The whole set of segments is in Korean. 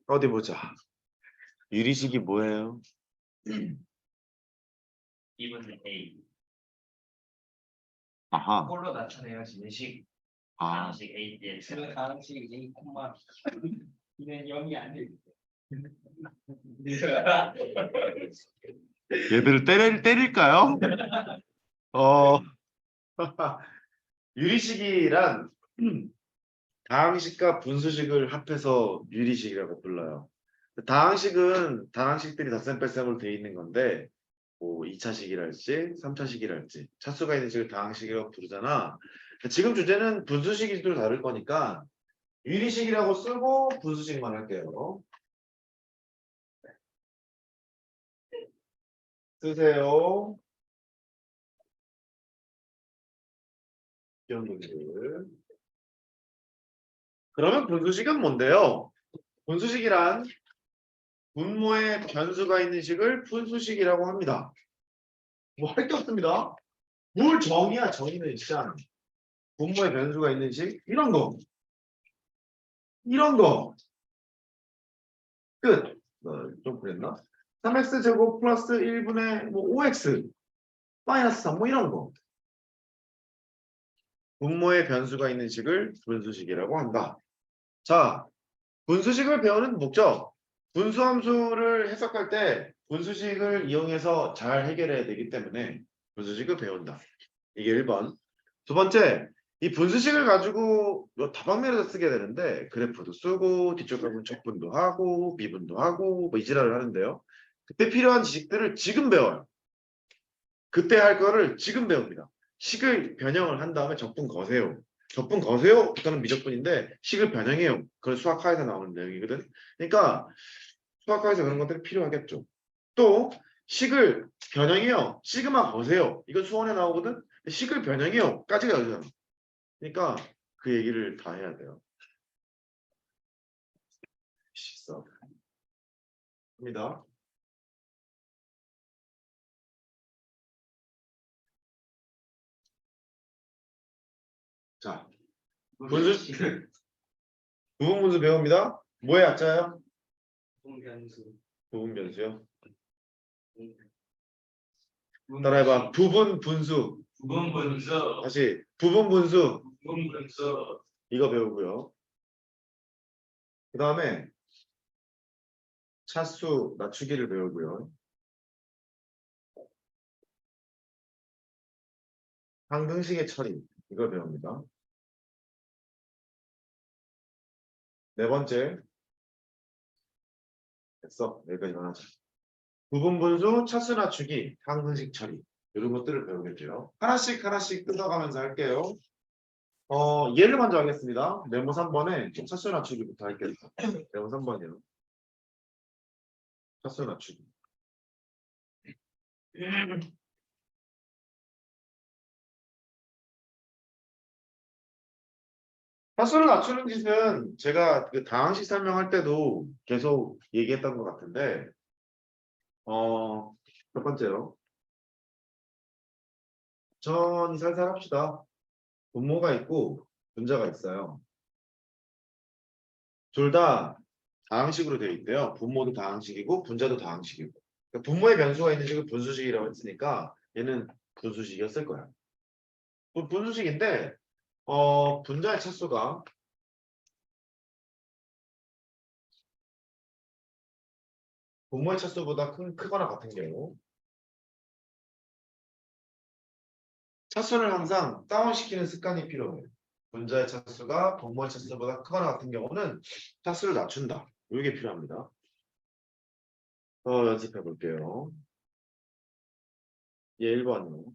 어디 보자. 유리식이 뭐예요? 2분의 A. 아하. 꼴로 나타내어지는 식. 아, 가능식 A, dx. 가능식 A, B는 0이 아닐 얘들을 때릴까요? 유리식이란 다항식과 분수식을 합해서 유리식이라고 불러요. 다항식은 다항식들이 덧셈뺄셈으로 되어 있는 건데 뭐 2차식이랄지 3차식이랄지 차수가 있는 식을 다항식이라고 부르잖아. 지금 주제는 분수식이 좀 다를 거니까 유리식이라고 쓰고 분수식만 할게요. 쓰세요. 이런 분들. 그러면 분수식은 뭔데요? 분수식이란 분모에 변수가 있는 식을 분수식이라고 합니다. 뭐 할 게 없습니다. 뭘 정의야, 정의는 진짜. 분모에 변수가 있는 식, 이런 거. 이런 거. 끝. 좀 그랬나? 3x제곱 플러스 1분의 뭐 5x 마이너스 3, 뭐 이런 거. 분모에 변수가 있는 식을 분수식이라고 한다. 자, 분수식을 배우는 목적. 분수함수를 해석할 때 분수식을 이용해서 잘 해결해야 되기 때문에 분수식을 배운다. 이게 1번. 두 번째, 이 분수식을 가지고 다방면에서 쓰게 되는데 그래프도 쓰고 뒤쪽 부분 척분도 하고 미분도 하고 뭐 이지랄을 하는데요. 그때 필요한 지식들을 지금 배워요. 그때 할 거를 지금 배웁니다. 식을 변형을 한 다음에 적분 거세요. 적분 거세요? 부터는 미적분인데 식을 변형해요. 그건 수학화에서 나오는 내용이거든. 그러니까 수학화에서 그런 것들이 필요하겠죠. 또 식을 변형해요. 시그마 거세요. 이건 수원에 나오거든. 식을 변형해요. 까지가 여기잖아. 그러니까 그 얘기를 다 해야 돼요. 있어. 입니다. 자, 분수 부분 분수 배웁니다. 뭐의 약자예요? 분변수. 부분 변수요. 따라해봐. 부분 분수. 부분 분수. 다시 부분 분수. 부분 분수. 이거 배우고요. 그 다음에 차수 낮추기를 배우고요. 항등식의 처리 이걸 배웁니다. 네 번째 됐어. 여기까지만 하자. 부분 분수, 차수 낮추기, 항등식 처리 이런 것들을 배우겠죠. 하나씩 하나씩 뜯어가면서 할게요. 얘를 먼저 하겠습니다. 네모 3번에 차수 낮추기부터 할게요. 네모 3번이요. 차수 낮추기. 차수를 낮추는 짓은 제가 그 다항식 설명할 때도 계속 얘기했던 것 같은데 첫 번째로 천천히 살살 합시다. 분모가 있고 분자가 있어요. 둘 다 다항식으로 되어 있대요. 분모도 다항식이고 분자도 다항식이고. 그러니까 분모의 변수가 있는 식을 분수식이라고 했으니까 얘는 분수식이었을 거야. 분수식인데 분자의 차수가 분모의 차수보다 크거나 같은 경우 차수를 항상 다운시키는 습관이 필요해요. 분자의 차수가 분모의 차수보다 크거나 같은 경우는 차수를 낮춘다. 이게 필요합니다. 연습해 볼게요. 얘 1번이요.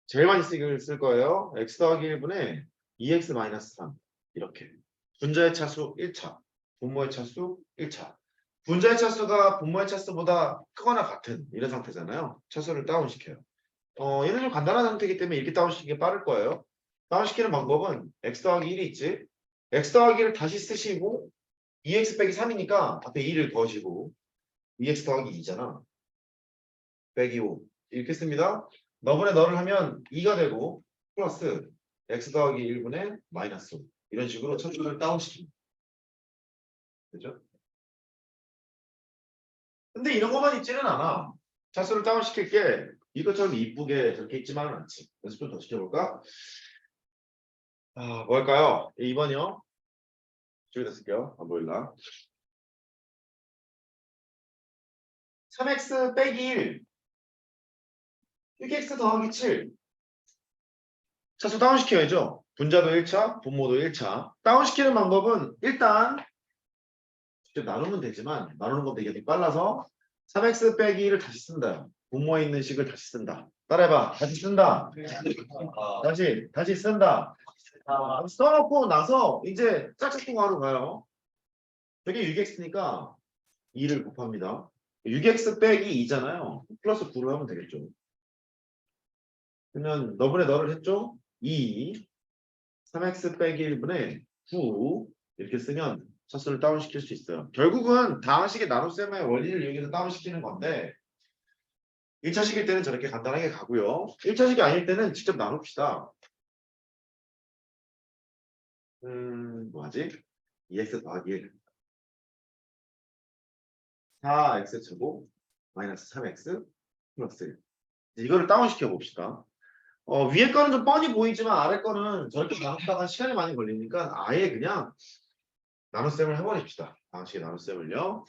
제일 많이 쓸 거예요. x 더하기 1분의 2x-3 이렇게. 분자의 차수 1차, 분모의 차수 1차. 분자의 차수가 분모의 차수보다 크거나 같은 이런 상태잖아요. 차수를 다운시켜요. 얘는 좀 간단한 상태이기 때문에 이렇게 다운시키는 게 빠를 거예요. 다운시키는 방법은 x 더하기 1이 있지. x 더하기 1을 다시 쓰시고 2x 빼기 3이니까 앞에 2를 더하시고 2x 더하기 2잖아. 빼기 5 이렇게 씁니다. 너분의 너를 하면 2가 되고 플러스 x 더하기 1분의 마이너스 5 이런 식으로 차수를 다운시킵니다. 그죠? 근데 이런 것만 있지는 않아. 차수를 다운시킬게 이것처럼 이쁘게 저렇게 있지만은 않지. 연습 좀 더 시켜볼까? 뭘까요? 2번이요. 저기다 쓸게요. 안 보일라. 3x 빼기 1 6x 더하기 7 차수 다운시켜야죠. 분자도 1차, 분모도 1차. 다운시키는 방법은 일단 직접 나누면 되지만 나누는 것도 이게 더 빨라서 3x 빼기 1을 다시 쓴다. 분모에 있는 식을 다시 쓴다. 따라해봐. 다시 쓴다. 다시 쓴다. 써놓고 나서 이제 짝짝꿍 하러 가요. 저게 6x니까 2를 곱합니다. 6x 빼기 2잖아요. 플러스 9를 하면 되겠죠. 그러면 너분의 너를 했죠? 2, 3x 빼기 1분의 9 이렇게 쓰면 차수를 다운시킬 수 있어요. 결국은 다항식의 나눗셈의 원리를 이용해서 다운시키는 건데 1차식일 때는 저렇게 간단하게 가고요. 1차식이 아닐 때는 직접 나눕시다. 뭐하지? 2x 더하기 1 4x 제곱 마이너스 3x 플러스 1 이거를 다운시켜 봅시다. 위에 거는 좀 뻔히 보이지만 아래 거는 저렇게 나눴다가 시간이 많이 걸리니까 아예 그냥 나눗셈을 해버립시다. 다항식의 나눗셈을요.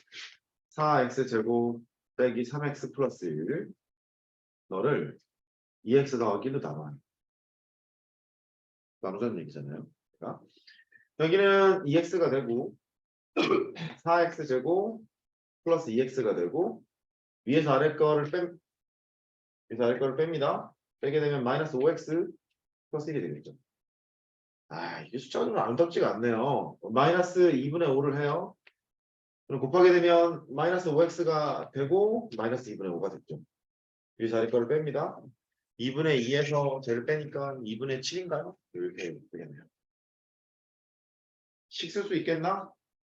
4x 제곱 빼기 3x 플러스 1 너를 2x 더하기 1로 나누자는 얘기잖아요. 그러니까 여기는 2x가 되고 4x 제곱 플러스 2x가 되고 위에서 아래 거를 뺍니다. 빼게 되면 마이너스 5x 플러스 1이 되겠죠. 이게 숫자가 좀 아름답지가 않네요. 마이너스 2분의 5를 해요. 그럼 곱하게 되면 마이너스 5x가 되고 마이너스 2분의 5가 됐죠. 위에서 아래 거를 뺍니다. 2분의 2에서 쟤를 빼니까 2분의 7인가요? 이렇게 되겠네요. 식 쓸 수 있겠나?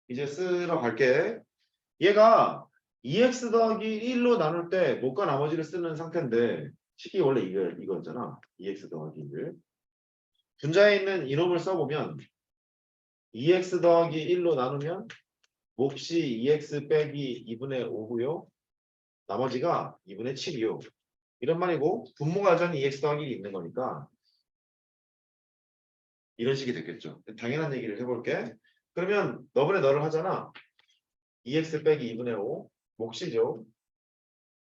이제 쓰러 갈게. 얘가 2x 더하기 1로 나눌 때 못과 나머지를 쓰는 상태인데 식이 원래 이거였잖아. 2x 더하기 1. 분자에 있는 이놈을 써보면 2x 더하기 1로 나누면 몫이 2x 빼기 2분의 5고요. 나머지가 2분의 7이요. 이런 말이고 분모가 여전히 2x 더하기 1이 있는 거니까 이런 식이 됐겠죠. 당연한 얘기를 해볼게. 그러면 너분의 너를 하잖아. 2x 빼기 2분의 5 몫이죠.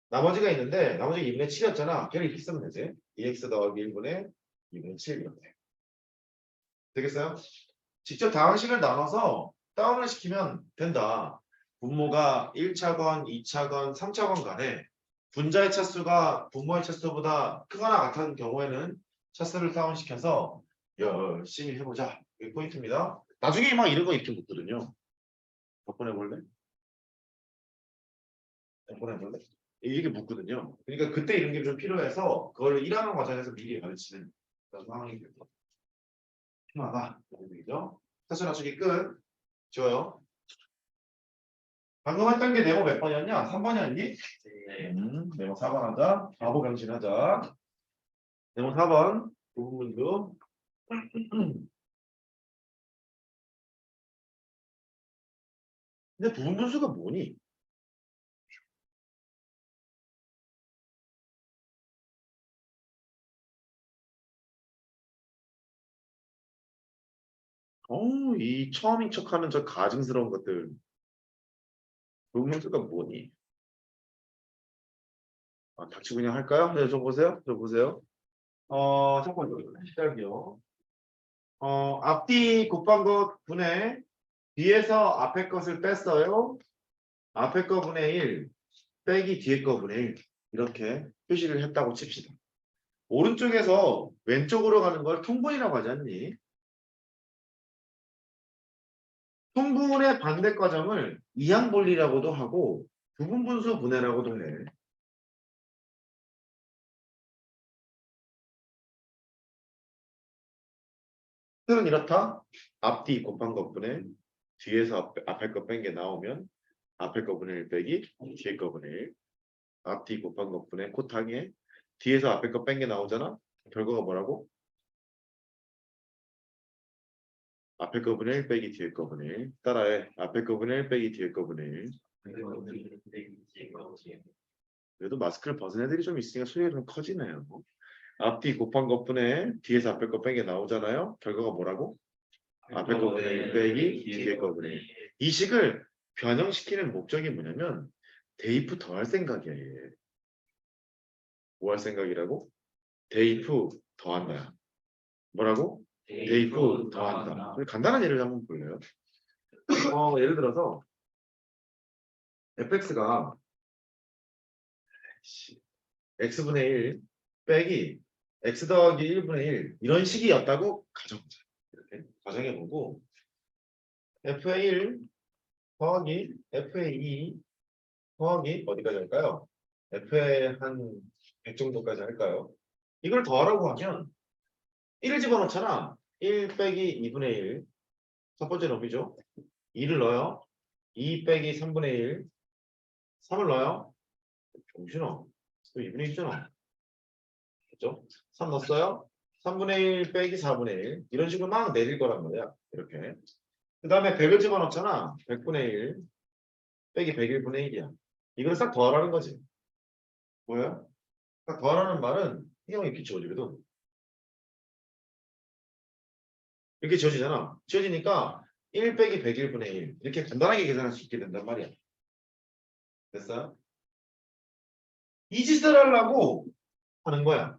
나머지가 있는데 나머지가 2분의 7이었잖아. 걔를 이렇게 쓰면 되지. 2x 더하기 1분의 2분의 7 이렇게. 되겠어요? 직접 다항식을 나눠서 다운을 시키면 된다. 분모가 1차건, 2차건, 3차건 간에 분자의 차수가 분모의 차수보다 크거나 같은 경우에는 차수를 다운시켜서 열심히 해보자. 이게 포인트입니다. 나중에 막 이런 거 이렇게 묻거든요. 몇 번 해볼래? 몇 번 해볼래? 이게 묻거든요. 그러니까 그때 이런 게 좀 필요해서 그걸 일하는 과정에서 미리 가르치는 그런 상황이 됩니다. 필요하다. 이런 얘기죠. 사실 나중에 끝. 좋아요. 방금 했던 게 네모 몇 번이었냐? 3번이었니? 네. 네모 4번 하자. 바보 병신하자. 네모 4번. 부분문도. 근데 부분 분수가 뭐니? 이 처음인 척하는 저 가증스러운 것들. 부분 분수가 뭐니? 닥치고 그냥 할까요? 네, 좀 보세요. 좀 보세요. 잠깐만요. 시작이요. 앞뒤 곱한 것 분의 뒤에서 앞에 것을 뺐어요. 앞에 거 분의 1 빼기 뒤에 거 분의 1 이렇게 표시를 했다고 칩시다. 오른쪽에서 왼쪽으로 가는 걸 통분이라고 하지 않니? 통분의 반대 과정을 이항분리라고도 하고 부분분수 분해라고도 해. 틀은 이렇다. 앞뒤 곱한 것분의 뒤에서 앞에 거 뺀 게 나오면 앞에 거 분의 1 빼기 뒤에 거 분의 1 앞뒤 곱한 것분의 코탕에 뒤에서 앞에 거 뺀 게 나오잖아. 결과가 뭐라고? 앞에 거분의 1 빼기 뒤에 거분의 1. 따라해. 앞에 거분의 1 빼기 뒤에 거분의 1. 그래도 마스크를 벗은 애들이 좀 있으니까 소리가 좀 커지네요. 앞뒤 곱한 것분에 뒤에서 앞에 거 뺀 게 나오잖아요. 결과가 뭐라고? 앞에 거분의 1 빼기 뒤에 거분의 1. 이 식을 변형시키는 목적이 뭐냐면 대입 더할 생각이야. 얘. 뭐 할 생각이라고? 대입 더한다. 뭐라고? 대입 더한다. 간단한 예를 한번 볼래요? 예를 들어서 fx가 x분의 1 빼기 x 더하기 1분의 1 이런 식이었다고 가정하자. 이렇게 가정해보고 f의 1 더하기 f의 2 더하기 어디까지 할까요? f의 한 100 정도까지 할까요? 이걸 더하라고 하면 1을 집어넣잖아. 1 빼기 2분의 1 첫 번째 놈이죠. 2를 넣어요. 2 빼기 3분의 1 3을 넣어요. 정신아. 또 2분의 1이잖아. 그죠? 3 넣었어요. 3분의 1 빼기 4분의 1 이런 식으로 막 내릴 거란 말이야. 이렇게. 그 다음에 100을 집어넣잖아. 100분의 1 빼기 101분의 1이야. 이걸 싹 더하라는 거지. 뭐야? 싹 더하라는 말은 이 형이 이렇게 지워지거든. 이렇게 지워지잖아. 지워지니까 1 빼기 101분의 1 이렇게 간단하게 계산할 수 있게 된단 말이야. 됐어요? 이 짓을 하려고 하는 거야.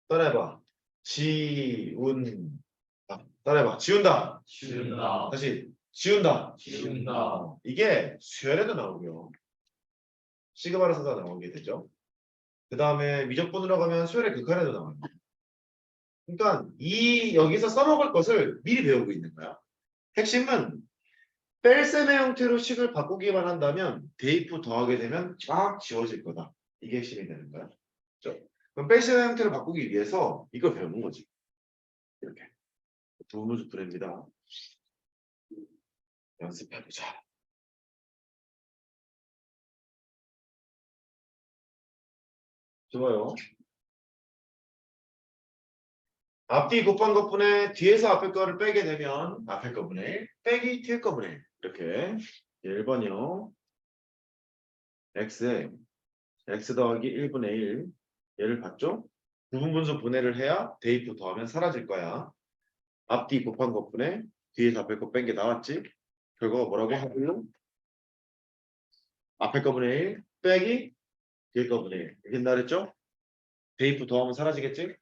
따라해봐. 따라해봐. 지운다. 지운다. 다시 지운다. 지운다. 이게 수열에도 나오고요. 시그마에서도 나오게 되죠. 그 다음에 미적분으로 가면 수열의 극한에도 나와요. 그러니까 이 여기서 써먹을 것을 미리 배우고 있는 거야. 핵심은 뺄셈의 형태로 식을 바꾸기만 한다면 대입 후 더하게 되면 쫙 지워질 거다. 이게 핵심이 되는 거야. 그렇죠? 그럼 뺄셈의 형태로 바꾸기 위해서 이걸 배우는 거지. 이렇게. 두문수 분해입니다. 연습해보자. 좋아요. 앞뒤 곱한 것분에 뒤에서 앞에 거를 빼게 되면 앞에 거분의 1 빼기 뒤에 거분의 1 이렇게 1번이요. x에 x 더하기 1분의 1 얘를 봤죠? 부분분수 분해를 해야 대입 후 더하면 사라질 거야. 앞뒤 곱한 것분에 뒤에서 앞에 거 뺀 게 나왔지? 결과가 뭐라고 하길래? 앞에 거분의 1 빼기 뒤에 거분의 1 이렇게 된다 그랬죠? 대입 후 더하면 사라지겠지?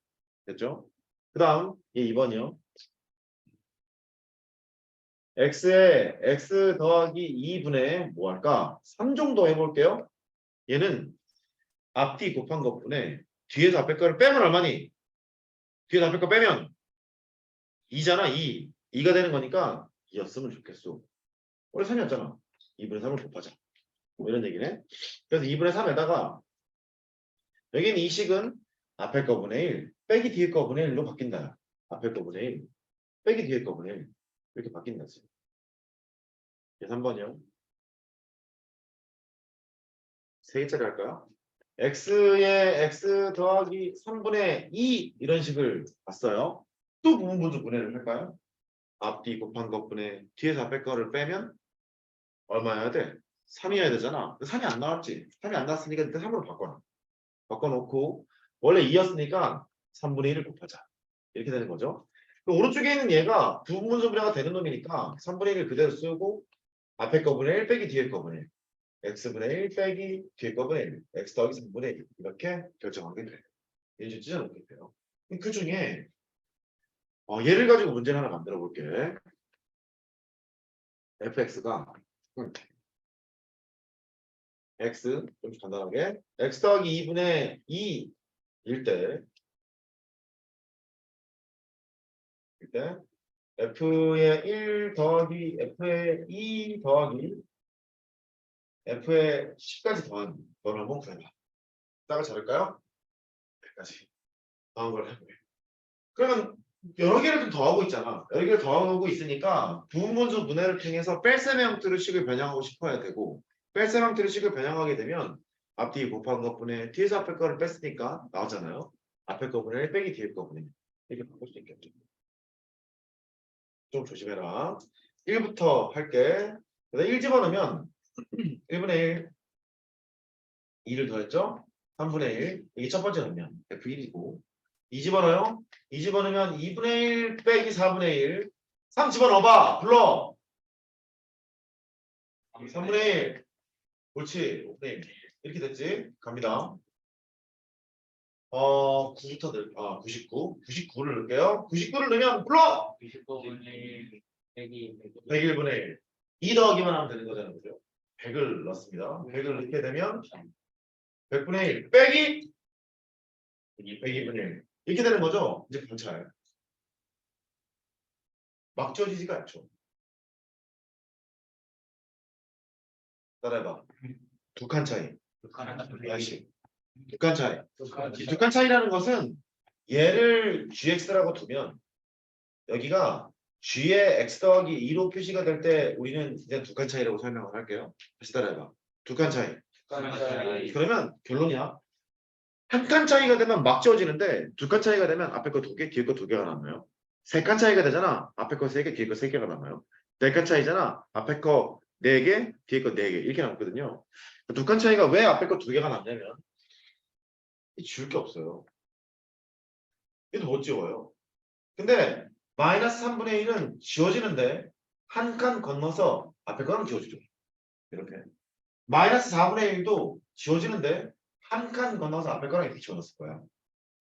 됐죠? 그 다음 이 2번이요. x에 x 더하기 2분의 뭐 할까? 3 정도 해볼게요. 얘는 앞뒤 곱한 것분에 뒤에서 앞에 거를 빼면 얼마니? 뒤에서 앞에 거 빼면 2잖아. 2가 되는 거니까 2였으면 좋겠어. 원래 3이었잖아. 2분의 3을 곱하자. 뭐 이런 얘기네. 그래서 2분의 3에다가 여기는 이 식은 앞에 거분의 1 빼기 뒤에 거분의 1로 바뀐다. 앞에 거분의 1 빼기 뒤에 거분의 1 이렇게 바뀐다. 3번이요. 3개짜리 할까요? x에 x 더하기 3분의 2 이런 식을 봤어요. 또 부분분수 분해를 할까요? 앞뒤 곱한 것분에 뒤에서 앞에 거를 빼면 얼마여야 돼? 3이어야 되잖아. 3이 안 나왔지. 3이 안 나왔으니까 일단 3으로 바꿔놔. 바꿔놓고 원래 2였으니까 3분의 1을 곱하자. 이렇게 되는 거죠. 그 오른쪽에 있는 얘가 부분분수 분해가 되는 놈이니까 3분의 1을 그대로 쓰고 앞에 거분의 1 빼기 뒤에 거분의 1 x분의 1 빼기 뒤에 거분의 1 x 더하기 3분의 1 이렇게 결정하게 돼요. 이제 찢어놓게 돼요. 그 중에 얘를 가지고 문제를 하나 만들어 볼게. fx가 x 좀 간단하게 x 더하기 2분의 2일 때 f의 1 더하기 f의 2 더하기 f의 10까지 더한 걸 한번 구해봐. 짝을 자를까요? 100까지 더한 걸 해보게. 그러면 여러 개를 좀 더하고 있잖아. 여러 개를 더하고 있으니까 부분분수 분해를 통해서 뺄셈의 형태로 식을 변형하고 싶어야 되고 뺄셈 형태로 식을 변형하게 되면 앞뒤 곱한 것분에 뒤에서 앞에 거를 뺐으니까 나오잖아요. 앞에 거분의 1 빼기 뒤에 거분의 1 이렇게 바꿀 수 있겠죠. 좀 조심해라. 1부터 할게. 1 집어넣으면 1분의 1, 2를 더했죠? 3분의 1. 이게 첫 번째 넣으면 F1이고. 2 집어넣어요? 2 집어넣으면 2분의 1 빼기 4분의 1. 3 집어넣어봐. 불러. 3분의 1. 옳지. 5분의 1. 이렇게 됐지? 갑니다. 9부터 99. 99를 넣을게요. 99를 넣으면 불러! 99분의 1 빼기 101분의 1. 2 더하기만 하면 되는 거잖아요. 그죠? 100을 넣습니다. 100을 넣게 되면 100분의 1 빼기 102분의 1. 이렇게 되는 거죠? 이제 관찰. 막 지워지지가 않죠. 따라해봐. 두 칸 차이. 다시. 두 칸 차이. 이 두 칸 차이라는 것은 얘를 gx라고 두면 여기가 g의 x 더하기 2로 표시가 될 때 우리는 이제 두 칸 차이라고 설명을 할게요. 다시 따라해봐. 두 칸 차이. 그러면 결론이야. 한 칸 차이가 되면 막 지워지는데 두 칸 차이가 되면 앞에 거 두 개, 뒤에 거 두 개가 남아요. 세 칸 차이가 되잖아. 앞에 거 세 개, 뒤에 거 세 개가 남아요. 네 칸 차이잖아. 앞에 거 네 개, 뒤에 거 네 개 이렇게 남거든요. 두 칸 차이가 왜 앞에 거 두 개가 남냐면 지울 게 없어요. 얘도 못 지워요. 근데 마이너스 3분의 1은 지워지는데 한 칸 건너서 앞에 거는 지워지죠. 이렇게. 마이너스 4분의 1도 지워지는데 한 칸 건너서 앞에 거랑 이렇게 지워졌을 거야.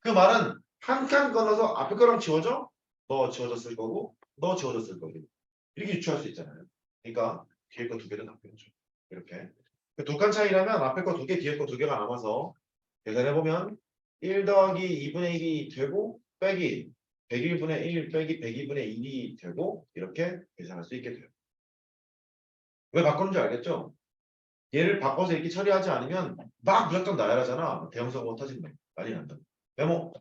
그 말은 한 칸 건너서 앞에 거랑 지워져? 너 지워졌을 거고 너 지워졌을 거고 이렇게 유추할 수 있잖아요. 그러니까 뒤에 거 두 개는 남겨줘. 이렇게. 두 칸 차이라면 앞에 거 두 개, 뒤에 거 두 개가 남아서 계산해보면 1 더하기 2분의 1이 되고 빼기 101분의 1 빼기 102분의 1이 되고 이렇게 계산할 수 있게 돼요. 왜 바꾸는 줄 알겠죠? 얘를 바꿔서 이렇게 처리하지 않으면 막 무작정 나열하잖아. 대형사고가 터진다. 난리 난다. 메모.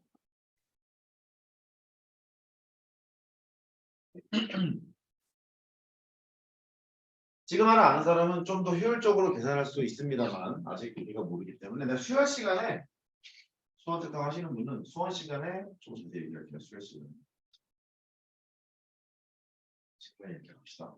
지금 하나 아는 사람은 좀 더 효율적으로 계산할 수 있습니다만 아직 우리가 모르기 때문에 내가 수학 시간에 수학 특강 하시는 분은 수학 시간에 좀 자세히 얘기할게요. 수학 시간에. 시간에 얘기합시다.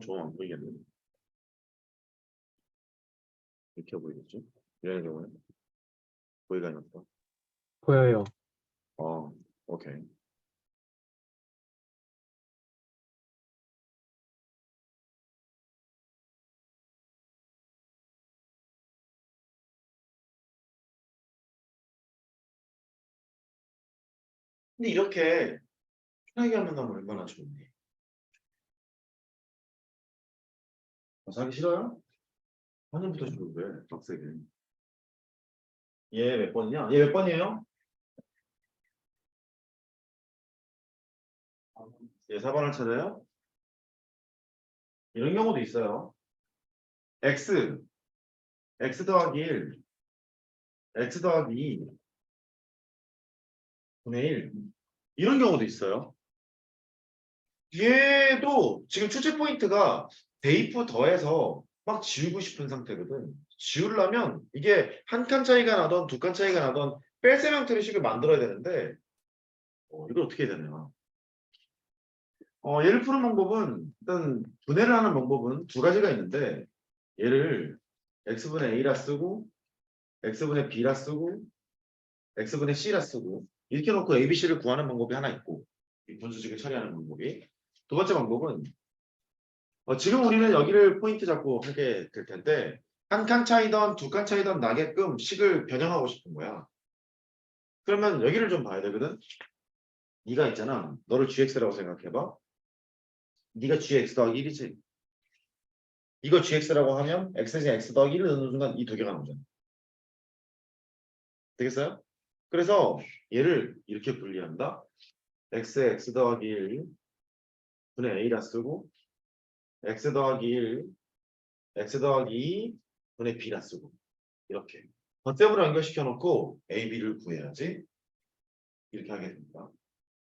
좀 안 보이겠네. 이렇게 보이겠죠? 이런 경우는 보이가 없다. 보여요. 오케이. 근데 이렇게 편하게 하면 나면 얼마나 좋은데. 사기 싫어요? 화년부터 싫은데 빡세게. 얘 몇 번이냐? 얘 몇 번이에요? 얘 4번을 찾아요? 이런 경우도 있어요. x 더하기 1 x 더하기 2 분의 1 이런 경우도 있어요. 얘도 지금 출제 포인트가 대입부 더해서 막 지우고 싶은 상태거든. 지우려면 이게 한 칸 차이가 나던 두 칸 차이가 나던 뺄셈 형태의 식을 만들어야 되는데 이걸 어떻게 해야 되나? 얘를 푸는 방법은 일단 분해를 하는 방법은 두 가지가 있는데 얘를 x분의 a라 쓰고 x분의 b라 쓰고 x분의 c라 쓰고 이렇게 놓고 a, b, c를 구하는 방법이 하나 있고 이 분수식을 처리하는 방법이 두 번째 방법은 지금 우리는 여기를 포인트 잡고 하게 될 텐데 한 칸 차이던 두 칸 차이던 나게끔 식을 변형하고 싶은 거야. 그러면 여기를 좀 봐야 되거든. 네가 있잖아. 너를 gx라고 생각해봐. 네가 gx 더하기 1이지. 이거 gx라고 하면 x에 x 더하기 1을 넣는 순간 이 두 개가 나오잖아. 되겠어요? 그래서 얘를 이렇게 분리한다. x에 x 더하기 1 분의 a라 쓰고 x 더하기 1 x 더하기 2 분의 b라 쓰고 이렇게 덧셈으로 연결시켜 놓고 A, B를 구해야지. 이렇게 하게 됩니다.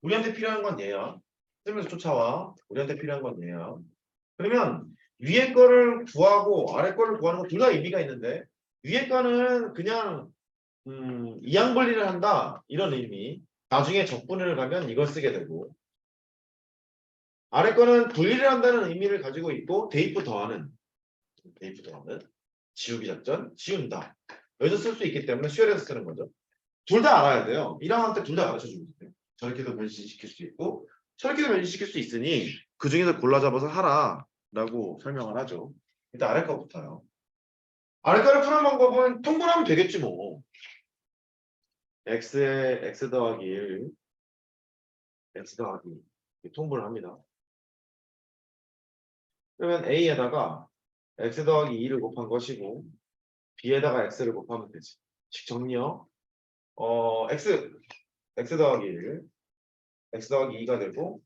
우리한테 필요한 건 얘야. 쓰면서 쫓아와. 우리한테 필요한 건 얘야. 그러면 위에 거를 구하고 아래 거를 구하는 거 둘 다 의미가 있는데 위에 거는 그냥 이항분리를 한다 이런 의미. 나중에 적분을 가면 이걸 쓰게 되고 아래 거는 분리를 한다는 의미를 가지고 있고 대입부 더하는 지우기 작전 지운다. 여기서 쓸 수 있기 때문에 수열해서 쓰는 거죠. 둘 다 알아야 돼요. 1학년 때 둘 다 가르쳐 주면 돼요. 저렇게도 변신시킬 수 있고 저렇게도 변신시킬 수 있으니 그 중에서 골라 잡아서 하라라고 설명을 하죠. 일단 아래 거부터요. 아래 거를 푸는 방법은 통분하면 되겠지 뭐. x에 x 더하기 1 x 더하기 2 통분을 합니다. 그러면 a에다가 x 더하기 2를 곱한 것이고 b에다가 x를 곱하면 되지. 식 정리요. x 더하기 1 x 더하기 2가 되고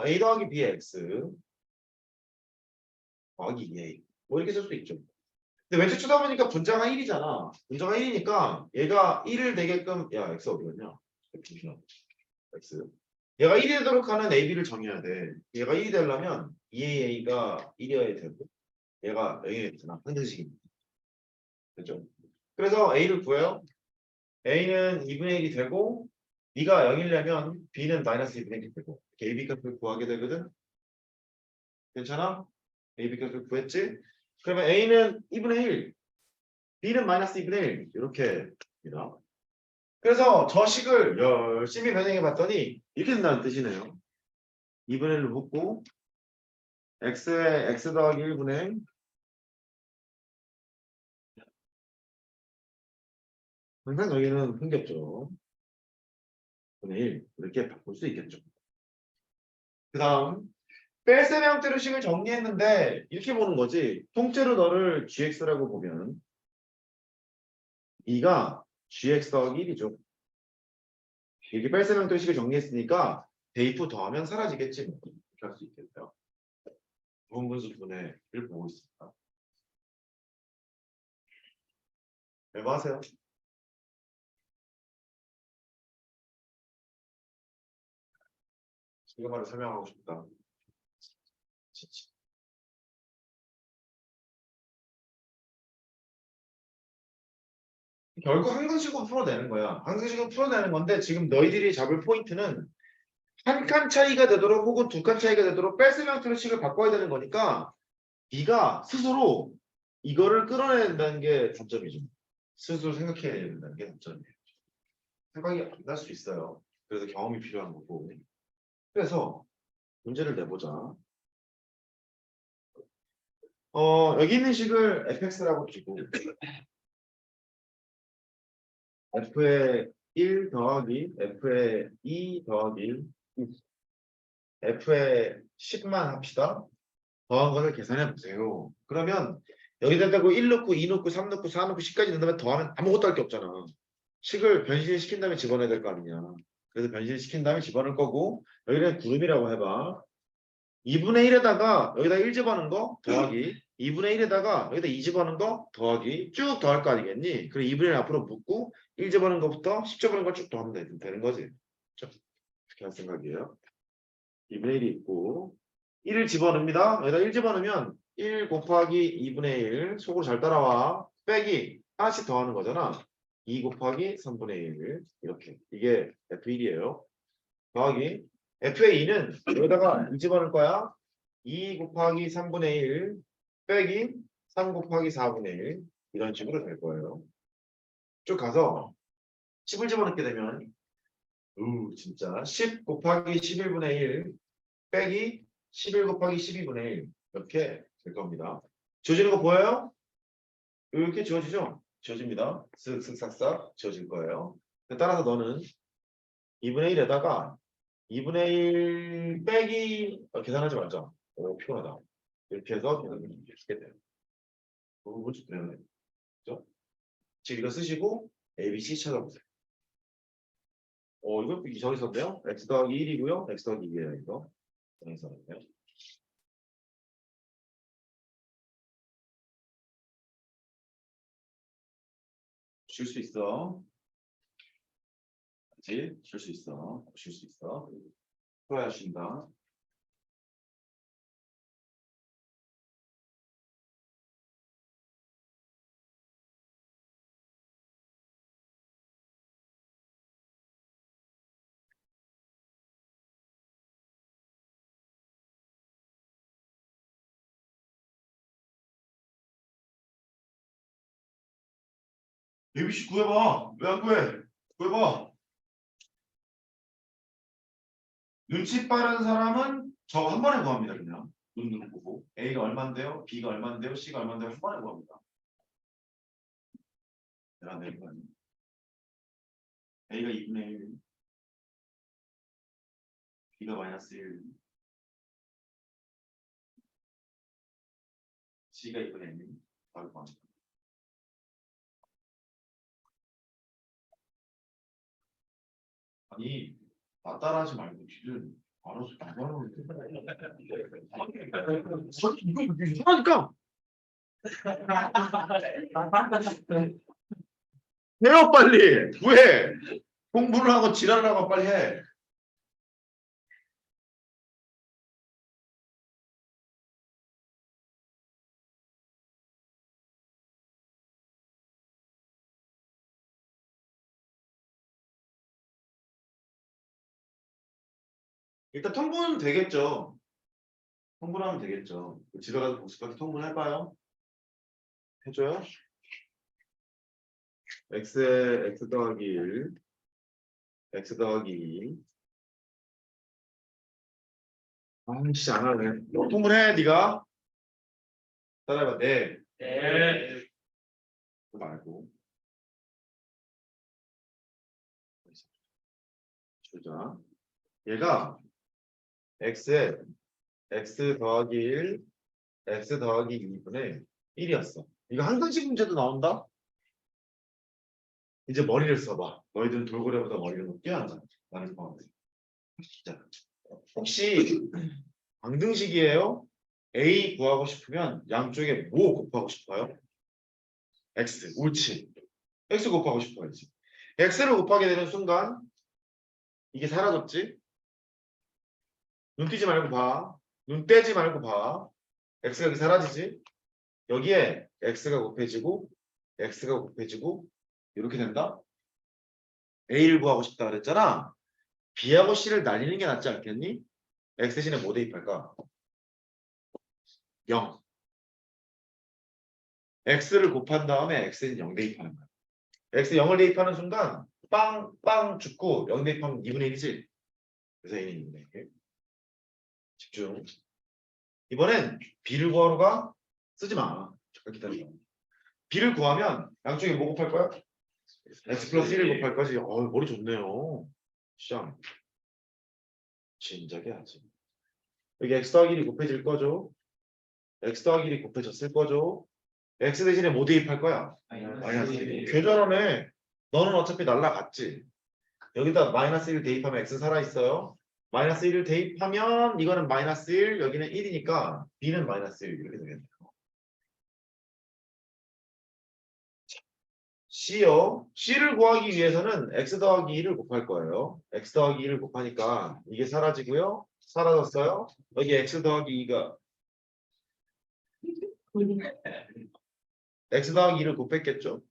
a 더하기 b의 x 더하기 2a 뭐 이렇게 쓸 수도 있죠. 근데 왼쪽 쳐다 보니까 분자가 1이잖아. 분자가 1이니까 얘가 1을 되게끔 야 x 어디 갔냐? x 얘가 1이 되도록 하는 ab를 정해야 돼. 얘가 1이 되려면 2a가 1이어야 되고 얘가 0이 되잖아. 상대식입니다. 그렇죠? 그래서 a를 구해요. a는 2분의 1이 되고 b가 0이려면 b는 마이너스 2분의 1이 되고 이렇게 ab 값을 구하게 되거든. 괜찮아? ab 값을 구했지? 그러면 a는 2분의 1 b는 마이너스 2분의 1 이렇게 됩니다. 그래서 저 식을 열심히 변형해 봤더니 이렇게 된다는 뜻이네요. 2분의 1을 묶고 x에 x 더하기 1분의 1 항상 여기는 흥겹죠. 분의 1 이렇게 바꿀 수 있겠죠. 그 다음 뺄셈 형태로 식을 정리했는데 이렇게 보는 거지. 통째로 너를 gx라고 보면 2가 gx 더하기 1이죠. 이렇게 뺄셈 형태로 식을 정리했으니까 대입부 더하면 사라지겠지. 뭐. 이렇게 할 수 있겠죠. 부분분수 분의 1 보고 있습니다. 뭐 하세요? 이거 말을 설명하고 싶다. 결국 항상식으로 풀어내는 거야. 항상식으로 풀어내는 건데 지금 너희들이 잡을 포인트는 한 칸 차이가 되도록 혹은 두 칸 차이가 되도록 뺄셈 형태로 식을 바꿔야 되는 거니까 네가 스스로 이거를 끌어내야 된다는 게 단점이죠. 스스로 생각해야 된다는 게 단점이에요. 생각이 안 날 수 있어요. 그래서 경험이 필요한 거고. 그래서 문제를 내보자. 여기 있는 식을 fx라고 주고 f의 1 더하기 f의 2 더하기 f의 10만 합시다. 더한 것을 계산해 보세요. 그러면 여기다 대고 1 넣고 2 넣고 3 넣고 4 넣고 10까지 넣는 다음에 더하면 아무것도 할 게 없잖아. 식을 변신시킨 다음에 집어넣어야 될 거 아니냐. 그래서 변신시킨 다음에 집어넣을 거고 여기는 구름이라고 해봐. 2분의 1에다가 여기다 1 집어넣은 거 더하기 2분의 1에다가 여기다 2 집어넣은 거 더하기 쭉 더할 거 아니겠니? 그리고 2분의 1 앞으로 묶고 1 집어넣은 것부터 10 집어넣은 거 쭉 더하면 되는 거지. 그렇게 할 생각이에요. 2분의 1이 있고 1을 집어넣습니다. 여기다 1 집어넣으면 1 곱하기 2분의 1 속으로 잘 따라와 빼기 하나씩 더하는 거잖아. 2 곱하기 3분의 1 이렇게 이게 F1이에요. 더하기 F의 2는 여기다가 2 집어넣을 거야. 2 곱하기 3분의 1 빼기 3 곱하기 4분의 1 이런 식으로 될 거예요. 쭉 가서 10을 집어넣게 되면 진짜 10 곱하기 11분의 1 빼기 11 곱하기 12분의 1 이렇게 될 겁니다. 지워지는 거 보여요? 이렇게 지워지죠? 지워집니다. 쓱쓱 싹싹 지워질 거예요. 따라서 너는 2분의 1에다가 2분의 1 빼기 계산하지 말자. 피곤하다. 이렇게 해서 계산을 이렇게 돼요. 그 부분 좀 되네. 그죠? 지금 이거 쓰시고 A, B, C 찾아보세요. 이거 저기 있었네요. x 더하기 1이고요. x 더하기 2예요. 이거. 저기 있었네요. 쉴 수 있어. 그렇지? 쉴 수 있어. 쉴 수 있어. 풀어야 쉰다. ABC 구해봐. 왜 안 구해? 구해봐. 눈치 빠른 사람은 저 한 번에 구합니다. 그냥 눈 보고 A가 얼마인데요? B가 얼마인데요? C가 얼마인데요? 한 번에 구합니다. 내가 내는 거 아니야. A가 2분의 1, B가 마이너스 1, C가 2분의 1. 바로 구합니다. 아니, 나 따라하지 말고 니들 알아서 나가라고. 이거 이상하니까 해요 빨리. 왜? 공부를 하고 지랄을 하고 빨리 해. 일단 통보는 되겠죠. 통보를 하면 되겠죠. 집에 가서 복습까지 통보를 해봐요. 해줘요. x에 x 더하기 1, x 더하기 2. 아이씨 안 하네. 통보를 해 네가. 따라해봐. 네. 네. 그거 말고. 주자. 얘가 x에 x 더하기 1, x 더하기 2분의 1이었어. 이거 한근식 문제도 나온다? 이제 머리를 써봐. 너희들은 돌고래보다 머리가 더 뛰어난다. 나는 포함해. 자, 혹시 방등식이에요? A 구하고 싶으면 양쪽에 뭐 곱하고 싶어요? X. 옳지. X 곱하고 싶어야지. X를 곱하게 되는 순간 이게 사라졌지? 눈 띄지 말고 봐. 눈 떼지 말고 봐. X가 여기 사라지지? 여기에 X가 곱해지고 X가 곱해지고 이렇게 된다? A를 구하고 싶다 그랬잖아. B하고 C를 나뉘는 게 낫지 않겠니? X 대신에 뭐 대입할까? 0. X를 곱한 다음에 X는 0 대입하는 거야. X 0을 대입하는 순간 빵 죽고 0 대입하면 2분의 1이지. 그래서 A는 2분의 1. 집중. 이번엔 B를 구하러 가? 쓰지 마. 잠깐 기다려. B를 구하면 양쪽에 뭐 곱할 거야? X 플러스 1을 곱할 거지. 머리 좋네요. 시장. 진작에 하지. 여기 X 더하기 1이 곱해질 거죠. X 더하기 1이 곱해졌을 거죠. X 대신에 뭐 대입할 거야? 마이너스 1. 계절하네. 너는 어차피 날라갔지. 여기다 마이너스 1 대입하면 X 살아있어요. 마이너스 1을 대입하면 이거는 마이너스 1, 여기는 1이니까 B는 마이너스 1 이렇게 되겠네요. C요. C를 구하기 위해서는 X 더하기 2를 곱할 거예요. X 더하기 2를 곱하니까 이게 사라지고요. 사라졌어요. 여기 X 더하기 2가 X 더하기 2를 곱했겠죠.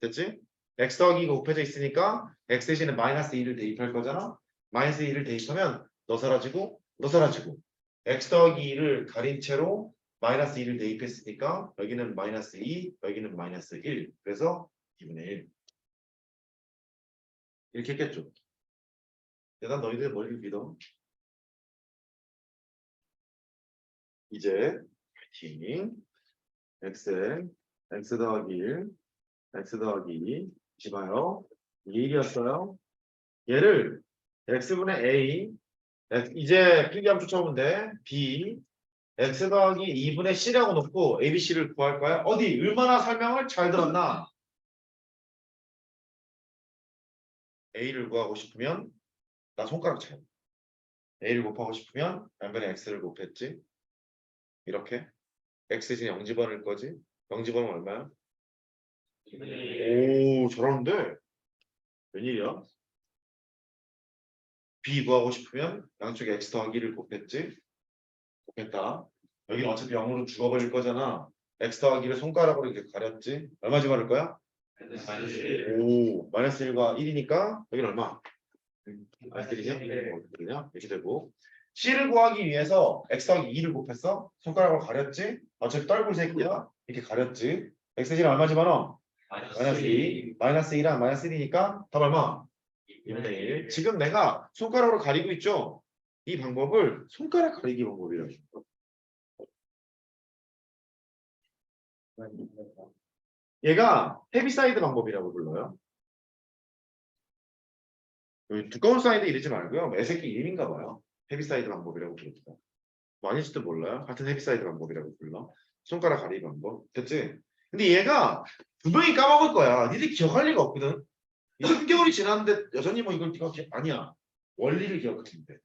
됐지? X 더하기 2가 곱해져 있으니까 X 대신에 마이너스 2를 대입할 거잖아. 마이너스 2를 대입하면 너 사라지고 너 사라지고 X 더하기 2를 가린 채로 마이너스 2를 대입했으니까 여기는 마이너스 2, 여기는 마이너스 1. 그래서 2분의 1. 이렇게 했겠죠. 난 너희들 머리를 믿어. 이제 파이팅. x 더하기 1, x 더하기 2. 봐요. 이게 1이었어요. 얘를 x분의 a, 이제 필기하면 쫓아오면 돼. b, x 더하기 2분의 c라고 놓고 abc를 구할 거야. 어디? 얼마나 설명을 잘 들었나? a를 구하고 싶으면 나 손가락 쳐. a를 곱하고 싶으면 양변에 x를 곱했지. 이렇게 x 대신에 0 집어넣을 거지. 0 집어넣으면 얼마야? 오, 잘하는데? 웬일이야? b 구하고 싶으면 양쪽에 x 더하기 1을 곱했지? 곱했다. 여기는 어차피 0으로 죽어버릴 거잖아. x 더하기 1을 손가락으로 이렇게 가렸지? 얼마 집어넣을 거야? 오, 마이너스 1과 1이니까 여기는 얼마? 마이너스 1이냐? 이렇게 되고 c를 구하기 위해서 x 더하기 2를 곱했어? 손가락으로 가렸지? 어차피 떨굴 새끼야? 이렇게 가렸지? x 대신 얼마 집어넣어? 마이너스 2. 마이너스 2랑 마이너스 1이니까 답 얼마? 2분의 1. 지금 내가 손가락으로 가리고 있죠? 이 방법을 손가락 가리기 방법이라고 해요. 얘가 헤비사이드 방법이라고 불러요. 두꺼운 사이드 이러지 말고요. 매새끼 이름인가 봐요. 헤비사이드 방법이라고 부릅니다. 뭐 아닐지도 몰라요. 하여튼 헤비사이드 방법이라고 불러. 손가락 가리기 방법. 됐지? 근데 얘가 분명히 까먹을 거야. 니들 기억할 리가 없거든. 3개월이 지났는데 여전히 뭐 이걸 아니야. 원리를 기억하면 돼.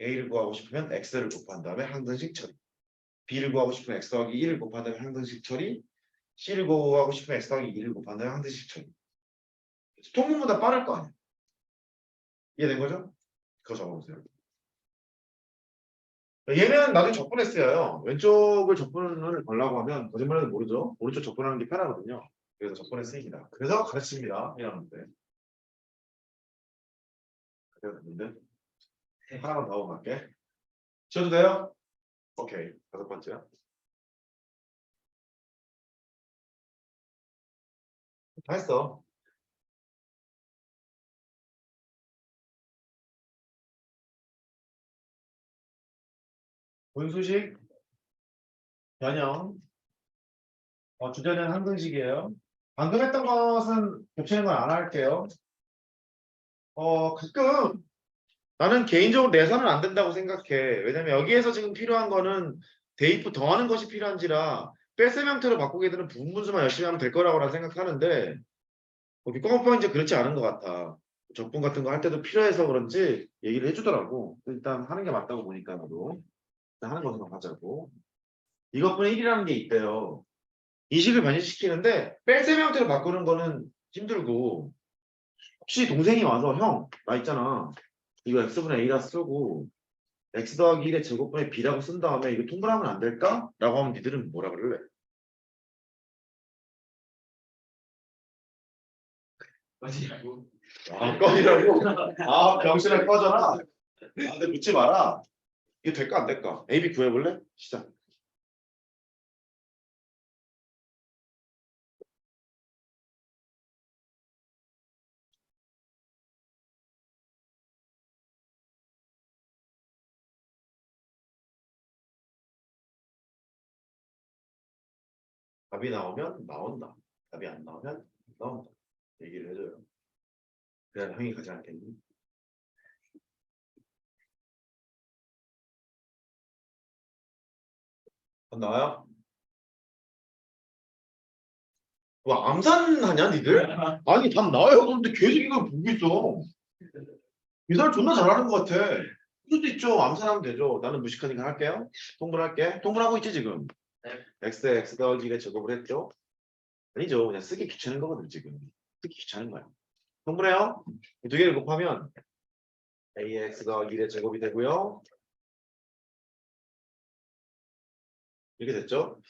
A를 구하고 싶으면 X를 곱한 다음에 항등식 처리. B를 구하고 싶으면 X 더하기 1을 곱한 다음에 항등식 처리. C를 구하고 싶으면 X 더하기 2를 곱한 다음에 항등식 처리. 통문보다 빠를 거 아니야. 이해된 거죠? 그거 적어보세요. 얘는 나중에 적분에 쓰여요. 왼쪽을 적분을 걸라고 하면 거짓말해도 모르죠. 오른쪽 적분하는 게 편하거든요. 그래서 적분에 쓰입니다. 그래서 가르칩니다. 이러는데. 그랬는데 하나만 더 갈게. 지워도 돼요? 오케이. 5번째야. 다 했어. 분수식 변형. 주제는 항등식이에요. 방금 했던 것은 겹치는 건 안 할게요. 가끔 나는 개인적으로 내서는 안 된다고 생각해. 왜냐면 여기에서 지금 필요한 거는 대입부 더하는 것이 필요한지라 뺄셈 형태로 바꾸게 되는 부분분수만 열심히 하면 될 거라고 생각하는데 빅과목방은 이제 그렇지 않은 것 같아. 적분 같은 거 할 때도 필요해서 그런지 얘기를 해주더라고. 일단 하는 게 맞다고 보니까 나도 일단 하는 것으로 하자고. 이것분의 1이라는 게 있대요. 이 식을 변신시키는데 뺄셈 형태로 바꾸는 거는 힘들고 혹시 동생이 와서 형 나 있잖아 이거 x분의 a라 쓰고 x 더하기 1의 제곱분의 b라고 쓴 다음에 이거 통분하면 안 될까? 라고 하면 니들은 뭐라 그럴래? 꺼지라고. 꺼지라고? 병신아 꺼져라. 나한테 묻지 마라. 이거 될까 안 될까? a, b 구해볼래? 시작. 답이 나오면 나온다. 답이 안 나오면 나온다. 얘기를 해줘요. 그래야 형이 가지 않겠니? 안 나와요? 뭐 암산하냐 니들? 아니 답 나와요. 그런데 계속 이걸 보고 있어. 이 사람 존나 잘하는 것 같아. 그럴 수도 있죠. 암산하면 되죠. 나는 무식하니까 할게요. 통분할게. 통분하고 있지 지금. 네. x에 x 더하기 1에 제곱을 했죠. 아니죠. 그냥 쓰기 귀찮은 거거든 지금. 쓰기 귀찮은 거야. 통분해요. 이 두 개를 곱하면 ax 더하기 1의 제곱이 되고요. 이렇게 됐죠.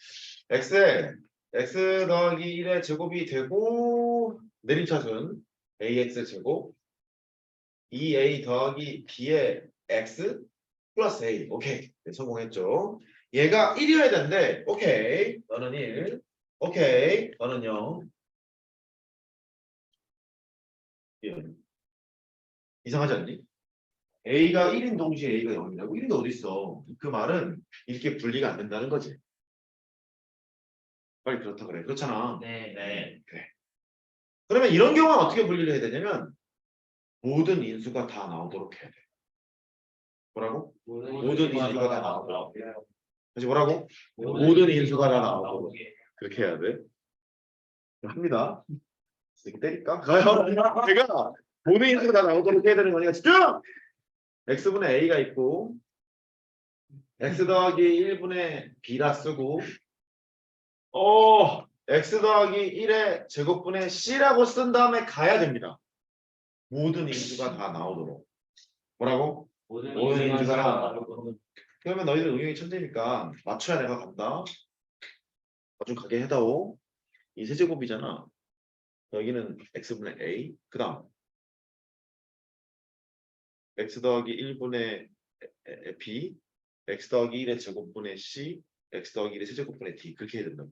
x에 x 더하기 1의 제곱이 되고 내림차순 ax 제곱 2a 더하기 b의 x 플러스 a. 오케이. 네, 성공했죠. 얘가 1이어야 되는데 오케이. 너는 1. 오케이. 너는 0. 이상하지 않니? a가 1인 동시에 a가 0이라고? 1이 어디 있어? 그 말은 이렇게 분리가 안 된다는 거지. 빨리 그렇다 그래. 그렇잖아. 네. 그래. 그러면 이런 경우는 어떻게 분리를 해야 되냐면 모든 인수가 다 나오도록 해야 돼. 뭐라고? 모든 인수가 다 나오도록. 다시 뭐라고? 모든 인수가 다 나오도록. 그렇게 해야 돼. 합니다. 이렇게 때릴까? 가요. 제가 모든 인수가 다 나오도록 해야 되는 거니까 집중! x분의 a가 있고 x 더하기 1분의 b라 쓰고 x 더하기 1의 제곱분의 c라고 쓴 다음에 가야 됩니다. 모든 인수가 다 나오도록. 뭐라고? 모든 인수가 그러면 너희들 응용이 천재니까 맞춰야 내가 간다. 좀 가게 해다오. 이 세제곱이잖아. 여기는 x분의 a. 그 다음 x 더하기 1분의 b, x 더하기 1의 제곱분의 c, x 더하기 1의 세제곱분의 d. 그렇게 해야 된다.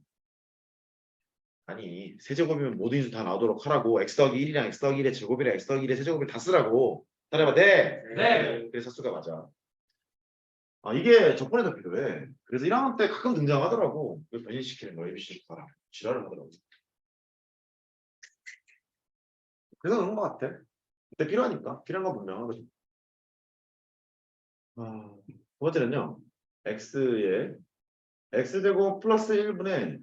아니 세제곱이면 모든 인수 다 나오도록 하라고. x 더하기 1이랑 x 더하기 1의 제곱이랑 x 더하기 1의 세제곱을 다 쓰라고. 따라해봐. 네. 네. 그래서 수가 맞아. 아 이게 저번에도 필요해. 그래서 1학년 때 가끔 등장하더라고. 왜 변신시키는 거야? ABC 봐라. 지랄을 하더라고. 그래서 그런 것 같아. 그때 필요하니까. 필요한 건 분명하거든. 두 번째는요. x의 x제곱 플러스 1분의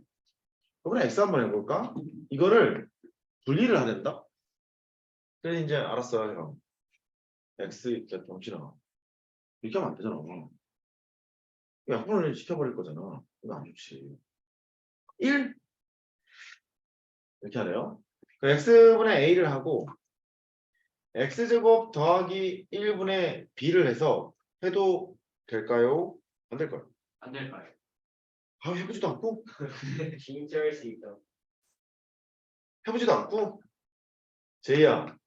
이번에 x 한번 해볼까? 이거를 분리를 하낸다? 그래서 이제 알았어요. 형. x 이렇게 병신아. 이렇게 하면 안 되잖아. 약분을 시켜버릴 거잖아. 이거 안 좋지. 1 이렇게 하래요. x분의 a를 하고 x제곱 더하기 1분의 b를 해서 해도 될까요? 안 될까요? 안 될까요? 아, 해보지도 않고? 진짜 할 수 있다. 해보지도 않고? 제이야,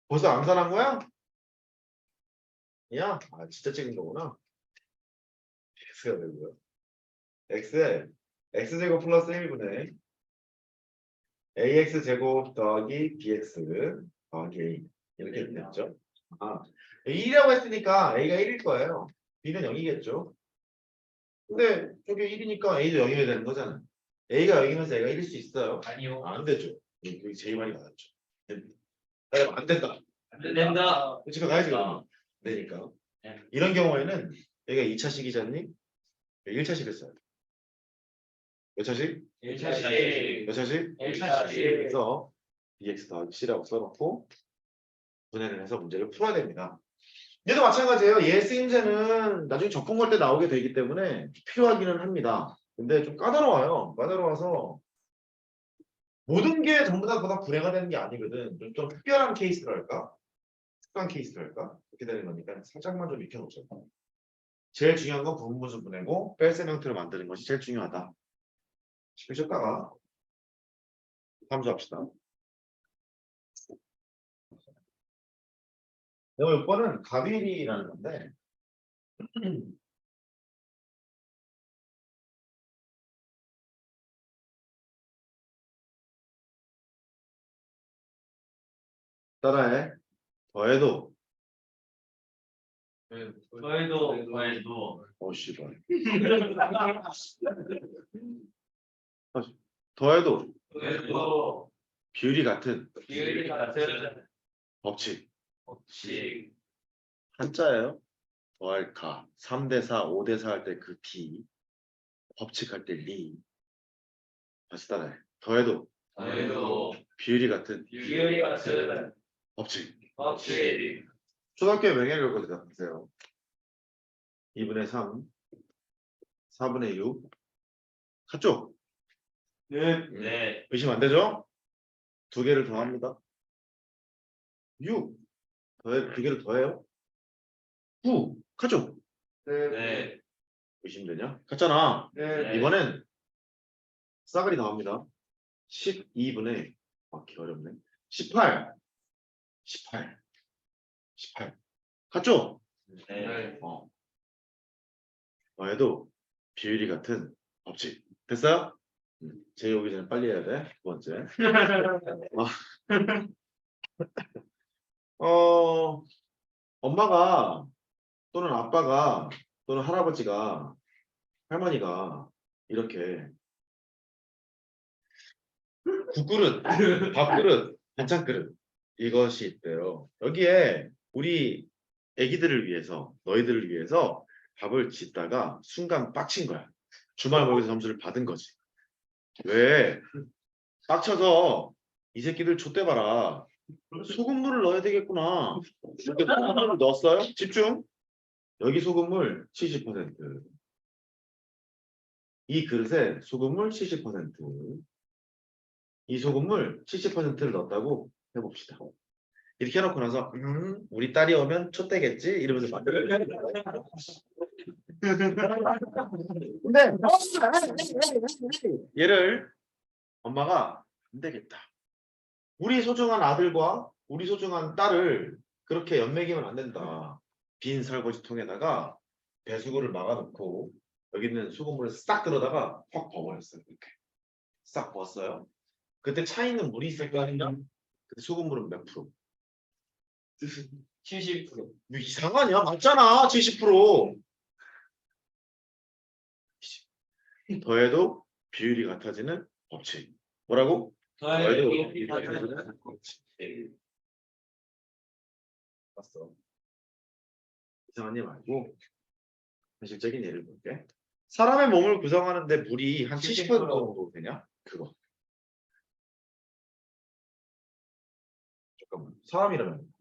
벌써 암산한 거야? 야, 아, 진짜 찍은 거구나. x가 되고요. x에 x제곱 플러스 1분의 ax제곱 더하기 bx 더하기 a 이렇게 됐죠. 아, 2라고 했으니까 a가 1일 거예요. b는 0이겠죠. 근데 저게 1이니까 a도 0이어야 되는 거잖아. a가 0이면서 a가 1일 수 있어요? 아니요. 안 되죠. 여기 제일 많이 받았죠. 안 된다. 안 된다. 집에 가야지 그러면. 되니까. 네. 이런 경우에는 얘가 2차식이잖니? 1차식을 써요. 몇 차식? 1차식. 몇 차식? 1차식. 그래서 bx 더하기 c라고 써놓고 분해를 해서 문제를 풀어야 됩니다. 얘도 마찬가지예요. 얘 쓰임새는 나중에 적분 걸 때 나오게 되기 때문에 필요하기는 합니다. 근데 좀 까다로워요. 까다로워서 모든 게 전부 다 그다 분해가 되는 게 아니거든. 좀 특별한 케이스랄까? 특수한 케이스랄까? 그렇게 되는 거니까 살짝만 좀 익혀놓자. 제일 중요한 건 부분분수 분해고 뺄셈 형태로 만드는 것이 제일 중요하다. 쉽으셨다가 함수합시다. 내가 6번은 가빌이라는 건데 따라해. 더해도 더해도 씨발. 더해도 비율이 같은 비율이 같은 법칙. 법칙. 한자예요. 더할 가. 3대4, 5대4 할 때 그 디. 법칙 할 때 리. 다시 따라해. 더해도 비율이 같은 비율이 같은 법칙. 법칙. 초등학교에 명예교과 대답하세요. 2분의 3, 4분의 6. 같죠? 네. 의심 안 되죠? 두 개를 더합니다. 6. 두 개를 더해요. 9. 같죠? 네. 의심되냐? 같잖아. 네. 이번엔 싸그리 더합니다. 12분의 맞기 어렵네. 18. 18. 18. 같죠? 네. 더해도 비율이 같은 법칙. 됐어요? 제이 오기 전에 빨리 해야 돼. 두 번째. 엄마가 또는 아빠가 또는 할아버지가 할머니가 이렇게 국그릇, 밥그릇, 반찬그릇 이것이 있대요. 여기에 우리 애기들을 위해서 너희들을 위해서 밥을 짓다가 순간 빡친 거야. 주말 먹여서 점수를 받은 거지. 왜? 빡쳐서 이 새끼들 좆대봐라. 소금물을 넣어야 되겠구나. 이렇게 소금물을 넣었어요? 집중. 여기 소금물 70%. 이 그릇에 소금물 70%. 이 소금물 70%를 넣었다고 해봅시다. 이렇게 해놓고 나서 우리 딸이 오면 촛대겠지 이러면서 만들어요. 근데 얘를 엄마가 안 되겠다. 우리 소중한 아들과 우리 소중한 딸을 그렇게 연맥이면 안 된다. 빈 설거지통에다가 배수구를 막아놓고 여기 있는 수돗물을 싹 들어다가 확 버버렸어요. 이렇게 싹 부었어요. 그때 차 있는 물이 있을 거 아닌가? 그때 수돗물은 몇 프로? 70%. 뭐 이상하냐? 맞잖아. 70%. 더해도 비율이 같아지는 법칙. 뭐라고? 더해도 비율이 같아지는 법칙. 봤어. 이상한 일 말고 현실적인 예를 볼게. 사람의 몸을 구성하는데 물이 한 70% 정도 되냐? 그거. 잠깐만. 사람이라면.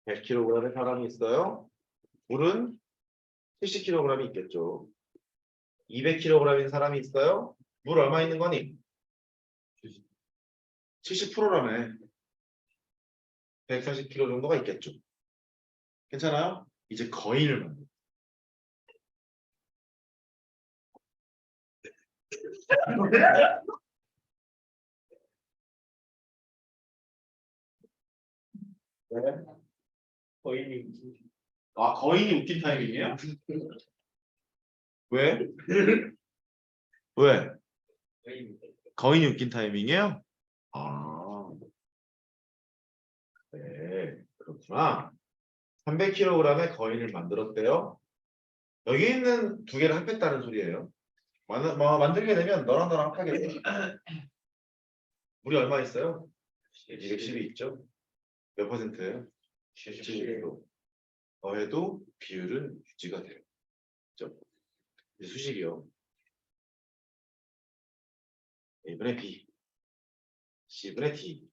100kg의 사람이 있어요. 물은 70kg이 있겠죠. 200kg인 사람이 있어요. 물 얼마 있는 거니? 70%라며. 140kg 정도가 있겠죠. 괜찮아요? 이제 거인을 만들어. 네. 거의 아, 거인이 웃긴 타이밍이에요? 왜? 왜? 거인이 웃긴 타이밍이에요? 아, 네, 그렇구나. 300kg의 거인을 만들었대요. 여기 있는 두 개를 합했다는 소리예요. 만들게 되면 너랑 너랑 합하게 돼. 물이 얼마 있어요? 210이 있죠. 몇 퍼센트예요? 70%. 더해도 비율은 유지가 돼요. 그렇죠? 이제 수식이요. A분의 B, C분의 D,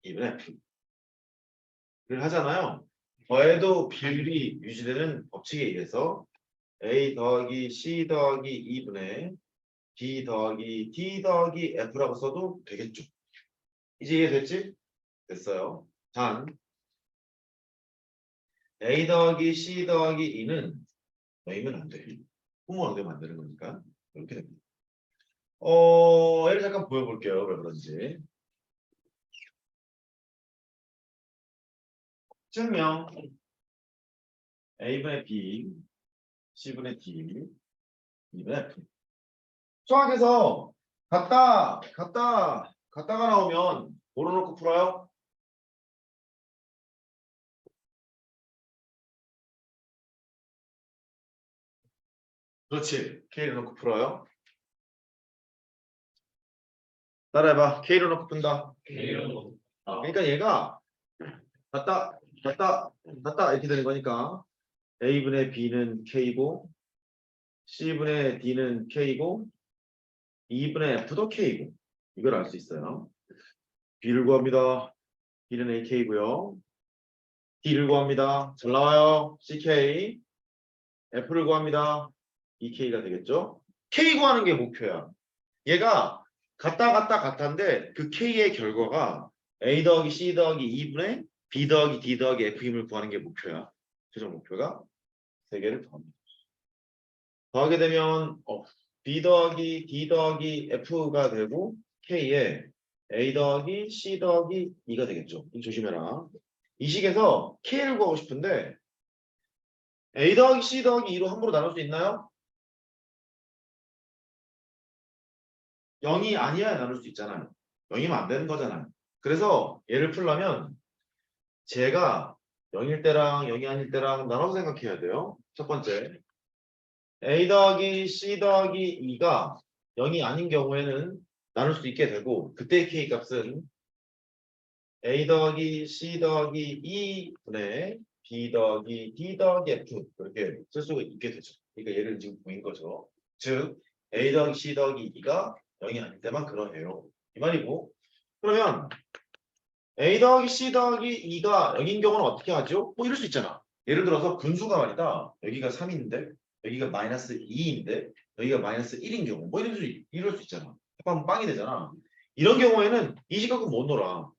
E분의 F를 하잖아요. 더해도 비율이 유지되는 법칙에 의해서 A 더하기 C 더하기 2분의 B 더하기 D 더하기 F라고 써도 되겠죠. 이제 이해됐지? 됐어요. 단 A 더하기 C 더하기 2는 넣으면 안 돼. 부모하게 만드는 거니까 이렇게 됩니다. 얘를 잠깐 보여볼게요. 왜 그런지. 증명 A분의 B, C분의 D, E분의 F. 수학에서 같다가 나오면 뭐로 놓고 풀어요? 그렇지. K를 놓고 풀어요. 따라해봐. K를 놓고 푼다. 그러니까 얘가 같다 이렇게 되는 거니까 A분의 B는 K고 C분의 D는 K고 E분의 F도 K고 이걸 알 수 있어요. B를 구합니다. B는 AK고요. D를 구합니다. 잘 나와요. CK. F를 구합니다. EK가 되겠죠. K 구하는 게 목표야. 얘가 같다인데 그 K의 결과가 A 더하기 C 더하기 2분의 B 더하기 D 더하기 F임을 구하는 게 목표야. 최종 목표가 세 개를 더합니다. 더하게 되면 B 더하기 D 더하기 F가 되고 K에 A 더하기 C 더하기 2가 되겠죠. 이거 조심해라. 이 식에서 K를 구하고 싶은데 A 더하기 C 더하기 2로 함부로 나눌 수 있나요? 0이 아니어야 나눌 수 있잖아요. 0이면 안 되는 거잖아요. 그래서 얘를 풀려면 제가 0일 때랑 0이 아닐 때랑 나눠서 생각해야 돼요. 첫 번째 A 더하기 C 더하기 2가 0이 아닌 경우에는 나눌 수 있게 되고 그때의 K 값은 A 더하기 C 더하기 2분의 B 더하기 D 더하기 F 이렇게 쓸 수가 있게 되죠. 그러니까 얘를 지금 보인 거죠. 즉 A 더하기 C 더하기 2가 0이 아닐 때만 그러해요. 이 말이고 그러면 A 더하기 C 더하기 2가 0인 경우는 어떻게 하죠? 뭐 이럴 수 있잖아. 예를 들어서 분수가 말이다. 여기가 3인데 여기가 마이너스 2인데 여기가 마이너스 1인 경우 뭐 이럴 수 있잖아. 합하면 빵이 되잖아. 이런 경우에는 이 직각은 못 놀아.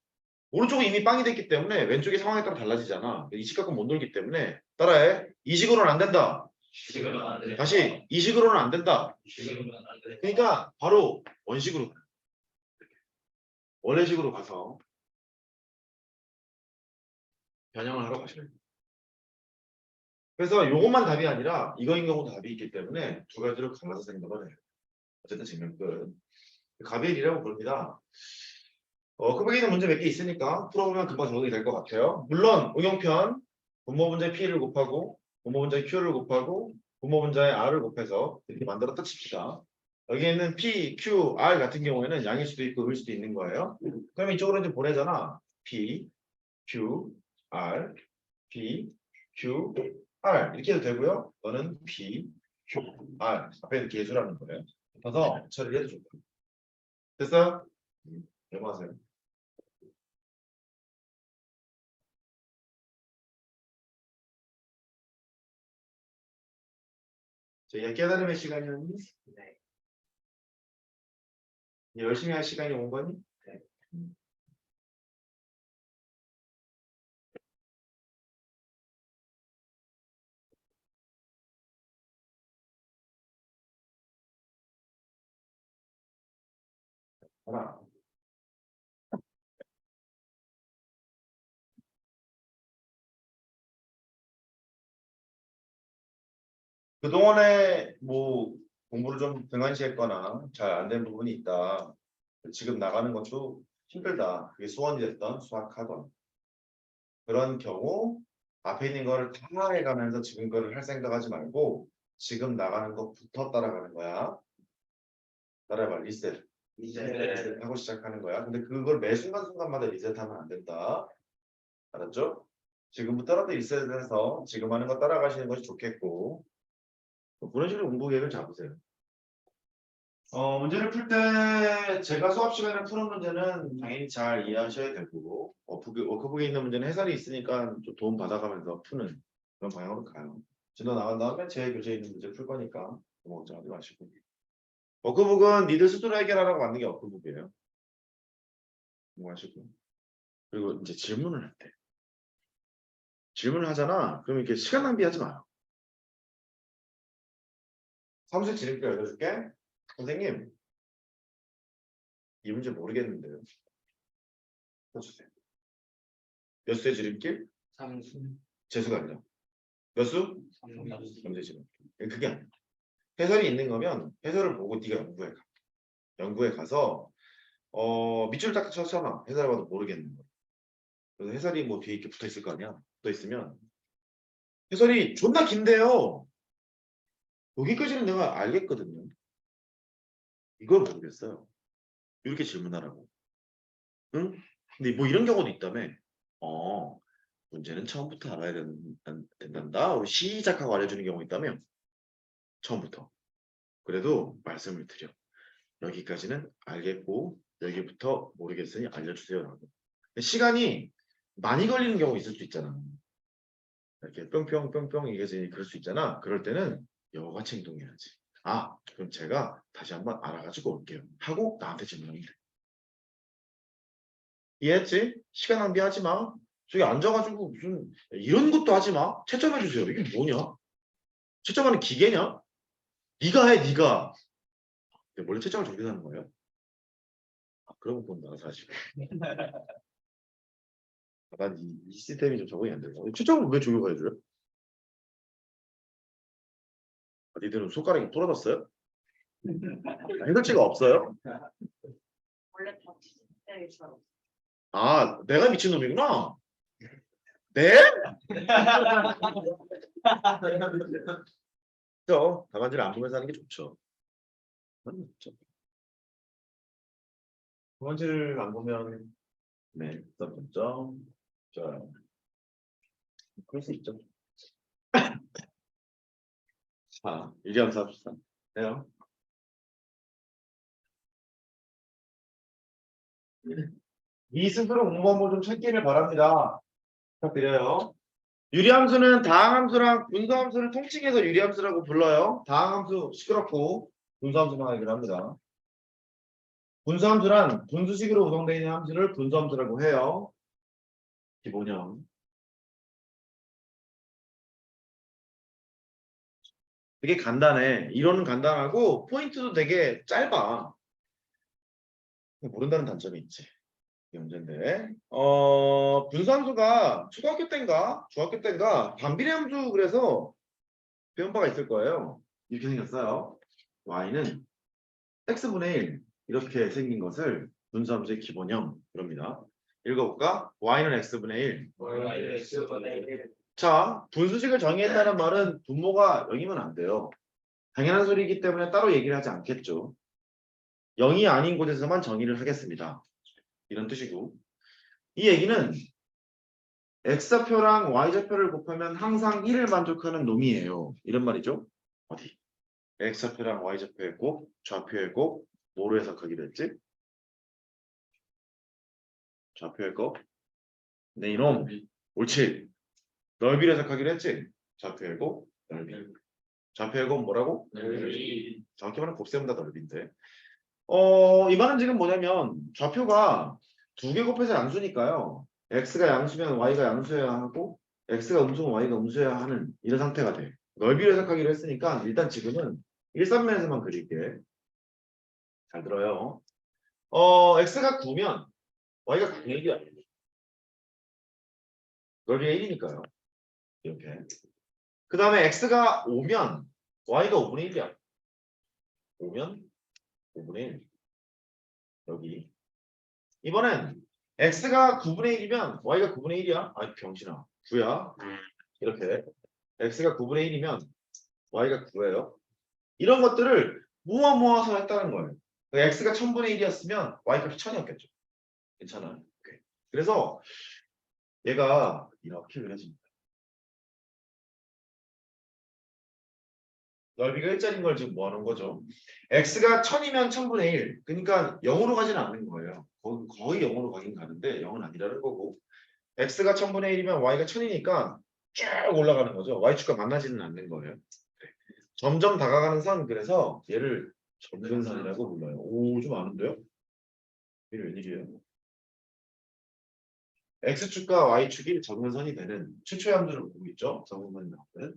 오른쪽은 이미 빵이 됐기 때문에 왼쪽의 상황에 따라 달라지잖아. 이 직각은 못 놀기 때문에 따라해. 이 식으로는 안 된다. 지금은 안 돼. 다시 이 식으로는 안 된다. 지금은 안 돼. 그러니까 바로 원식으로 원래식으로 가서 변형을 하러 가시면 돼요. 그래서 요것만 답이 아니라 이거인 경우도 답이 있기 때문에 두 가지를 갈라서 생각을 해요. 어쨌든 증명 끝. 가비엘이라고 부릅니다. 그 밖에 있는 문제 몇 개 있으니까 풀어보면 금방 적응이 될 것 같아요. 물론 응용편 분모분자의 P를 곱하고 분모분자의 Q를 곱하고 분모분자의 R을 곱해서 이렇게 만들었다 칩시다. 여기에 있는 P, Q, R 같은 경우에는 양일 수도 있고 을 수도 있는 거예요. 그럼 이쪽으로 이제 보내잖아. P, Q, R, P, Q, R 이렇게 해도 되고요. 너는 P, Q, R 앞에 이렇게 해주라는 거예요. 그래서 처리를 해도 좋고. 됐어요? 넘어가세요. 저희가 깨달음의 시간이었니? 네. 열심히 할 시간이 온 거니? 네. 하나. 그동안에 뭐 공부를 좀 등한시했거나 잘 안 된 부분이 있다. 지금 나가는 것도 힘들다. 그게 수원이 됐던 수학하던. 그런 경우 앞에 있는 거를 다 해가면서 지금 거를 할 생각하지 말고 지금 나가는 것부터 따라가는 거야. 따라해봐. 리셋. 리셋 하고 시작하는 거야. 근데 그걸 매 순간순간마다 리셋하면 안 된다. 알았죠? 지금부터라도 리셋해서 지금 하는 거 따라가시는 것이 좋겠고 그런 식으로 공부 계획을 잡으세요. 문제를 풀 때 제가 수업 시간에 푸는 문제는 당연히 잘 이해하셔야 되고 워크북에 있는 문제는 해설이 있으니까 좀 도움 받아가면서 푸는 그런 방향으로 가요. 진도 나간 다음에 제 교재에 있는 문제 풀 거니까 너무 걱정하지 마시고 워크북은 니들 스스로 해결하라고 만든 게 워크북이에요. 공부하시고 그리고 이제 질문을 할 때 질문을 하잖아. 그럼 이렇게 시간 낭비하지 마요. 사무실 지름길 알려줄게. 선생님 이 문제 모르겠는데요. 써주세요. 몇 수의 지름길? 3수. 재수가 아니라 몇 수? 3수 지름길. 그게 아니야. 해설이 있는 거면 해설을 보고 네가 연구해 가. 연구해 가서 밑줄 딱 쳤잖아. 해설을 봐도 모르겠는 거. 그래서 해설이 뭐 뒤에 이렇게 붙어 있을 거 아니야. 붙어 있으면 해설이 존나 긴데요. 여기까지는 내가 알겠거든요. 이걸 모르겠어요. 이렇게 질문하라고. 응? 근데 뭐 이런 경우도 있다며. 문제는 처음부터 알아야 된단다. 우리 시작하고 알려주는 경우 있다며. 처음부터. 그래도 말씀을 드려. 여기까지는 알겠고 여기부터 모르겠으니 알려주세요. 라고. 시간이 많이 걸리는 경우 있을 수 있잖아. 이렇게 뿅뿅뿅뿅 이게 그럴 수 있잖아. 그럴 때는 여같이 행동해야지. 그럼 제가 다시 한번 알아가지고 올게요. 하고 나한테 질문하면 돼. 이해했지? 시간 낭비하지 마. 저기 앉아가지고 무슨 이런 것도 하지 마. 채점해주세요. 이게 뭐냐? 채점하는 기계냐? 네가 해, 네가. 원래 채점을 저렇게 하는 거예요? 그러고 본다, 사실. 난 이 시스템이 좀 적응이 안 돼서. 채점을 왜 조교가 해줘요? 니들은 손가락이 부러졌어요? 해결지가 없어요? 원래 다 때리처럼. 내가 미친놈이구나. 네? 그렇죠. 답안지를 안 보면서 하는 게 좋죠. 좋죠. 답안지를 안 보면 네, 점점점 좋아요. 그럴 수 있죠. 자, 일기함수 합시다. 해요. 이 스스로 공부 한번 좀 찾기를 바랍니다. 부탁드려요. 유리함수는 다항함수랑 분수함수를 통칭해서 유리함수라고 불러요. 다항함수 시끄럽고 분수함수만 얘기를 합니다. 분수함수란 분수식으로 구성되어 있는 함수를 분수함수라고 해요. 기본형. 되게 간단해. 이론은 간단하고 포인트도 되게 짧아. 모른다는 단점이 있지. 이게 문제인데. 분수함수가 초등학교 때인가 중학교 때인가 반비례 함수 그래서 배운 바가 있을 거예요. 이렇게 생겼어요. y는 x분의 1 이렇게 생긴 것을 분수함수의 기본형 그럽니다. 읽어볼까? y는 x분의 1. 자, 분수식을 정의했다는 말은 분모가 0이면 안 돼요. 당연한 소리이기 때문에 따로 얘기를 하지 않겠죠. 0이 아닌 곳에서만 정의를 하겠습니다. 이런 뜻이고. 이 얘기는 x좌표랑 y좌표를 곱하면 항상 1을 만족하는 놈이에요. 이런 말이죠. 어디? x좌표랑 y좌표의 곱, 좌표의 곱, 뭐로 해석하기로 했지? 좌표의 곱. 네, 이놈. 옳지. 넓이로 해석하기로 했지? 좌표의 곱, 넓이. 좌표의 곱 뭐라고? 정확히 말하면 곱셈보다 넓인데. 이 말은 지금 뭐냐면 좌표가 두 개 곱해서 양수니까요. x가 양수면 y가 양수여야 하고 x가 음수면 y가 음수여야 하는 이런 상태가 돼. 넓이로 해석하기로 했으니까 일단 지금은 일산면에서만 그릴게. 잘 들어요. x가 9면 y가 9의 1이 아니에요. 넓이가 1이니까요. 이렇게. 그 다음에 x가 5면 y가 5분의 1이야. 5면 5분의 1. 여기. 이번엔 x가 9분의 1이면 y가 9분의 1이야. 아이 병신아. 9야. 이렇게. x가 9분의 1이면 y가 9예요. 이런 것들을 모아서 했다는 거예요. x가 1000분의 1이었으면 y 값이 1000이었겠죠. 괜찮아요. 오케이. 그래서 얘가 이렇게 그려집니다. 넓이가 1짜리인 걸 지금 뭐 하는 거죠? x가 1000이면 1000분의 1. 그러니까 0으로 가지는 않는 거예요. 거의 0으로 가긴 가는데 0은 아니라는 거고. x가 1000분의 1이면 y가 1000이니까 쭉 올라가는 거죠. y축과 만나지는 않는 거예요. 네. 점점 다가가는 선, 그래서 얘를 점근선이라고 불러요. 오, 좀 아는데요? 이게 웬일이에요? x축과 y축이 점근선이 되는 최초의 함수를 보고 있죠. 점근선이 나오는.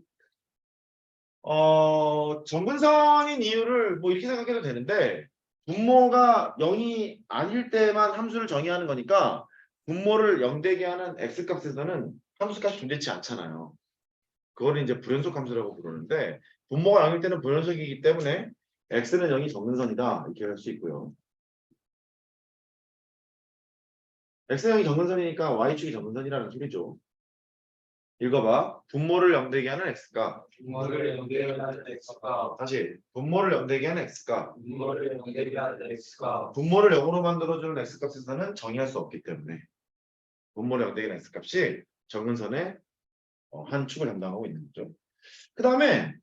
점근선인 이유를 뭐 이렇게 생각해도 되는데 분모가 0이 아닐 때만 함수를 정의하는 거니까 분모를 0되게 하는 x값에서는 함수값이 존재치 않잖아요. 그거를 이제 불연속 함수라고 부르는데 분모가 0일 때는 불연속이기 때문에 x는 0이 정근선이다 이렇게 할 수 있고요. x는 0이 정근선이니까 y축이 정근선이라는 소리죠. 읽어봐. 분모를 0되게 하는 x가 분모를 연결하는 x가 다시 분모를 0되게 하는 x가 분모를 연결하는 x가 분모를 0으로 만들어주는 x값에서는 정의할 수 없기 때문에 분모를 0되게 하는 x값이 정근선의 한 축을 담당하고 있는 거죠. 그 다음에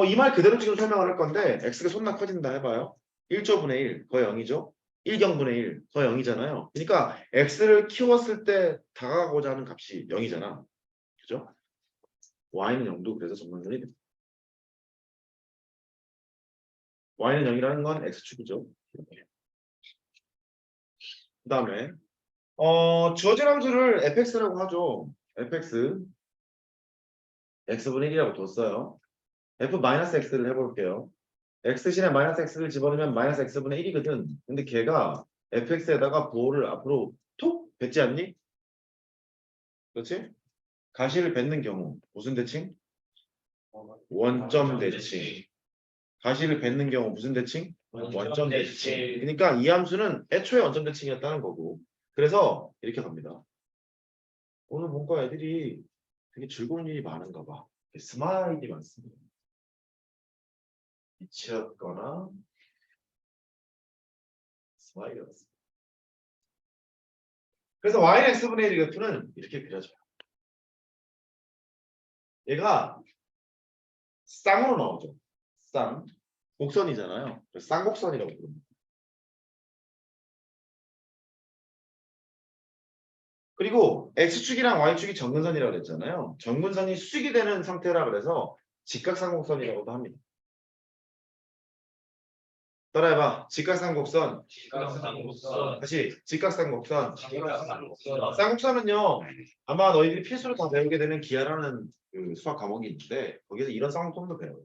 이 말 그대로 지금 설명을 할 건데 x가 손나 커진다 해봐요. 1조분의 1 거의 0이죠. 1경분의 1 거의 0이잖아요. 그러니까 x를 키웠을 때 다가가고자 하는 값이 0이잖아. 그죠? y는 0도 그래서 정근선이 됩니다. y는 0이라는 건 x축이죠. 그 다음에 주어진 함수를 fx라고 하죠. fx x분의 1이라고 뒀어요. f-x를 해볼게요. x신에 마이너스 x를 집어넣으면 마이너스 x분의 1이거든. 근데 걔가 fx에다가 부호를 앞으로 톡 뱉지 않니? 그렇지? 가시를 뱉는 경우 무슨 대칭? 원점 대칭. 가시를 뱉는 경우 무슨 대칭? 원점 대칭. 그러니까 이 함수는 애초에 원점 대칭이었다는 거고. 그래서 이렇게 갑니다. 오늘 뭔가 애들이 되게 즐거운 일이 많은가 봐. 스마일이 많습니다. 미치었거나 스마일이었습니다. 그래서 y는 x분의 1 그래프는 이렇게 그려져요. 얘가 쌍으로 나오죠. 쌍. 곡선이잖아요. 쌍곡선이라고 부릅니다. 그리고 x축이랑 y축이 정근선이라고 그랬잖아요. 정근선이 수직이 되는 상태라 그래서 직각삼각선이라고도 합니다. 따라해봐. 직각삼각선. 직각삼각선. 다시 직각삼각선. 직각삼각선. 쌍곡선은요. 아마 너희들이 필수로 다 배우게 되는 기하라는 그 수학 과목이 있는데 거기서 이런 쌍곡선도 배워요.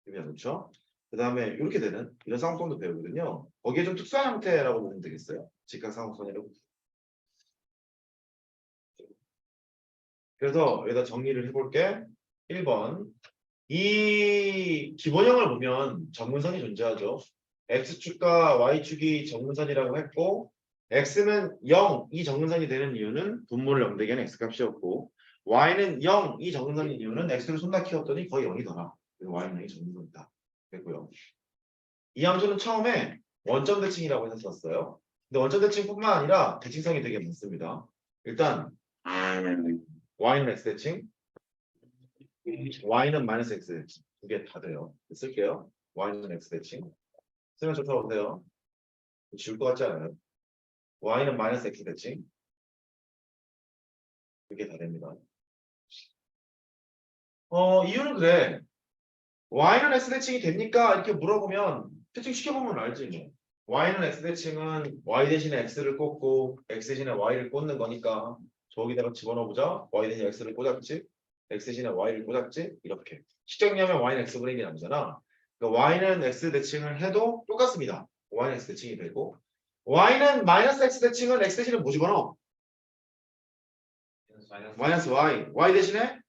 그렇죠? 그 다음에 이렇게 되는 이런 쌍곡선도 배우거든요. 거기에 좀 특수한 형태라고 보면 되겠어요. 직각삼각선이라고. 그래서 여기다 정리를 해볼게. 1번. 이 기본형을 보면 정근선이 존재하죠. x축과 y축이 정근선이라고 했고 x는 0, 이 정근선이 되는 이유는 분모를 0 되게 하는 x값이었고 y는 0, 이 정근선인 이유는 x를 손다 키웠더니 거의 0이더라. 그래서 y는 0이 정근선이다. 됐고요. 이 함수는 처음에 원점 대칭이라고 해서 썼어요. 근데 원점 대칭뿐만 아니라 대칭성이 되게 많습니다. 일단 y는 x 대칭, y는 마이너스 x 대칭 두 개 다 돼요. 쓸게요. y는 x 대칭 쓰면 좋다고 보세요. 지울 것 같지 않아요? y는 마이너스 x 대칭 두 개 다 됩니다. 이유는 그래. y는 x 대칭이 됩니까? 이렇게 물어보면 대칭 시켜보면 알지 뭐. y는 x 대칭은 y 대신에 x를 꽂고 x 대신에 y를 꽂는 거니까 저기다가 집어넣어보자. y 대신에 x를 꽂았지. x 대신에 y를 꽂았지. 이렇게. 식정리하면 y는 x분의 1이 나오잖아. 그러니까 y는 x 대칭을 해도 똑같습니다. y는 x 대칭이 되고 y는 마이너스 x 대칭은 x 대신에 뭐 집어넣어? 마이너스 y 대신에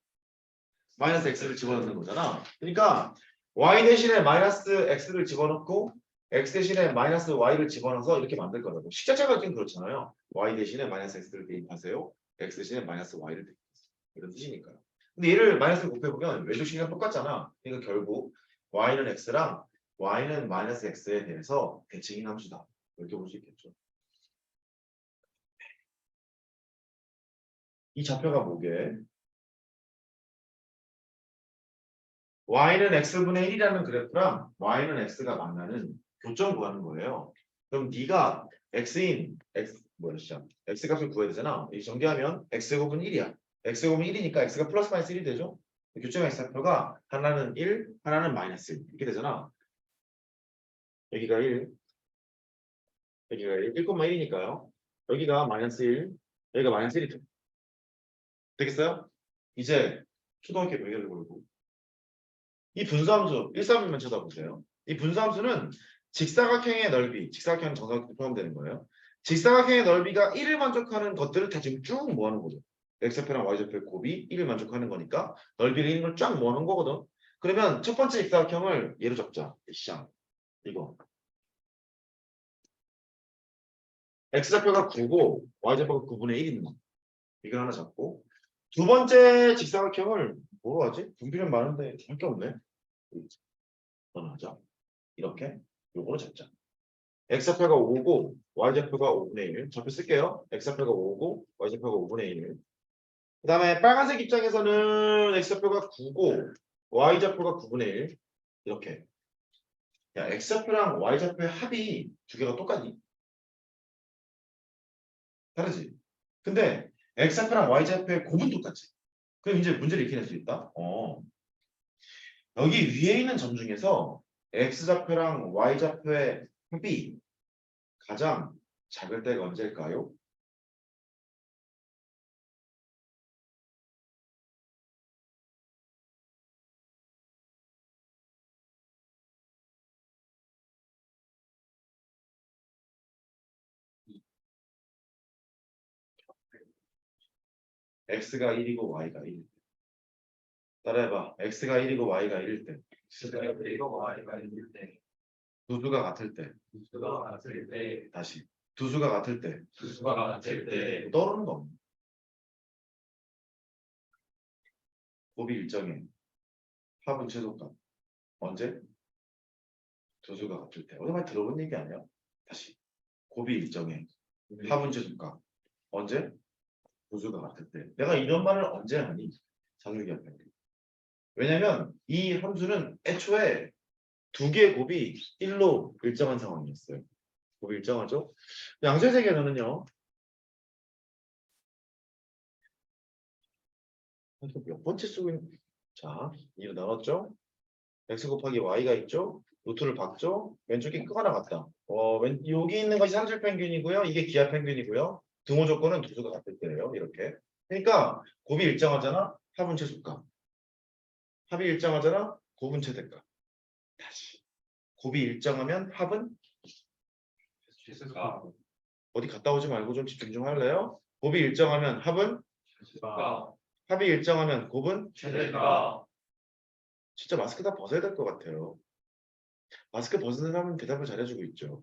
마이너스 x를 집어넣는 거잖아. 그러니까 y 대신에 마이너스 x를 집어넣고 x 대신에 마이너스 y를 집어넣어서 이렇게 만들 거라고. 식자체가 좀 그렇잖아요. y 대신에 마이너스 x를 대입하세요. x 대신에 마이너스 y를 대입하세요. 이런 뜻이니까요. 근데 얘를 마이너스를 곱해보면 외조식이랑 똑같잖아. 그러니까 결국 y는 x랑 y는 마이너스 x에 대해서 대칭인 함수다. 이렇게 볼 수 있겠죠. 이 좌표가 뭐게? y는 x분의 1이라는 그래프랑 y는 x가 만나는 교점 구하는 거예요. 그럼 네가 x인 x 뭐였죠? x 값을 구해야 되잖아. 이 정리하면 x제곱은 1이야. x제곱은 1이니까 x가 플러스 마이너스 1이 되죠. 교점 x좌표가 하나는 1, 하나는 마이너스 1 이렇게 되잖아. 여기가 1, 여기가 1, 1,1이니까요. 여기가 마이너스 1, 여기가 마이너스 1이 돼. 되겠어요? 이제 초등학교 배열을 걸고 이 분수함수 1,3만 쳐다보세요. 이 분수함수는 직사각형의 넓이, 직사각형 정사각형 포함되는 거예요. 직사각형의 넓이가 1을 만족하는 것들을 다 지금 쭉 모아놓은 거죠. x좌표랑 y좌표의 곱이 1을 만족하는 거니까 넓이를 있는 걸 쫙 모아놓은 거거든. 그러면 첫 번째 직사각형을 예로 잡자. 시장 이거 x좌표가 9고 y좌표가 9분의 1 있는 거. 이걸 하나 잡고 두 번째 직사각형을 뭐로 하지? 분비는 많은데 할 게 없네. 하자. 이렇게 요거로 잡자. x좌표가 5고 y좌표가 5분의 1. 좌표 쓸게요. x좌표가 5고 y좌표가 5분의 1. 그 다음에 빨간색 입장에서는 x좌표가 9고 y좌표가 9분의 1. 이렇게. 야, x좌표랑 y좌표의 합이 두 개가 똑같니? 다르지? 근데 x좌표랑 y좌표의 곱은 똑같지? 그럼 이제 문제를 이렇게 낼 수 있다. 여기 위에 있는 점 중에서 x좌표랑 y좌표의 합이 가장 작을 때가 언제일까요? x가 1이고 y가 1일 때. 따라해봐. x가 1이고 y가 1일 때. 이거 y가 있을 때, 두 수가 같을 때. 수가 같을 때, 다시. 두 수가 같을 때. 수가 같을 때, 떠오르는 거 없네. 곱이 일정해. 합은 최소값. 언제? 두 수가 같을 때. 어디서 많이 들어본 얘기 아니야? 다시. 곱이 일정해. 합은 최소값. 언제? 두 수가 같을 때. 내가 이런 말을 언제 하니? 상륙이 앞에. 왜냐면 이 함수는 애초에 두 개의 곱이 1로 일정한 상황이었어요. 곱이 일정하죠? 양수의 세계는요. 몇 번째 쓰고 있는 자, 이로 나눴죠? x 곱하기 y가 있죠? 루트를 박죠? 왼쪽에 끄가 나갔다. 여기 있는 것이 삼질 평균이고요. 이게 기하 평균이고요. 등호 조건은 두 수가 같을 때예요. 이렇게. 그러니까 곱이 일정하잖아. 합은 최소값. 합이 일정하잖아. 곱은 최대값. 다시. 곱이 일정하면 합은 최소가 어디 갔다 오지 말고 좀 집중 좀 할래요? 곱이 일정하면 합은 최소가 합이 일정하면 곱은 최대가 진짜 마스크 다 벗어야 될 것 같아요. 마스크 벗은 사람은 대답을 잘해주고 있죠.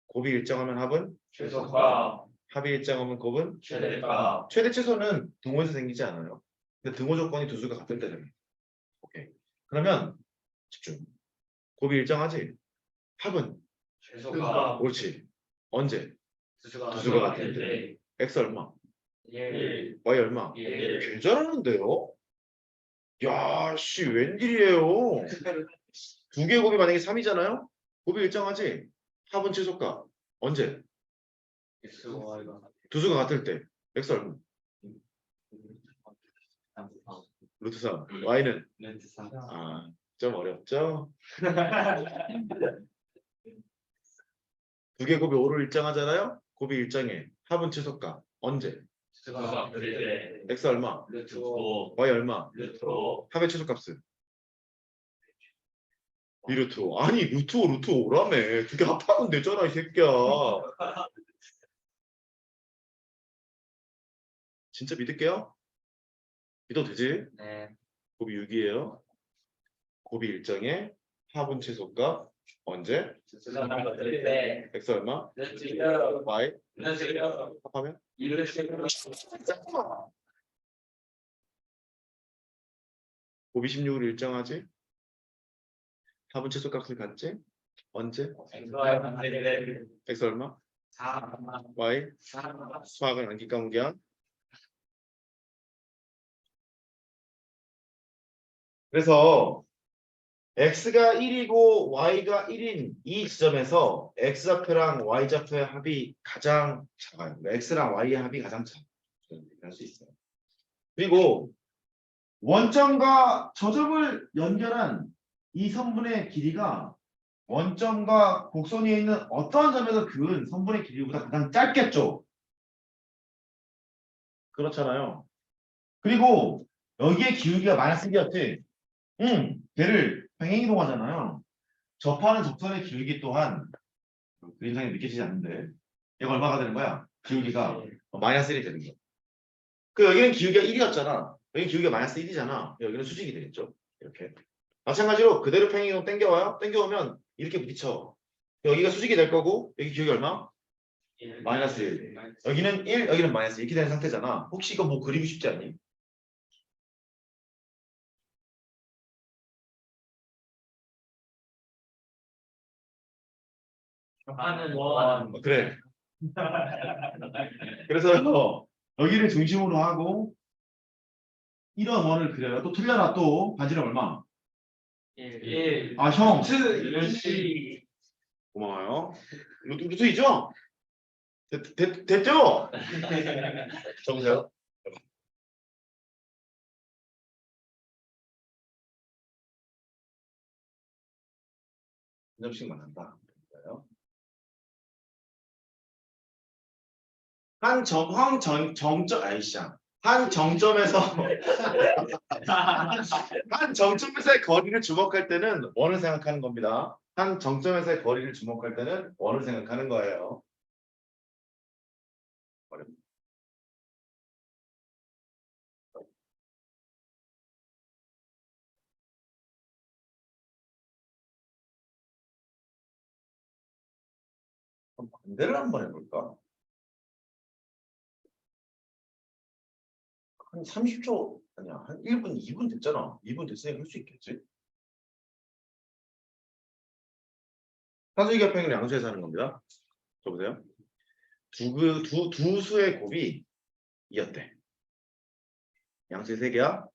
곱이 일정하면 합은 최소가 합이 일정하면 곱은 최대가 최대 최소는 등호에서 생기지 않아요. 근데 등호 조건이 두 수가 같을 때 됩니다. 오케이. 그러면 집중. 곱이 일정하지? 합은 최소가 옳지. 언제? 두 수가 두 수가 같을 때 x 얼마? 1, y 얼마? 1, 개 잘하는데요? 야, 씨, 웬일이에요? 두 개의 곱이 만약에 3이잖아요? 곱이 일정하지? 합은 최소값. 언제? x와 y가 두 수가 같을 때. x 얼마? 루트 3. y는? 렌트 3 아, 좀 어렵죠? 두 개 곱이 5로 일정하잖아요? 곱이 일정해. 합은 최소값. 언제? 최소가 같을 때 x 얼마? 루트 5 y 얼마? 루트 5 합의 최소값은? 2루트 5. 아니, 루트 5, 루트 5라며. 두 개 합하면 되잖아, 이 새끼야. 진짜 믿을게요? 믿어도 되지? 네 곱이 6이에요. 곱이 일정해. 합은 최소값. 언제? 최소가 같을 때 x 얼마? 루트 y 루트 합하면? 1루트 곱이 16으로 일정하지? 합은 최소값을 갖지? 언제? x와 같을 때 x 얼마? 4 y 4 수학은 암기 과목이야. 그래서 x가 1이고 y가 1인 이 지점에서 x좌표랑 y좌표의 합이 가장 작아요. 그러니까 x랑 y의 합이 가장 작아요. 할 수 있어요. 그리고 원점과 저점을 연결한 이 선분의 길이가 원점과 곡선 위에 있는 어떠한 점에서 그은 선분의 길이보다 가장 짧겠죠. 그렇잖아요. 그리고 여기에 기울기가 마이너스 1이었지. 걔를 평행이동하잖아요. 접하는 접선의 기울기 또한 그림상에 느껴지지 않는데 얘가 얼마가 되는 거야? 기울기가 마이너스 1이 되는 거야. 그 여기는 기울기가 1이었잖아. 여기 기울기가 마이너스 1이잖아. 여기는 수직이 되겠죠. 이렇게. 마찬가지로 그대로 평행이동 땡겨와요. 땡겨오면 이렇게 부딪혀. 여기가 수직이 될 거고 여기 기울기 얼마? 마이너스 1. 여기는 1, 여기는 마이너스 이렇게 된 상태잖아. 혹시 이거 뭐 그리고 싶지 않니? 하는 원 그래. 그래서 여기를 중심으로 하고 이런 원을 그려요. 또 틀려놔 또 반지름 얼마? 1 아 형. 루트 고마워요. 루트이죠? 됐죠? 적으세요. 한 점씩만 한다. 한 정점에서 한 정점에서의 거리를 주목할 때는 원을 생각하는 겁니다. 한 정점에서의 거리를 주목할 때는 원을 생각하는 거예요. 그럼 반대를 한번 해볼까? 한 30초 아니야 한 1분 2분 됐잖아. 2분 됐으니까 할 수 있겠지. 사수의 합평을 양수에서 하는 겁니다. 저 보세요. 두 수의 곱이 이었대. 양수의 세 개야.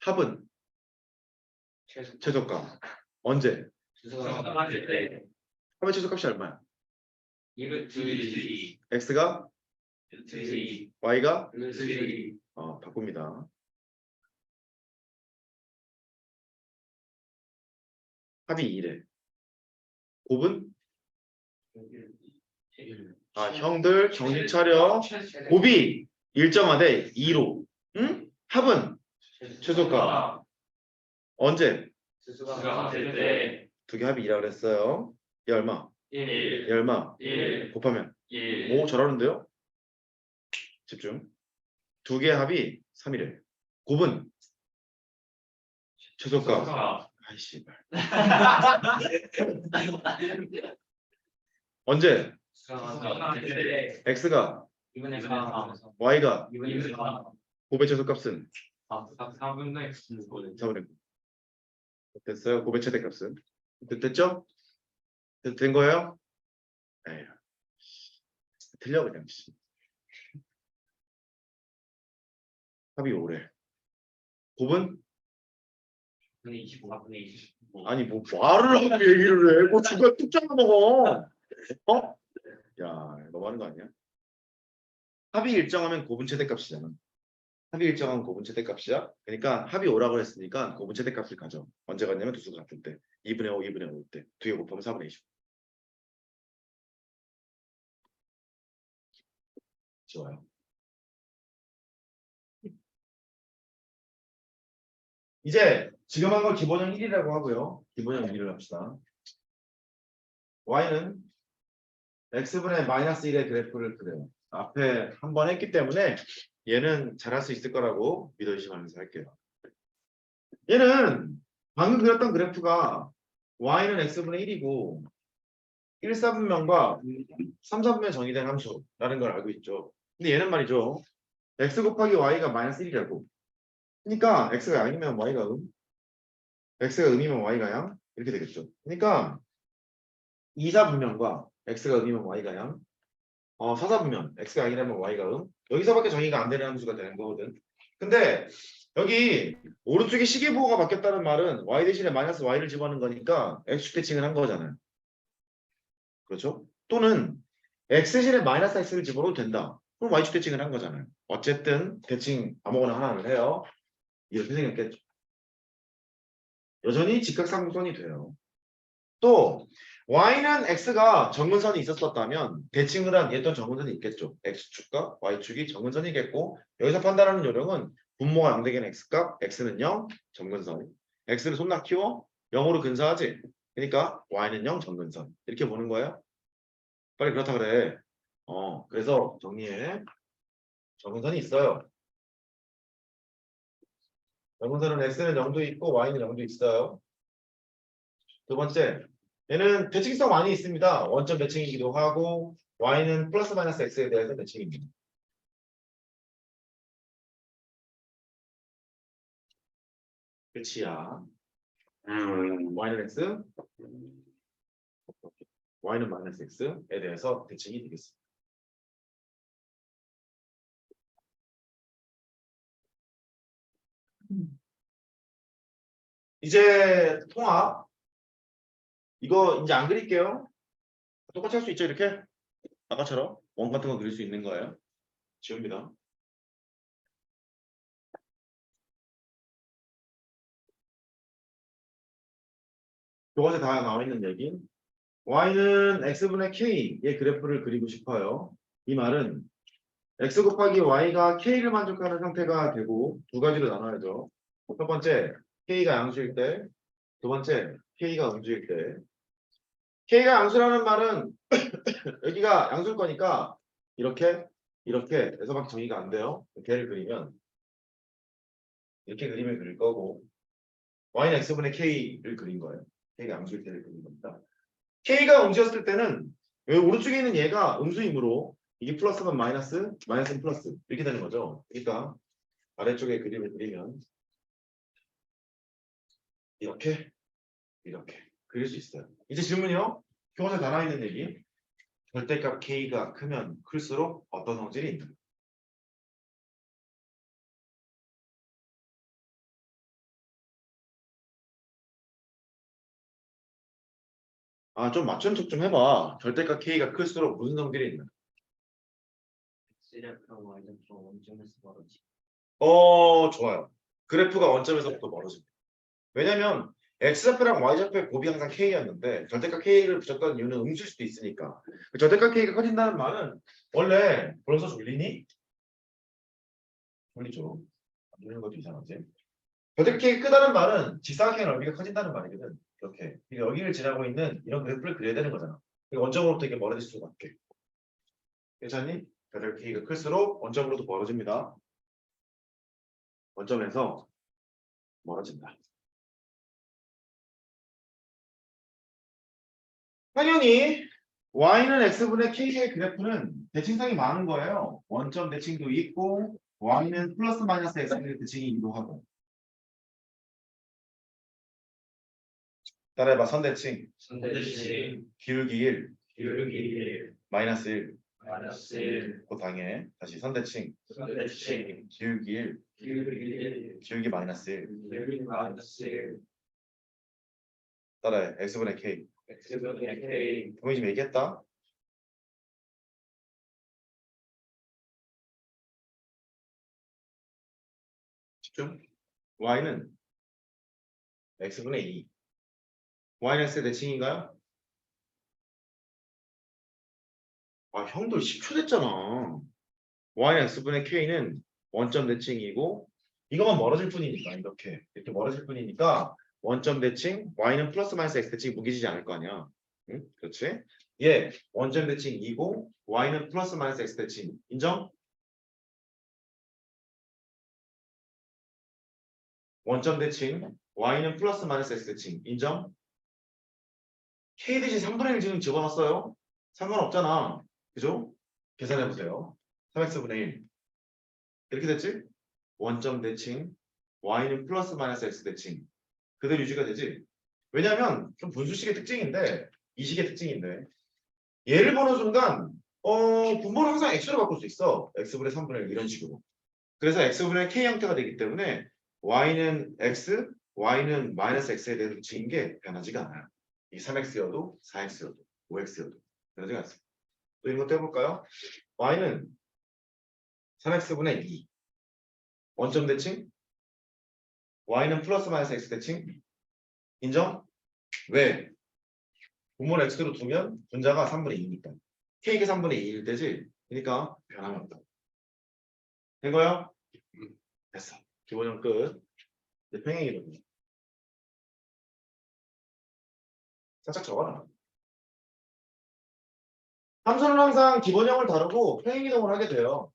합은 최소값. 언제? 최소가 같을 때 합의 최소값이 얼마야? 루트 2. x가 루트 2. y가 루트 2. 바꿉니다. 합이 2래. 곱은 형들 정신 차려. 곱이 1.5대 2로. 응? 합은 최소값. 언제? 수가 될 때. 두 개 합이 2라 그랬어요. 얘 얼마? 1. 얘 얼마? 1. 곱하면 1. 오 잘하는데요? 집중. 두 개 합이 3이래. 곱은 최소값. 수가. 아이씨. 언제? 수가 될 때. x가 2분의 4. y가 2분의 4. 곱의 최소값은 4분의 4분의 9. 됐어요? 곱의 최대값은 됐죠? 된 거예요? 에휴. 틀려 그냥. 합이 5래. 곱은 4분의 25. 4분의 25. 아니 뭐 말을 하고 얘기를 해. 뭐 중간 뚝 잘라먹어. 어? 야 너무하는 거 아니야? 합이 일정하면 곱은 최대값이잖아. 합이 일정하면 곱은 최대값이야. 그러니까 합이 5라고 했으니까 곱은 최대값을 가져. 언제 갔냐면 두 수가 같을 때. 2분의 5, 2분의 5일 때. 두 개 곱하면 4분의 20. 좋아요. 이제 지금 한 건 기본형 1이라고 하고요. 기본형 1을 합시다. y는 x분의 마이너스 1의 그래프를 그려요. 앞에 한 번 했기 때문에 얘는 잘할 수 있을 거라고 믿어주시면서 할게요. 얘는 방금 그렸던 그래프가 y는 x분의 1이고 1, 4분면과 3, 4분면 정의된 함수라는 걸 알고 있죠. 근데 얘는 말이죠. x 곱하기 y가 마이너스 1이라고. 그러니까 x가 양이면 y가 x가 음이면 y가 양 이렇게 되겠죠. 그러니까 2, 4분면과 x가 음이면 y가 양 4, 4분면 x가 양이라면 y가 여기서밖에 정의가 안 되는 함수가 되는 거거든. 근데 여기 오른쪽에 시계보호가 바뀌었다는 말은 y 대신에 마이너스 y를 집어넣는 거니까 x축 대칭을 한 거잖아요. 그렇죠? 또는 x 대신에 마이너스 x를 집어넣어도 된다. 그럼 y축 대칭을 한 거잖아요. 어쨌든 대칭 아무거나 하나를 해요. 이렇게 생겼겠죠. 여전히 직각삼각선이 돼요. 또 y는 x가 정근선이 있었다면 대칭을 한 얘도 정근선이 있겠죠. x축과 y축이 정근선이겠고 여기서 판단하는 요령은 분모가 0 되기는 x값, x는 0, 정근선. x를 손나 키워 0으로 근사하지. 그러니까 y는 0, 정근선. 이렇게 보는 거예요. 빨리 그렇다 그래. 그래서 정리해. 정근선이 있어요. 정근선은 x는 0도 있고 y는 0도 있어요. 두 번째, 얘는 대칭성 많이 있습니다. 원점 대칭이기도 하고 y는 플러스 마이너스 x에 대해서 대칭입니다. 끝이야. y는 x, y는 마이너스 x에 대해서 대칭이 되겠습니다. 이제 통합. 이거 이제 안 그릴게요. 똑같이 할 수 있죠, 이렇게? 아까처럼 원 같은 거 그릴 수 있는 거예요. 지웁니다. 교과서에 다 나와 있는 얘기. y는 x분의 k의 그래프를 그리고 싶어요. 이 말은 x 곱하기 y가 k를 만족하는 형태가 되고 두 가지로 나눠야죠. 첫 번째, k가 양수일 때, 두 번째, k가 음수일 때. k가 양수라는 말은 여기가 양수일 거니까 이렇게 해서밖에 정의가 안 돼요. 걔를 그리면 이렇게 그림을 그릴 거고 y는 x분의 k를 그린 거예요. k가 양수일 때를 그린 겁니다. k가 음수였을 때는 여기 오른쪽에 있는 얘가 음수이므로 이게 플러스면 마이너스, 마이너스는 플러스 이렇게 되는 거죠. 그러니까 아래쪽에 그림을 그리면 이렇게 그릴 수 있어요. 이제 질문이요. 교과서에 나와 있는 얘기. 절대값 k가 크면 클수록 어떤 성질이 있는가? 아, 좀 맞춘 척 좀 해봐. 절대값 K가 클수록 무슨 성질이 있나? X좌표랑 Y좌표 원점에서 멀어지. 좋아요. 그래프가 원점에서부터 멀어집니다. 왜냐면 X좌표랑 Y좌표의 곱이 항상 K였는데 절대값 K를 붙였던 이유는 음수일 수도 있으니까. 그 절대값 K가 커진다는 말은 원래 벌써 졸리니? 졸리죠. 안 졸리는 것도 이상하지. 절대값 K가 크다는 말은 직사각형의 넓이가 커진다는 말이거든. 이렇게 여기를 지나고 있는 이런 그래프를 그려야 되는 거잖아. 원점으로부터 이게 멀어질 수밖에. 괜찮니? 절대값 K가 클수록 원점으로도 멀어집니다. 원점에서 멀어진다. 당연히 y는 x분의 k의 그래프는 대칭상이 많은 거예요. 원점 대칭도 있고 y는 플러스 마이너스 x분의 대칭이기도 하고. 따라해봐. 선대칭 선대칭 기울기 1 기울기 마이너스 1 마이너스 1 그 당해. 다시 선대칭 선대칭 기울기 1 기울기 기울기 마이너스 1 기울기 마이너스 1 따라해. x분의 k. X분의 K 동이 지금 얘기했다. 집중. y는 x분의 2 y는 x의 대칭인가요? 아, 형들 10초 됐잖아. y는 x분의 k는 원점 대칭이고 이것만 멀어질 뿐이니까 이렇게 멀어질 뿐이니까 원점 대칭 y는 플러스 마이너스 x 대칭이 무기지지 않을 거 아니야. 응? 그렇지? 얘 원점 대칭 2고 y는 플러스 마이너스 x 대칭 인정? 원점 대칭 y는 플러스 마이너스 x 대칭 인정? k 대신 3분의 1 지금 집어넣었어요. 상관없잖아. 그죠? 계산해보세요. 3x분의 1 이렇게 됐지? 원점 대칭 y는 플러스 마이너스 x 대칭 그대로 유지가 되지. 왜냐하면 좀 분수식의 특징인데 이 식의 특징인데 얘를 보는 순간 분모를 항상 x로 바꿀 수 있어. x분의 3분의 1 이런 식으로. 그래서 x분의 k 형태가 되기 때문에 y는 x, y는 마이너스 x에 대해서 지은 게 변하지가 않아요. 이 3x여도 4x여도 5x여도 변하지가 않습니다. 또 이것도 해볼까요? y는 3x분의 2 원점 대칭 y는 플러스 마이너스 x 대칭 인정? 왜? 분모를 x로 두면 분자가 3분의 2니까 k가 3분의 2일 때지. 그러니까 변함이 없다. 된 거요? 됐어. 기본형 끝. 이제 평행이동이야. 살짝 적어놔. 함수는 항상 기본형을 다루고 평행이동을 하게 돼요.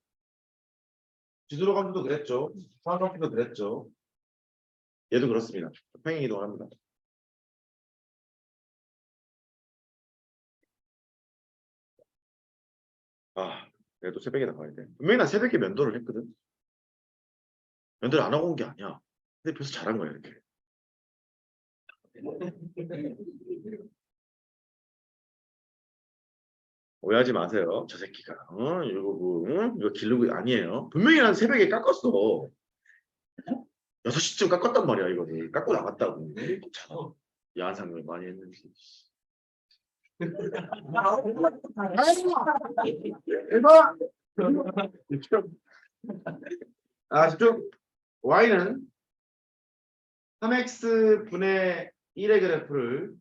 지도로 감도 그랬죠. 사각형도 그랬죠. 얘도 그렇습니다. 평행이동을 합니다. 아, 얘도 새벽에 나가야 돼. 분명히 나 새벽에 면도를 했거든. 면도를 안 하고 온 게 아니야. 근데 벌써 잘한 거야, 이렇게. 오해하지 마세요. 저 새끼가. 이거 기르고 아니에요. 분명히 난 새벽에 깎았어. 6시쯤 깎았단 말이야, 이거를. 깎고 나갔다고. 참, 야한 상을 많이 했는지. 집중. y는 3x분의 1의 그래프를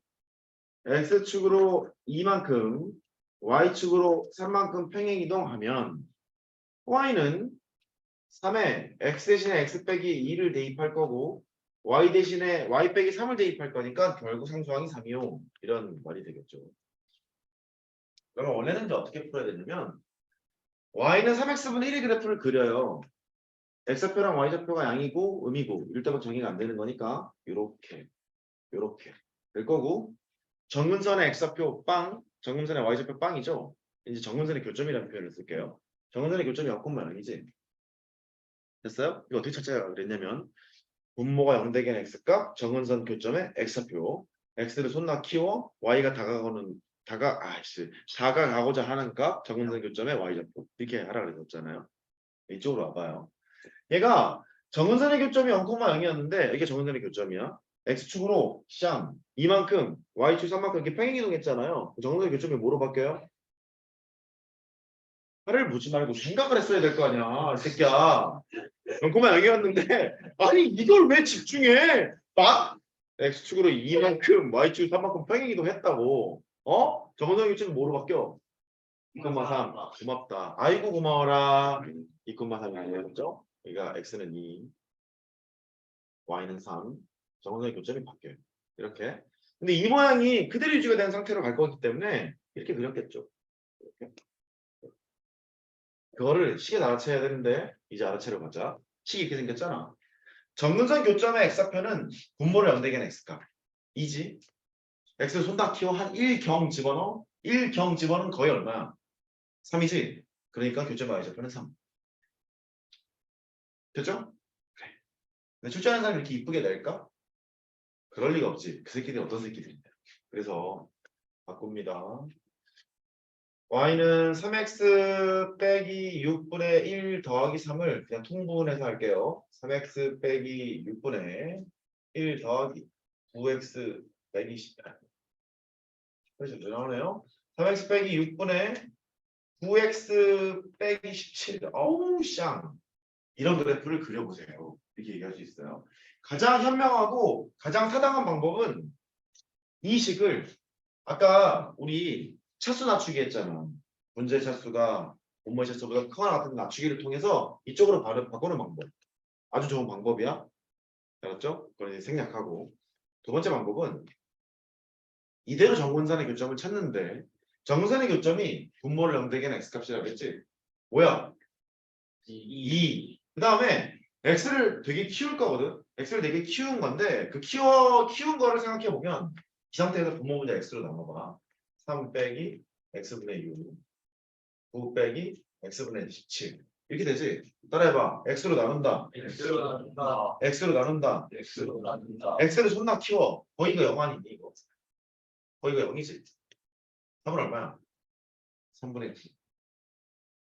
x축으로 2만큼 y축으로 3만큼 평행이동하면 y는 3에 x 대신에 x 빼기 2를 대입할 거고 y 대신에 y 빼기 3을 대입할 거니까 결국 상수항이 3이요. 이런 말이 되겠죠. 그러면 원래는 이제 어떻게 풀어야 되냐면 y는 3x분의 1의 그래프를 그려요. x좌표랑 y좌표가 양이고 음이고 이럴 때만 정의가 안 되는 거니까 요렇게 될 거고 정근선의 x좌표 빵, 정근선의 y좌표 빵이죠. 이제 정근선의 교점이라는 표현을 쓸게요. 정근선의 교점이 0,0이지. 됐어요? 이거 어떻게 찾자가 그랬냐면 분모가 0대기는 x값, 정근선 교점의 x좌표 x를 손나 키워 y가 다가가고자 하는 값, 정근선 교점의 y좌표 이렇게 하라 그랬었잖아요. 이쪽으로 와봐요. 얘가 정근선의 교점이 0,0이었는데 이게 정근선의 교점이야. x축으로 쌍 이만큼 y축 3만큼 이렇게 평행 이동했잖아요. 정선의 교점이 뭐로 바뀌어요? 팔을 보지 말고 생각을 했어야 될 거 아니야, 이 새끼야. 연코만 여기였는데 아니 이걸 왜 집중해? 막 x축으로 이만큼 y축 3만큼 평행 이동했다고. 정선의 교점이 뭐로 바뀌어? 2,3 고맙다. 아이고 고마워라. 2,3이 아니었죠? 그러니까 x는 2, y는 3. 정선의 교점이 바뀌어요. 이렇게. 근데 이 모양이 그대로 유지가 된 상태로 갈 거기 때문에 이렇게 그렸겠죠. 이렇게. 그거를 식에 알아채야 되는데 이제 알아채러 가자. 식이 이렇게 생겼잖아. 정근선 교점의 x좌표는 분모를 연대기는 x값. 이지. x를 손다 키워 한 1경 집어넣어. 1경 집어넣으면 거의 얼마야? 3이지. 그러니까 교점의 y좌표는 3. 됐죠? 그래. 근데 출제하는 사람이 이렇게 이쁘게 낼까? 그럴 리가 없지. 그 새끼들이 어떤 새끼들인데. 그래서 바꿉니다. y는 3x 빼기 6분의 1 더하기 3을 그냥 통분해서 할게요. 3x 빼기 6분의 1 더하기 9x 빼기 10. 그래서 나오네요. 3x 빼기 6분의 9x 빼기 17. 어우 쌍. 이런 그래프를 그려보세요. 이렇게 얘기할 수 있어요. 가장 현명하고 가장 타당한 방법은 이 식을 아까 우리 차수 낮추기 했잖아. 문제 차수가 분모의 차수보다 크거나 같은 낮추기를 통해서 이쪽으로 바꾸는 방법. 아주 좋은 방법이야. 알았죠? 그걸 이제 생략하고. 두 번째 방법은 이대로 정근선의 교점을 찾는데 정근선의 교점이 분모를 연대기는 x값이라고 했지. 뭐야? 2. 그 다음에 x를 되게 키울 거거든. x를 되게 키운 건데 그 키운 거를 생각해 보면 이 상태에서 분모 문제 x로 나눠봐. 3 빼기 x분의 6, 9 빼기 x분의 17 이렇게 되지. 따라해봐. x로 나눈다. x로 나눈다. x로 나눈다. x로 나눈다. x를 존나 키워. 거기가 0 아니니 이거. 거기가 0이지. 3은 얼마야? 3분의 9.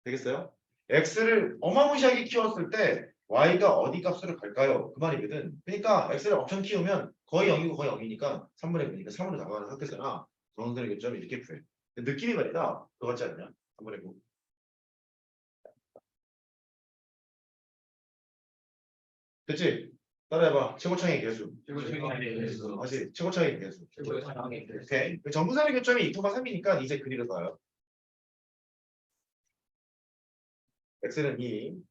되겠어요? x를 어마무시하게 키웠을 때 y가 어디 값으로 갈까요? 그 말이거든. 그러니까 x를 엄청 키우면 거의 0이고 거의 0이니까 3분의 9니까 3으로 나가는 상태잖아. 정선의 교점이 이렇게 표해. 느낌이 말이다. 그거 같지 않냐? 3분의 9. 됐지? 따라해봐. 최고차의 개수. 최고의 개수. 다시 최고차의 개수. 최고의 상황의 개수. 오케이. 정근선의 교점이 2,3이니까 이제 그리러 가요. x는 2,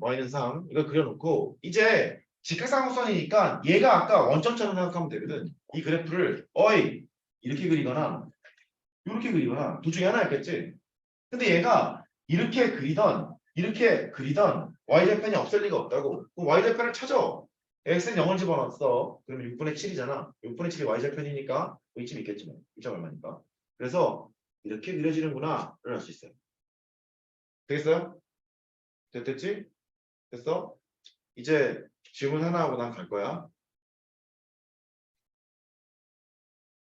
y는 3. 이걸 그려놓고 이제 직각삼각선이니까 얘가 아까 원점처럼 생각하면 되거든. 이 그래프를 이렇게 그리거나 이렇게 그리거나 둘 중에 하나였겠지. 근데 얘가 이렇게 그리던 y좌편이 없을 리가 없다고. 그럼 y좌편을 찾아. x는 0을 집어넣었어. 그러면 6분의 7이잖아. 6분의 7이 y좌편이니까 이쯤 있겠지 뭐. 2점 얼마니까. 그래서 이렇게 그려지는구나. 를 알 수 있어요. 되겠어요? 됐지? 됐어? 이제 질문 하나 하고 난 갈 거야.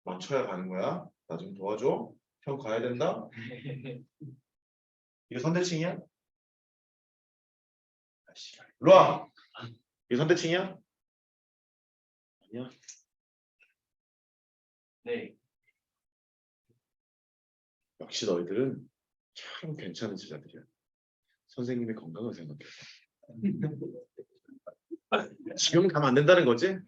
맞춰야 가는 거야. 나 좀 도와줘. 형 가야 된다. 이거 선대칭이야? 아씨, 일로 와. 이거 선대칭이야? 아니야. 네. 역시 너희들은 참 괜찮은 제자들이야. 선생님의 건강을 생각해서. 지금 가면 안 된다는 거지?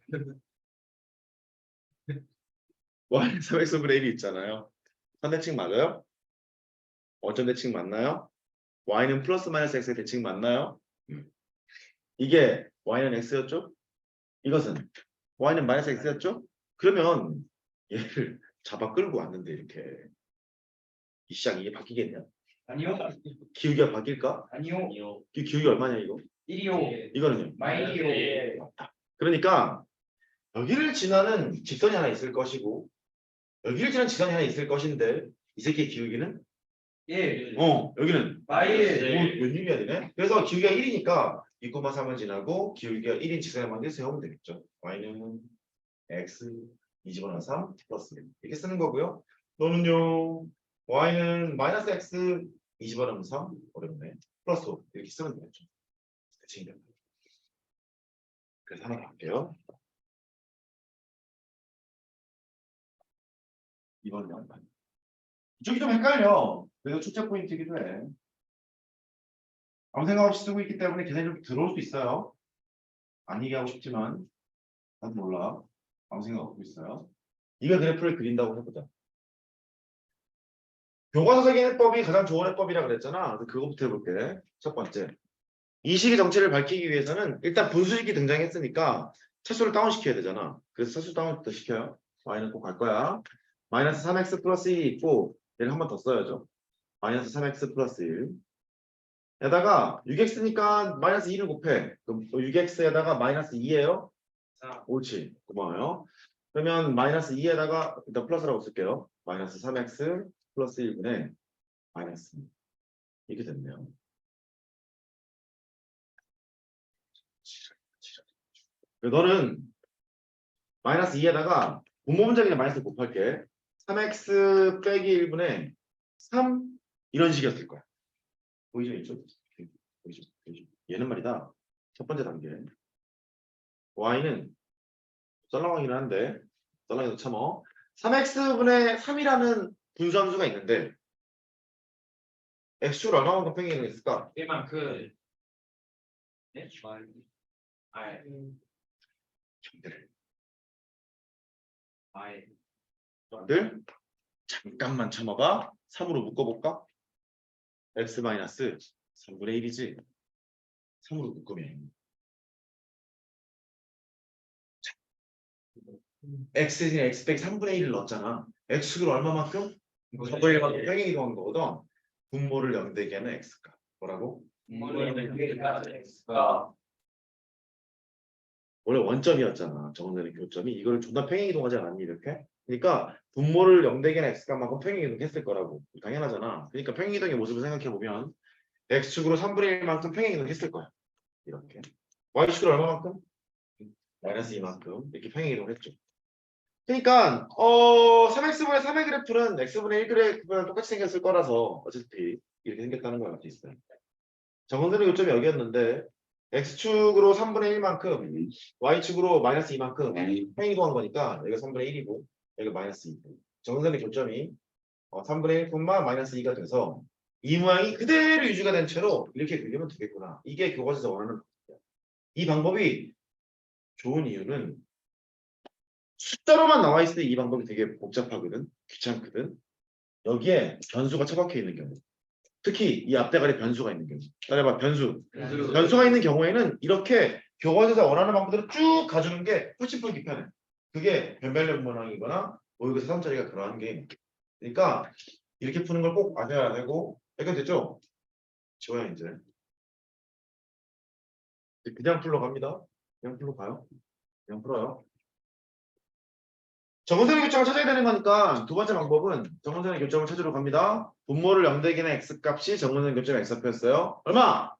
y 3x분의 1이 있잖아요. 선대칭 맞아요? 원점 대칭 맞나요? y는 플러스 마이너스 x의 대칭 맞나요? 이게 y는 x였죠? 이것은 y는 마이너스 x였죠? 그러면 얘를 잡아 끌고 왔는데 이렇게 이 시장 이게 바뀌겠냐? 아니요. 기울기가 바뀔까? 아니요. 기울기 얼마냐 이거? 1이요. 이거는요? 마이너스요. 그러니까 여기를 지나는 직선이 하나 있을 것이고 여기를 지나는 직선이 하나 있을 것인데 이 새끼의 기울기는? 예. 여기는 마일. 웬일이야 되네? 그래서 기울기가 1이니까 2,3을 지나고 기울기가 1인 직선에 맞게 세우면 되겠죠. y는 x 2집어넣어 3 플러스 1 이렇게 쓰는 거고요. 또는요 y는 마이너스 x 2집어넣으면 3 어렵네. 플러스 5 이렇게 쓰면 되겠죠. 대칭이 됩니다. 그래서 하나 갈게요. 이번 양반. 이쪽이 좀 헷갈려. 그래서 출제 포인트이기도 해. 아무 생각 없이 쓰고 있기 때문에 계산이 좀 들어올 수 있어요. 안 얘기하고 싶지만 나도 몰라. 아무 생각 없고 있어요. 이거 그래프를 그린다고 해보자. 교과서적인 해법이 가장 좋은 해법이라 그랬잖아. 그래서 그거부터 해볼게. 첫 번째. 이 식의 정체를 밝히기 위해서는 일단 분수식이 등장했으니까 차수를 다운시켜야 되잖아. 그래서 차수 다운부터 시켜요. y는 꼭 갈 거야. 마이너스 3x 플러스 1이 있고 얘를 한 번 더 써야죠. 마이너스 3x 플러스 1 에다가 6x니까 마이너스 2를 곱해. 그럼 6x에다가 마이너스 2예요? 옳지. 고마워요. 그러면 마이너스 2에다가 일단 플러스라고 쓸게요. 마이너스 3x 플러스 1분의 마이너스 이렇게 됐네요. 너는 마이너스 2에다가 분모 문장이랑 마이너스 곱할게. 3x 빼기 1분의 3 이런 식이었을 거야. 보이죠? 이쪽? 보이죠? 보이죠? 얘는 말이다. 첫 번째 단계. y는 썰렁하긴 한데 썰렁해도 참어. 3x분의 3이라는 분수함수가 있는데 x축을 얼마만큼 평행이동했을까? 1만큼. 네? 아이. 형들 아이. 형들 잠깐만 참아봐. 3으로 묶어볼까? x 마이너스 3분의 1이지. 3으로 묶으면 x는 x 빼기 3분의 1을 넣었잖아. x축을 얼마만큼? 3분의 1만큼 평행이동한 거거든. 분모를 0되게 하는 x값. 뭐라고? X가 원래 원점이었잖아. 정원되는 교점이. 이걸 존나 평행이동하지 않았니? 이렇게? 그러니까 분모를 0되게 하는 x값만큼 평행이동했을 거라고. 당연하잖아. 그러니까 평행이동의 모습을 생각해보면 x축으로 3분의 1만큼 평행이동했을 거야. 이렇게. y축으로 얼마만큼? 마이너스 2만큼. 이렇게 평행이동했죠. 그러니까 3x분의 3의 그래프는 x분의 1 그래프랑 똑같이 생겼을 거라서 어차피 이렇게 생겼다는 걸 알수 있어요. 정원되는 요점이 여기였는데 x축으로 3분의 1만큼 y축으로 마이너스 2만큼 평행이동한 거니까 여기가 3분의 1이고 여기가 마이너스 2고 정원되는 교점이 3분의 1 마이너스 2가 돼서 이 모양이 그대로 유지가 된 채로 이렇게 그리면 되겠구나. 이게 교과서에서 원하는 방법이야. 이 방법이 좋은 이유는 숫자로만 나와 있을 때 이 방법이 되게 복잡하거든. 귀찮거든. 여기에 변수가 처박혀 있는 경우. 특히 이 앞대가리 변수가 있는 경우. 따라해봐. 변수가 있는 경우에는 이렇게 교과서에서 원하는 방법대로 쭉 가주는 게 훨씬 풀기 편해. 그게 변별력 문항이거나 모의고사 3짜리가 그러한 게. 그러니까 이렇게 푸는 걸 꼭 아셔야 되고. 해결됐죠? 지워야 이제. 그냥 풀러 갑니다. 그냥 풀러 가요. 그냥 풀어요. 정근선의 교점을 찾아야 되는 거니까 두 번째 방법은 정근선의 교점을 찾으러 갑니다. 분모를 0대기는 x값이 정근선 교점의 x좌표였어요. 얼마?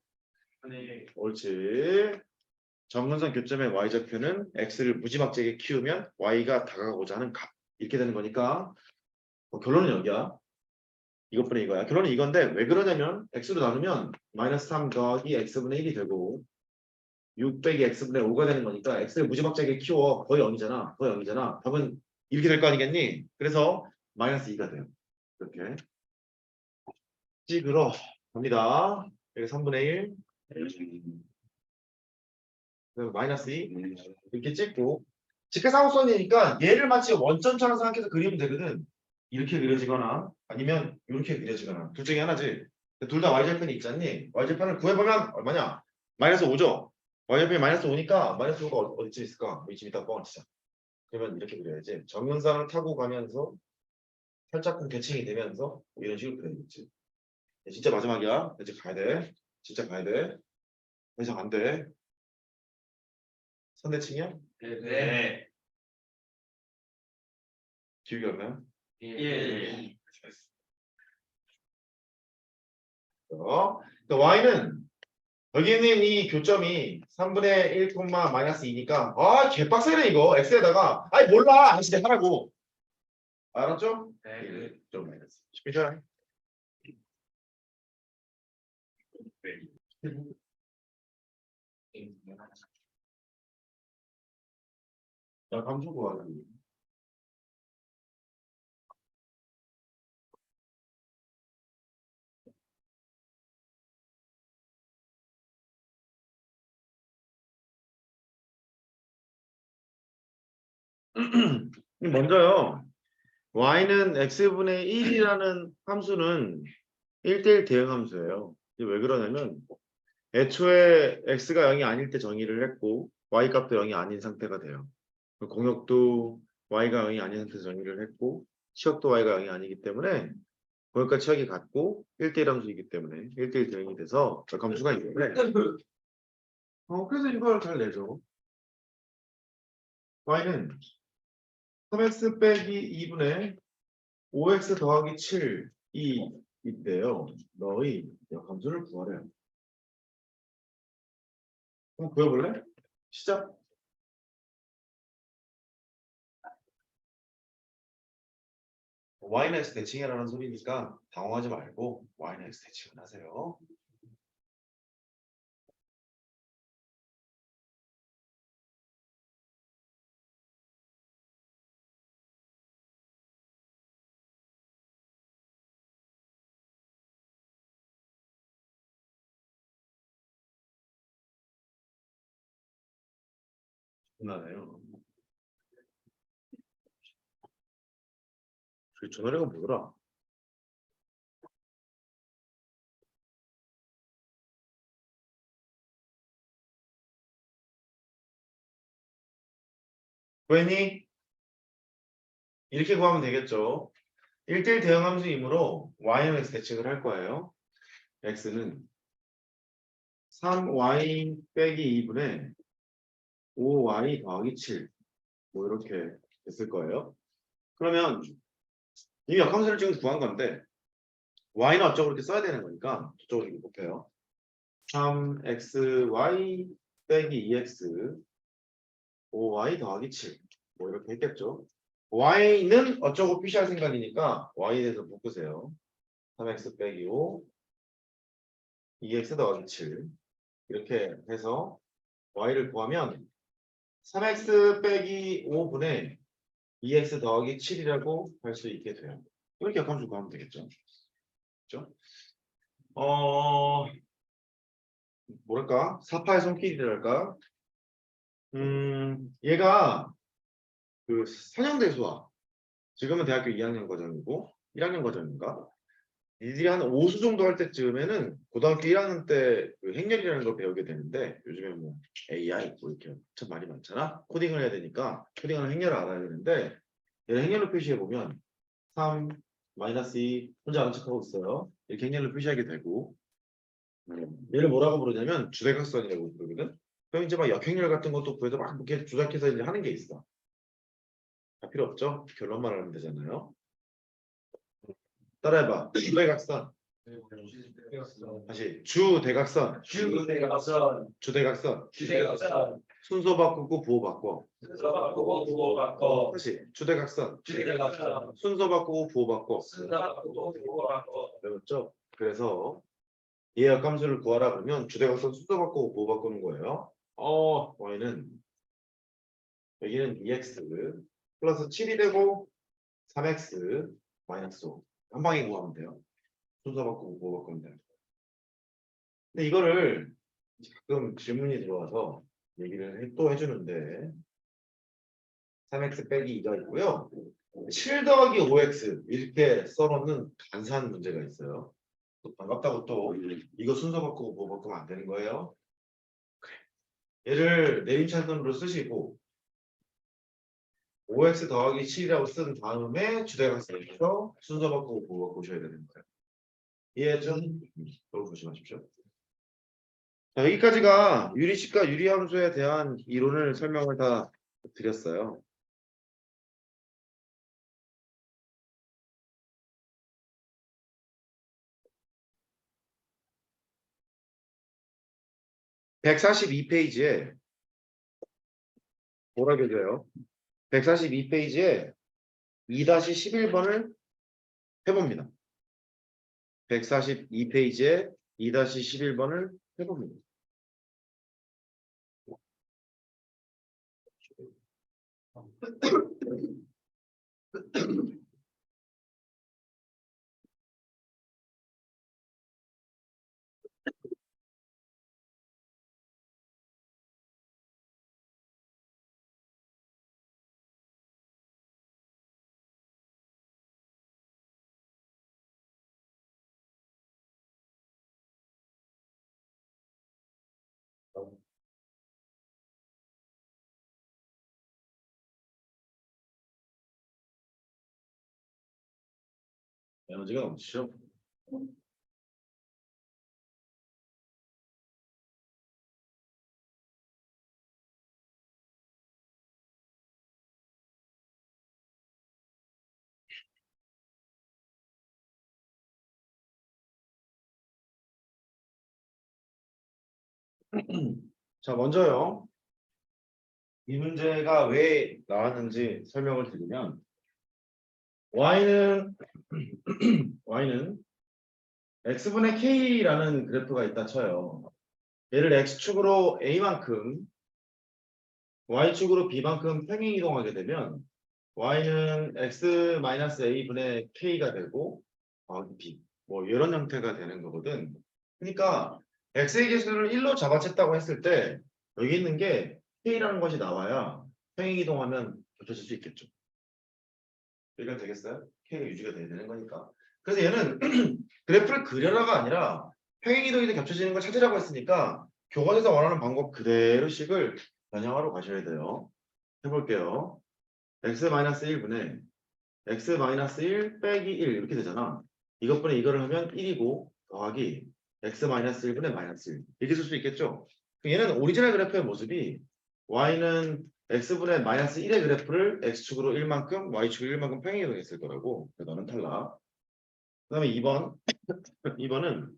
네. 옳지. 정근선 교점의 y좌표는 x를 무지막지하게 키우면 y가 다가가고자 하는 값. 이렇게 되는 거니까 결론은 여기야. 이것뿐이 이거야. 결론은 이건데 왜 그러냐면 x로 나누면 마이너스 3 더하기 x분의 1이 되고 6 빼기 x분의 5가 되는 거니까 x를 무지막지하게 키워. 거의 0이잖아. 거의 0이잖아. 답은 이렇게 될 거 아니겠니? 그래서 마이너스 2가 돼요. 이렇게 찍으러 갑니다. 여기 3분의 1 마이너스 2 이렇게 찍고 직계사무선이니까 얘를 마치 원점처럼 생각해서 그리면 되거든. 이렇게 그려지거나 아니면 이렇게 그려지거나 둘 중에 하나지. 둘 다 y절편이 있잖니. y절편을 구해보면 얼마냐? 마이너스 5죠. y절편이 마이너스 5니까 마이너스 5가 어디쯤 있을까? 이쯤 있다 뻥을 치자. 그러면 이렇게 그려야지. 정면선을 타고 가면서 살짝금 계층이 되면서 뭐 이런 식으로 그려야겠지. 진짜 마지막이야. 이제 가야 돼. 진짜 가야 돼. 더 이상 안 돼. 선대칭이야? 네. 기억이 안 나요? 1. 그러니까 y는 여기 있는 이 교점이 3분의 1, 마이너스 2니까 개빡세네 이거. x에다가 몰라. 진짜 하라고. 알았죠? 네. 좀 마이너스. 쉽죠? 야, 감수 구하자. 먼저요. y는 x분의 1이라는 함수는 1대1 대응 함수예요. 이게 왜 그러냐면 애초에 x가 0이 아닐 때 정의를 했고 y 값도 0이 아닌 상태가 돼요. 공역도 y가 0이 아닌 상태에서 정의를 했고 치역도 y가 0이 아니기 때문에 공역과 치역이 같고 1대1 함수이기 때문에 1대1 대응이 돼서 역함수가 있는데 그래서 이걸 잘 내죠. y는 3x 빼기 2분의 5x 더하기 7이 있대요. 너의 역함수를 구하래. 그럼 구해볼래? 시작. y는 x 대칭이라는 소리니까 당황하지 말고 y는 x 대칭을 하세요. 끝나네요. 저 노래가 뭐더라? 구했니? 이렇게 구하면 되겠죠. 1대1 대응 함수이므로 y는 x 대칭을 할 거예요. x는 3y 빼기 2분의 5y 더하기 7. 뭐 이렇게 됐을 거예요. 그러면 이 역함수를 지금 구한 건데 y는 어쩌고 이렇게 써야 되는 거니까 저쪽으로 이렇게 곱해요. 3xy 빼기 2x 5y 더하기 7. 뭐 이렇게 했겠죠. y는 어쩌고 표시할 생각이니까 y에 대해서 묶으세요. 3x 빼기 5 2x 더하기 7 이렇게 해서 y를 구하면 3x 빼기 5분의 2x 더하기 7이라고 할 수 있게 돼요. 이렇게 역함수 구하면 되겠죠. 그렇죠? 뭐랄까? 사파의 손길이랄까? 얘가 그 선형대수와 지금은 대학교 2학년 과정이고 1학년 과정인가? 니들이 한 5수 정도 할 때쯤에는 고등학교 1학년 때그 행렬이라는 걸 배우게 되는데 요즘에 뭐 AI 뭐 이렇게 참 말이 많잖아. 코딩을 해야 되니까 코딩하는 행렬을 알아야 되는데 얘를 행렬로 표시해 보면 3 마이너스 2 혼자 아는 척하고 있어요. 이렇게 행렬로 표시하게 되고 얘를 뭐라고 부르냐면 주대각선이라고 부르거든. 그럼 이제 막 역행렬 같은 것도 구해서 막 이렇게 조작해서 이제 하는 게 있어. 다 필요 없죠? 결론만 하면 되잖아요. 따라해봐. 주대각선. 다시 주대각선. 주대각선, 주대각선. 주대각선, 순서 바꾸고 부호 바꿔. 순서 바꾸고 부호 바꿔, 다시 주대각선. 주대각선, 순서 바꾸고 부호 바꿔. 순서 바꾸고 부호 바꿔. 배웠죠? 그래서 얘 역함수를 구하라 그러면 주대각선 순서 바꾸고 부호 바꾸는 거예요. y는 여기는 2x 플러스 7이 되고 3x 마이너스 5. 한 방에 구하면 돼요. 순서 바꾸고 부호 바꾸면 돼요. 근데 이거를 가끔 질문이 들어와서 얘기를 또 해주는데 3x 빼기 2가 있고요. 7 더하기 5x 이렇게 써놓는 간사한 문제가 있어요. 또 반갑다고 또 이거 순서 바꾸고 뭐 바꾸면 안 되는 거예요. 얘를 내림차순으로 쓰시고 5x 더하기 7이라고 쓴 다음에 주대각선에서 순서 바꾸고 뭐 바꾸셔야 되는 거예요. 이해했죠? 너무 조심하십시오. 자, 여기까지가 유리식과 유리함수에 대한 이론을 설명을 다 드렸어요. (142페이지에) 뭐라 그래요? 142페이지에 2-11번을 해봅니다. 142페이지에 2-11번을 해봅니다. 에너지가 넘치죠. 자, 먼저요. 이 문제가 왜 나왔는지 설명을 드리면 y는 y는 x분의 k라는 그래프가 있다 쳐요. 얘를 x축으로 a만큼 y축으로 b만큼 평행 이동하게 되면 y는 x-a분의 k가 되고 b 뭐 이런 형태가 되는 거거든. 그러니까 x의 개수를 1로 잡아챘다고 했을 때 여기 있는 게 k라는 것이 나와야 평행 이동하면 겹쳐질 수 있겠죠. 여기가 되겠어요? k가 유지가 돼야 되는 거니까. 그래서 얘는 그래프를 그려라가 아니라 평행 이동이 겹쳐지는 걸 찾으라고 했으니까 교과서에서 원하는 방법 그대로 식을 변형하러 가셔야 돼요. 해볼게요. x-1분의 x-1 빼기 1 이렇게 되잖아. 이것분의 이거를 하면 1이고 더하기 x-1분의 -1 이렇게 쓸 수 있겠죠? 얘는 오리지널 그래프의 모습이 y는 x분의 -1의 그래프를 x축으로 1만큼 y축으로 1만큼 평행 이동했을 거라고. 그래서 너는 탈락. 그 다음에 2번 2번은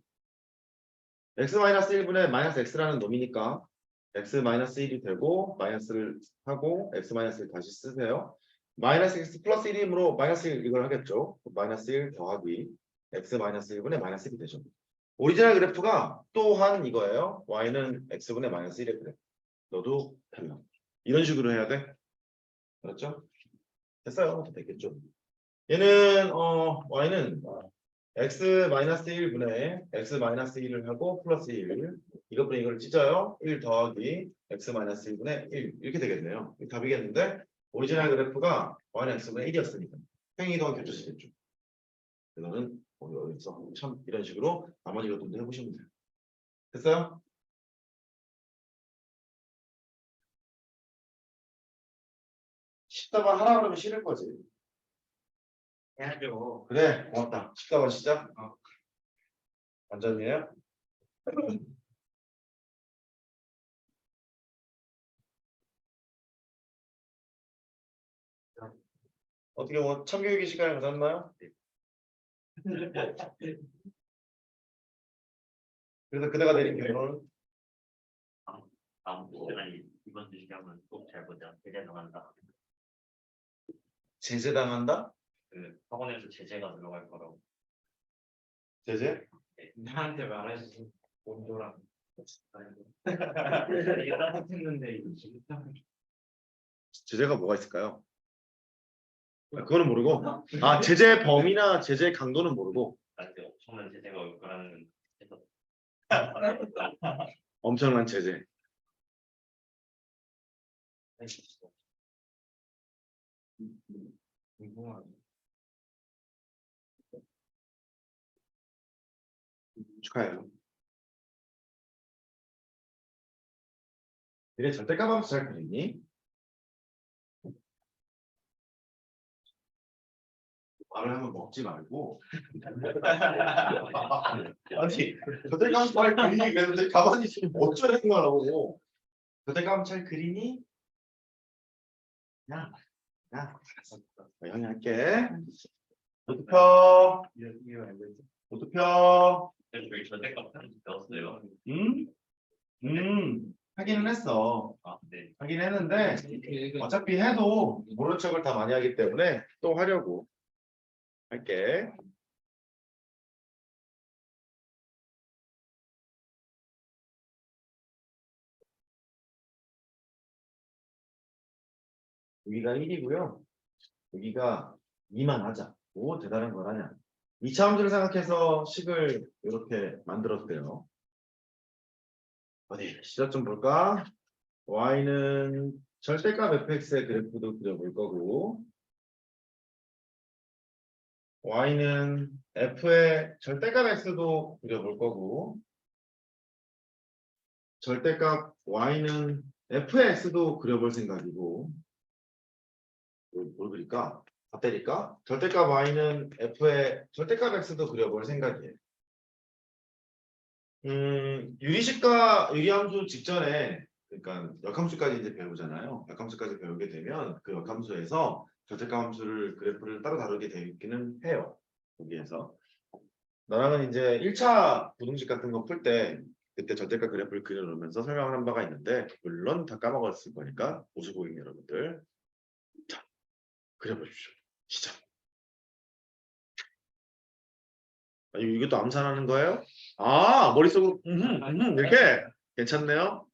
x-1분의 -x라는 놈이니까 x-1이 되고 마이너스를 하고 x-1 다시 쓰세요. -x 플러스 1이므로 -1 이걸 하겠죠. -1 더하기 x-1분의 -1이 되죠. 오리지널 그래프가 또한 이거예요. y는 x분의 -1의 그래프. 너도 탈락. 이런 식으로 해야 돼. 그렇죠? 됐어요. 됐겠죠. 얘는 y는 x-1분의 x-1을 하고 플러스 1 이것분의 이걸 찢어요. 1 더하기 x-1분의 1 이렇게 되겠네요. 이 답이겠는데 오리지널 그래프가 y는 x분의 1이었으니까 평행이동은 겹쳐지겠죠. 그거는 여기서 참 이런 식으로 나머지 것들도 해보시면 돼요. 됐어요? 쉽다만 하라 그러면 싫을 거지. 해야죠. 그래, 고맙다. 쉽다만 시작. 완전이에요? 어떻게 뭐 참교육의 시간을 가졌나요? 그래서 그대가 내린 결론은 다음 시간에 이번 주 시간은 꼭 잘 보자. 제재 당한다. 제재당한다? 그 학원에서 제재가 들어갈 거라고. 제재? 나한테 말하지. 온도랑. 이거 따뜻했는데 이거 지금 제재가 뭐가 있을까요? 그거는 모르고 제재 범위나 제재 강도는 모르고 나한테 엄청난 제재가 올 거라는 해서 엄청난 제재. 축하해요. 미래 절대값함수 잘 그리니? 말을 하면 먹지 말고 아니 절대값함수 잘 그리니 그랬는데 가만히 있으면 어쩌라는 거라고. 절대값함수 잘 그리니? 야 알았어. 형이 할게. 노트표 노트표 저희 절대값 배웠어요. 하기는 했어. 아, 네. 하긴 했는데 어차피 해도 모르는 척을 다 많이 하기 때문에 또 하려고 할게. 여기가 1이고요. 여기가 2만 하자. 오 대단한 걸 하냐. 2차 함수를 생각해서 식을 이렇게 만들었대요. 어디 시작 좀 볼까? y는 절대값 fx의 그래프도 그려볼 거고 y는 f의 절대값 x도 그려볼 거고 절대값 y는 f의 x도 그려볼 생각이고 뭘 그릴까? 같다니까 절대값 y는 f의 절대값 x도 그려볼 생각이에요. 유리식과 유리함수 직전에 그러니까 역함수까지 이제 배우잖아요. 역함수까지 배우게 되면 그 역함수에서 절대값 함수를 그래프를 따로 다루게 되기는 해요. 여기에서 나랑은 이제 1차 부등식 같은 거 풀 때 그때 절대값 그래프를 그려놓으면서 설명을 한 바가 있는데 물론 다 까먹었을 거니까 보수고객 여러분들 자 그려보십시오. 시작. 아, 이것도 암산하는 거예요? 아 머릿속으로 이렇게 괜찮네요.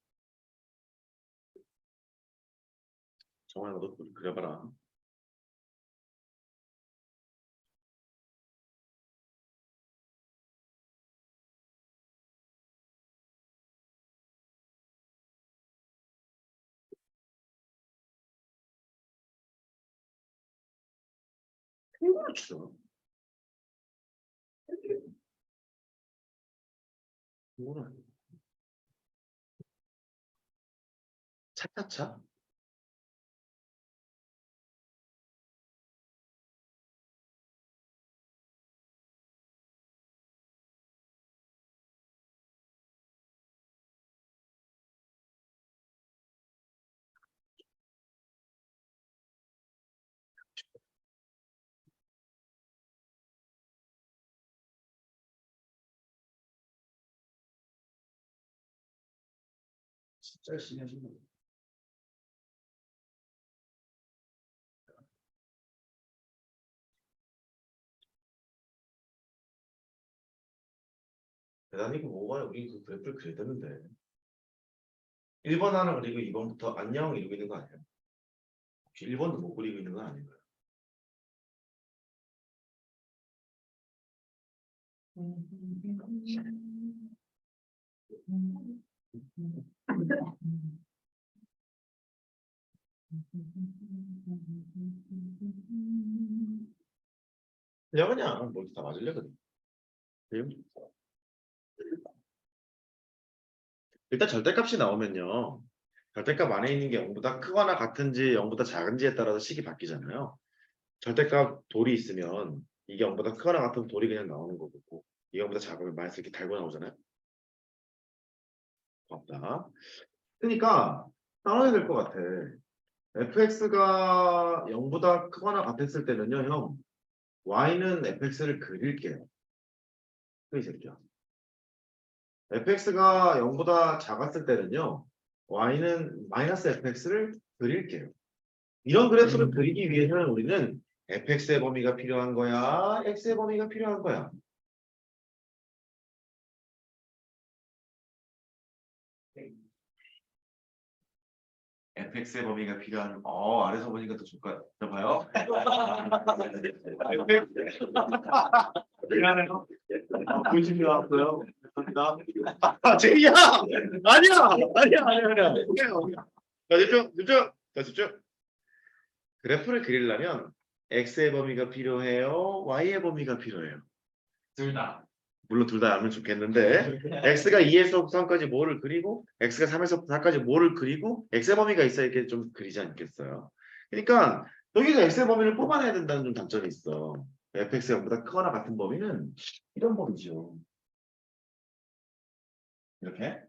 정원아 너도 그려봐라. 이거를 주죠. 이거는 차차차. 진짜 열심히 하시네. 대단히 그 뭐가 우리 그 그래프를 그려야 되는데 1번 하나 그리고 2번부터 안녕 이러고 있는 거 아니에요? 혹시 1번도 못 그리고 있는 건 아닌가요? 그냥 뭐 다 맞으려거든. 일단 절대값이 나오면요. 절대값 안에 있는 게 0보다 크거나 같은지 0보다 작은지에 따라서 식이 바뀌잖아요. 절대값 돌이 있으면 이게 0보다 크거나 같으면 돌이 그냥 나오는 거고 이게 0보다 작으면 마이너스 이렇게 달고 나오잖아요. 맞다. 그러니까 따라야 될 것 같아. fx가 0보다 크거나 같았을 때는요, 형. y는 fx를 그릴게요. 이 새끼야. fx가 0보다 작았을 때는요, y는 마이너스 fx를 그릴게요. 이런 그래프를 그리기 위해서는 우리는 fx의 범위가 필요한 거야, x의 범위가 필요한 거야. fx의 범위가 필요한 아래서 보니까 더 좋을까 봐요. 미안해요. 보시면 왔어요. 감사합니다. 제이야 아니야. 자 집중. 그래프를 그리려면 x의 범위가 필요해요, y의 범위가 필요해요. 둘 다. 물론 둘 다 알면 좋겠는데 x가 2에서 3까지 뭐를 그리고 x가 3에서 4까지 뭐를 그리고 x의 범위가 있어야 이렇게 좀 그리지 않겠어요. 그러니까 여기서 x의 범위를 뽑아내야 된다는 좀 단점이 있어. fx가 0보다 크거나 같은 범위는 이런 범위죠. 이렇게.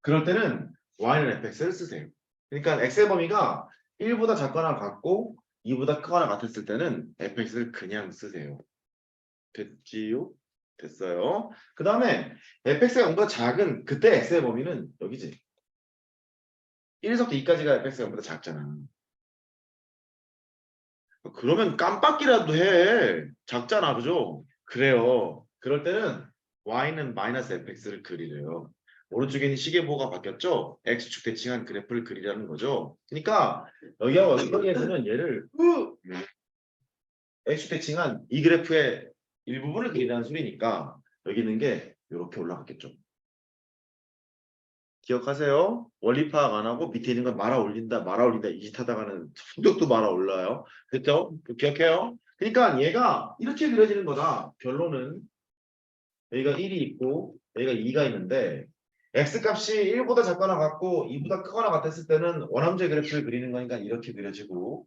그럴 때는 y는 fx를 쓰세요. 그러니까 x의 범위가 1보다 작거나 같고 2보다 크거나 같았을 때는 fx를 그냥 쓰세요. 됐지요? 됐어요. 그 다음에 fx가 0보다 작은 그때 x의 범위는 여기지. 1에서부터 2까지가 fx가 0보다 작잖아. 그러면 깜빡이라도 해. 작잖아, 그죠? 그래요. 그럴 때는 y는 마이너스 fx를 그리래요. 오른쪽에 있는 시계보가 바뀌었죠? x축 대칭한 그래프를 그리라는 거죠. 그러니까 여기하고 여기에서는 얘를 x축 대칭한 이 그래프의 일부분을 그리라는 소리니까 여기 있는 게 이렇게 올라갔겠죠. 기억하세요. 원리 파악 안 하고 밑에 있는 건 말아 올린다 이 짓 하다가는 성격도 말아 올라요. 그렇죠? 기억해요. 그러니까 얘가 이렇게 그려지는 거다. 결론은 여기가 1이 있고 여기가 2가 있는데 x값이 1보다 작거나 같고 2보다 크거나 같았을 때는 원함수의 그래프를 그리는 거니까 이렇게 그려지고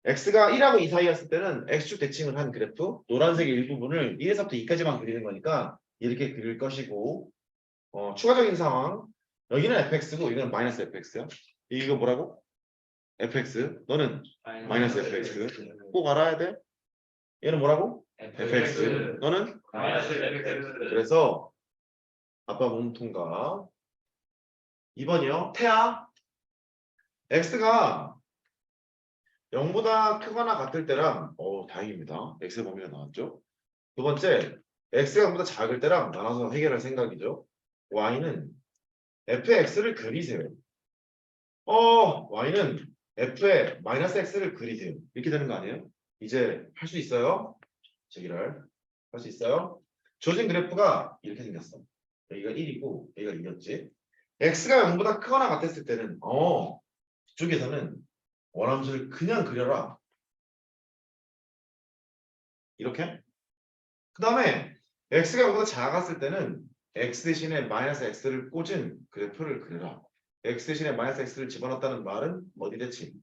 x가 1하고 2 사이였을 때는 x축 대칭을 한 그래프 노란색의 일부분을 1에서부터 2까지만 그리는 거니까 이렇게 그릴 것이고 추가적인 상황 여기는 fx고 여기는 마이너스 fx야. 이거 뭐라고? fx 너는 마이너스 fx 꼭 알아야 돼. 얘는 뭐라고? fx 너는 마이너스 fx. 그래서 아빠 몸 통과 2번이요. 태아 x가 0보다 크거나 같을 때랑 다행입니다. x의 범위가 나왔죠. 두 번째 x가 0보다 작을 때랑 나눠서 해결할 생각이죠. y는 fx를 그리세요. y는 f에 마이너스 x를 그리세요. 이렇게 되는 거 아니에요? 이제 할 수 있어요? 제기를 할 수 있어요? 주어진 그래프가 이렇게 생겼어. 여기가 1이고 여기가 2였지. x가 0보다 크거나 같았을 때는 이쪽에서는 원함수를 그냥 그려라. 이렇게. 그 다음에 x가 0보다 작았을 때는 x 대신에 마이너스 x를 꽂은 그래프를 그려라. x 대신에 마이너스 x를 집어넣었다는 말은 어디 대칭?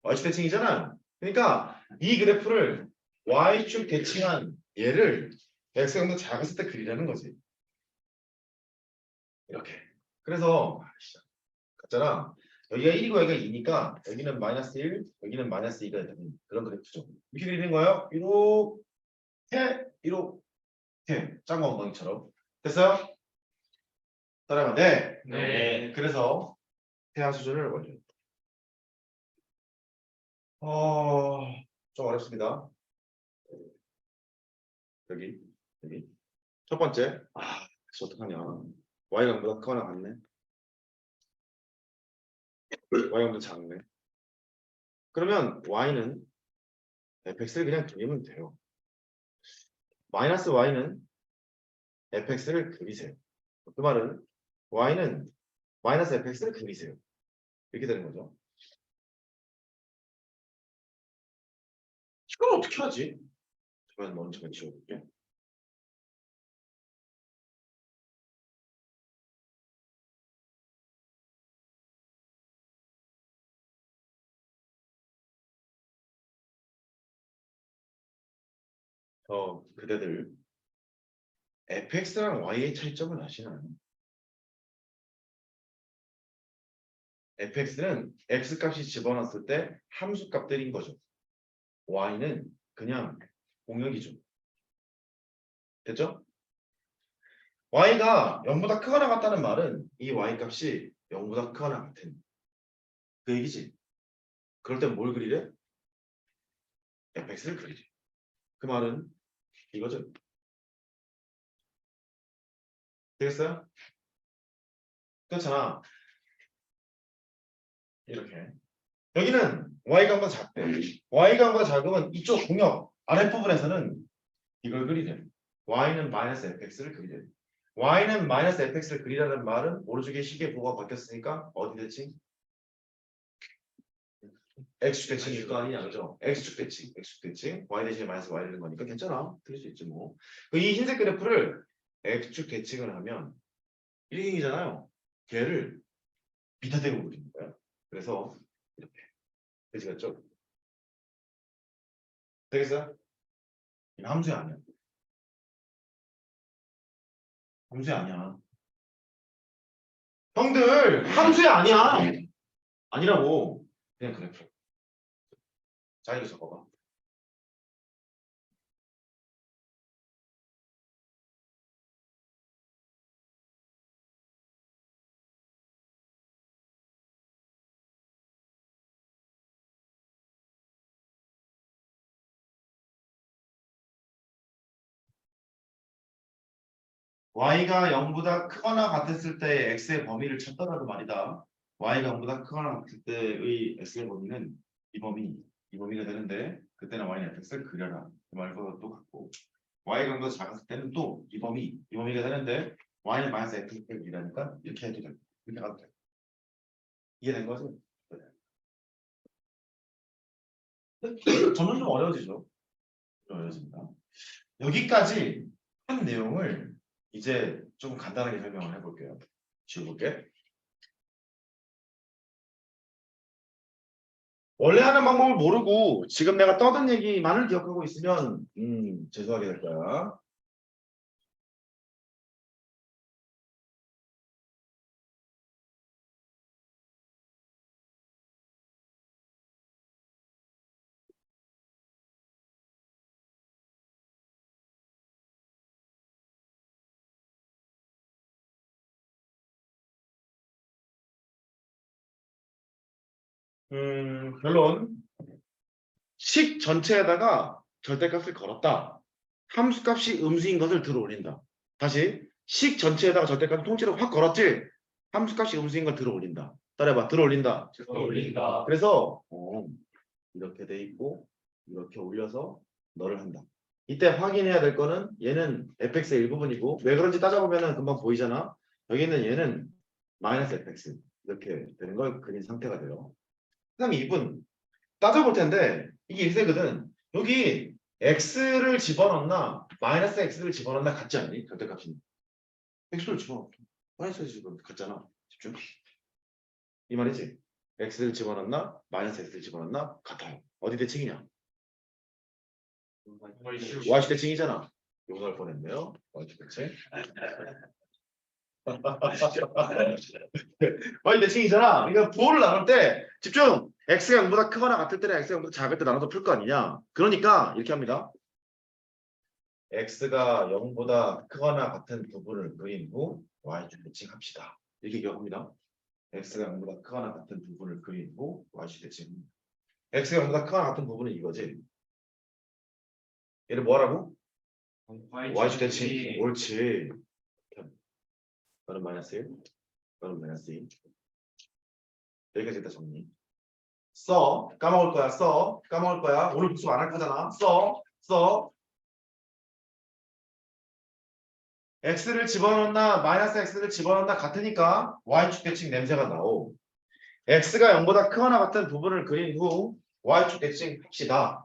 y축 대칭이잖아. 그러니까 이 그래프를 y축 대칭한 얘를 x가 0보다 작았을 때 그리라는 거지. 이렇게. 그래서 같잖아. 여기가 1이고 여기가 2니까 여기는 마이너스 1, 여기는 마이너스 2가 되는 그런 그래프죠. 이렇게 그리는 거예요. 이렇게 짱구 엉덩이처럼. 됐어요? 따라가면 네. 네. 그래서 태양 수준을 올려. 좀 어렵습니다. 여기. 첫 번째. 어떡하냐. y가 0보다 크거나 같네. y가 0보다 작네. 그러면 y는 fx를 그냥 그리면 돼요. 마이너스 y는 fx를 그리세요. 그 말은 y는 마이너스 fx를 그리세요. 이렇게 되는 거죠. 이걸 어떻게 하지? 잠깐 먼저 지워볼게. 그대들 fx랑 y의 차이점을 아시나요? fx는 x값이 집어넣었을 때 함수값들인 거죠. y는 그냥 공역이죠. 됐죠? y가 0보다 크거나 같다는 말은 이 y값이 0보다 크거나 같은 그 얘기지. 그럴 땐 뭘 그리래? fx를 그리지. 그 말은 이거죠. 되겠어요? 그렇잖아. 이렇게. 여기는 y가 0보다 작대. y가 0보다 작으면 이쪽 공역 아랫부분에서는 이걸 그리래. y는 마이너스 fx를 그리래. y는 마이너스 fx를 그리라는 말은 오른쪽에 시계 부호가 바뀌었으니까 어디 대칭? x축 대칭일 거 아니냐, 그죠? x축 대칭. y 대신에 마이너스 y 되는 거니까 괜찮아. 틀릴 수 있지 뭐. 이 흰색 그래프를 x축 대칭을 하면 1행이잖아요. 걔를 밑에 대고 그리는 거야. 그래서 이렇게. 그지 같죠? 되겠어요? 이거 함수 아니야. 함수 아니야. 형들 함수 아니야. 아니라고. 그냥 그래프. 자, 이거 적어봐. y가 0보다 크거나 같았을 때 x의 범위를 찾더라도 말이다. y가 0보다 크거나 같을 때의 x의 범위는 이 범위가 되는데 그때는 y는 fx를 그려라. 그 말과 또 같고 y가 0보다 작았을 때는 또 이 범위가 되는데 y는 마이너스 fx를 그리라니까 이렇게 해도 돼. 이렇게 가도 돼. 이해된 거죠? 점점 좀 어려워지죠. 좀 어려워집니다. 여기까지 한 내용을 이제 좀 간단하게 설명을 해볼게요. 지워볼게. 원래 하는 방법을 모르고 지금 내가 떠든 얘기만을 기억하고 있으면 죄송하게 될 거야. 결론. 식 전체에다가 절대값을 걸었다. 함수값이 음수인 것을 들어 올린다. 다시 식 전체에다가 절대값 통째로 확 걸었지. 함수값이 음수인 걸 들어 올린다. 따라해봐. 들어 올린다. 올린다. 그래서 이렇게 돼 있고 이렇게 올려서 너를 한다. 이때 확인해야 될 거는 얘는 fx의 일부분이고 왜 그런지 따져보면 금방 보이잖아. 여기는 얘는 마이너스 fx 이렇게 되는 걸 그린 상태가 돼요. 그 다음에 2분 따져볼 텐데 이게 일세거든. 여기 x를 집어넣나 마이너스 x를 집어넣나 같지 않니? 절대값이 x를 집어넣어 마이너스 x를 집어넣어 같잖아. 집중. 이 말이지. x를 집어넣나 마이너스 x를 집어넣나 같아요. 어디 대칭이냐? y축 대칭이잖아. 이거 할 뻔했네요. y축 대칭. y 대칭이잖아. 그러니까 부호를 나눌 때 집중. x가 0보다 크거나 같을 때랑 x가 0보다 작을 때 나눠서 풀 거 아니냐. 그러니까 이렇게 합니다. x가 0보다 크거나 같은 부분을 그린 후 y축 대칭합시다. 이렇게 기억합니다. x가 0보다 크거나 같은 부분을 그린 후 y축 대칭. x가 0보다 크거나 같은 부분은 이거지. 얘를 뭐하라고? y축 대칭. 옳지. 너는 마이너스 1, 너는 마이너스 2. 여기까지 일단 정리. 써. 까먹을 거야. 써. 까먹을 거야. 오늘 복습 안 할 거잖아. 써. x를 집어넣나 마이너스 x를 집어넣나 같으니까 y축 대칭 냄새가 나오. x가 0보다 크거나 같은 부분을 그린 후 y축 대칭 합시다.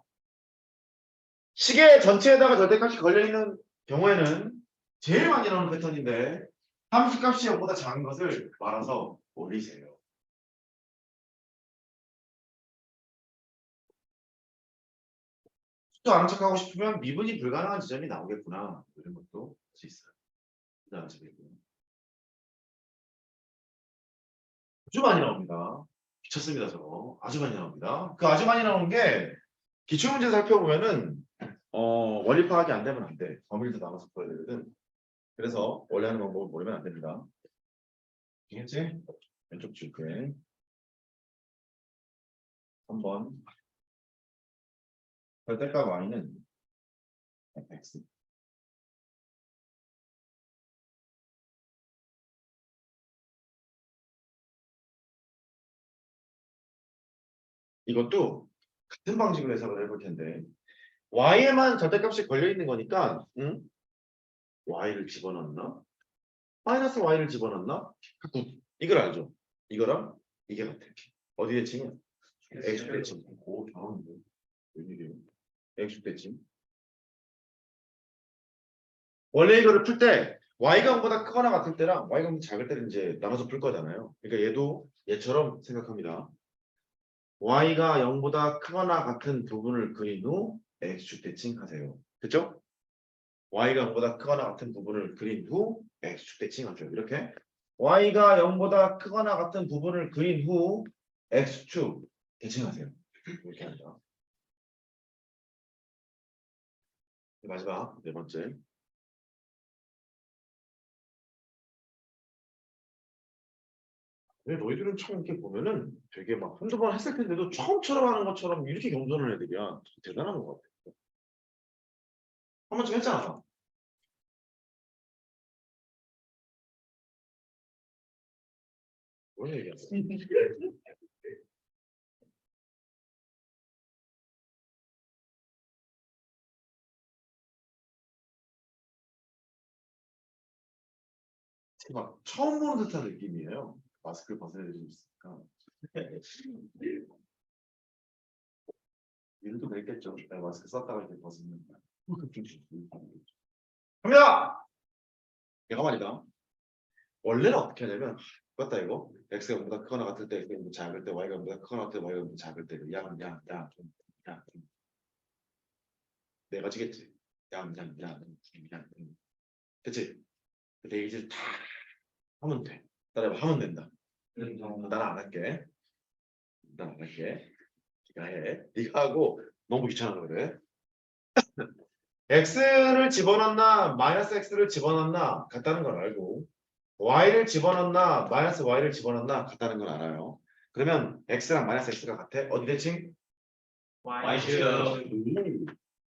시계 전체에다가 절대값이 걸려있는 경우에는 제일 많이 나오는 패턴인데 함수값이 0보다 작은 것을 말아서 올리세요. 또 아는 척하고 싶으면 미분이 불가능한 지점이 나오겠구나. 이런 것도 할 수 있어요. 아주 많이 나옵니다. 미쳤습니다, 저거. 아주 많이 나옵니다. 그 아주 많이 나오는 게 기출문제 살펴보면은 원리 파악이 안 되면 안 돼. 범위를 더 나눠서 풀어야 되거든. 그래서 원래 하는 방법을 모르면 안 됩니다. 알겠지? 왼쪽 줄게. 3번. 절대값 y는 fx. 이것도 같은 방식으로 해석을 해볼 텐데 y에만 절대값이 걸려 있는 거니까 y를 집어넣나? 마이너스 y를 집어넣나? 이걸 알죠? 이거랑 이게 같아. 어디 대칭이야? x축 대칭. 오, 잘하는데. 웬일이에요? x축 대칭. 원래 이거를 풀 때 y가 0보다 크거나 같을 때랑 y가 0보다 작을 때는 이제 나눠서 풀 거잖아요. 그러니까 얘도 얘처럼 생각합니다. y가 0보다 크거나 같은 부분을 그린 후 x축 대칭하세요. 됐죠? y가 0보다 크거나 같은 부분을 그린 후 x축 대칭하죠. 이렇게 y가 0보다 크거나 같은 부분을 그린 후 x축 대칭하세요. 이렇게 합니다. 마지막 네 번째. 왜 너희들은 참 이렇게 보면은 되게 막 한두 번 했을 텐데도 처음처럼 하는 것처럼 이렇게 경전을 애들이야. 대단한 것 같아. 한 번쯤 했잖아. 뭘 얘기했어? 막 처음 보는 듯한 느낌이에요. 마스크를 벗어내고 있으니까. 이들도 그랬겠죠. 내가 마스크 썼다가 이렇게 벗으면. 갑니다! 얘가 말이다. 원래는 어떻게 하냐면 똑같다 이거. x가 0보다 크거나 같을 때, x가 0보다 작을 때, y가 0보다 크거나 같을 때, y가 0보다 작을 때, 내가 지겠지. 됐지? 근데 이제 다 하면 돼. 따라해봐. 하면 된다. 나는 안 할게. 난 안 할게. 네가 해. 네가 하고 너무 귀찮아 그래. x를 집어넣나 마이너스 x를 집어넣나 같다는 걸 알고 y를 집어넣나 마이너스 y를 집어넣나 같다는 걸 알아요. 그러면 x랑 마이너스 x가 같아? 어디 대칭? Y축.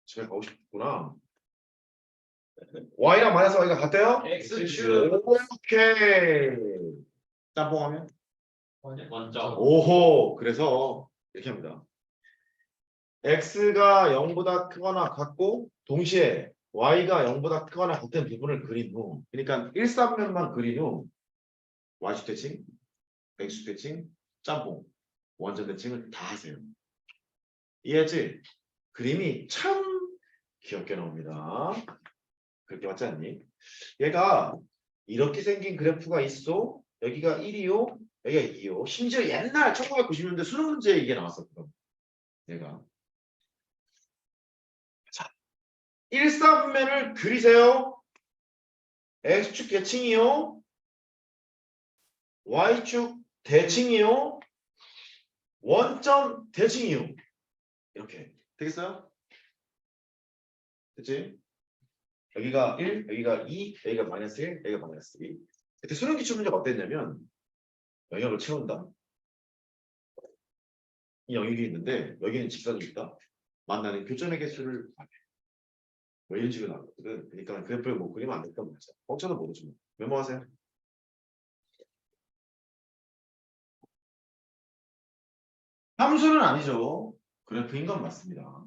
집에 가고 싶구나. y랑 마이너스 y가 같아요? X축. 오케이. 짬뽕하면? 원점. 오호. 그래서 이렇게 합니다. x가 0보다 크거나 같고 동시에 y가 0보다 크거나 같은 부분을 그린 후 그러니까 1,3면만 그린 후 y축 대칭, x축 대칭, 짬뽕, 원점 대칭을 다 하세요. 이해했지? 그림이 참 귀엽게 나옵니다. 그렇게 맞지 않니? 얘가 이렇게 생긴 그래프가 있어. 여기가 1이요. 여기가 2요. 심지어 옛날 1990년대 수능 문제에 이게 나왔었거든. 얘가. 자, 1,3면을 그리세요. x축 대칭이요. y축 대칭이요. 원점 대칭이요. 이렇게 되겠어요? 됐지? 여기가 1, 여기가 2, 여기가 마이너스 1, 여기가 마이너스 2. 그때 수능 기출 문제가 어땠냐면 영역을 채운다. 이 영역이 있는데 여기는 직선이 있다. 만나는 교점의 개수를 구하래. 뭐 이런 식으로 나왔거든. 그러니까 그래프를 못 그리면 안 됐단 말이야. 뻥쳐도 모르지 뭐. 메모하세요. 함수는 아니죠. 그래프인 건 맞습니다.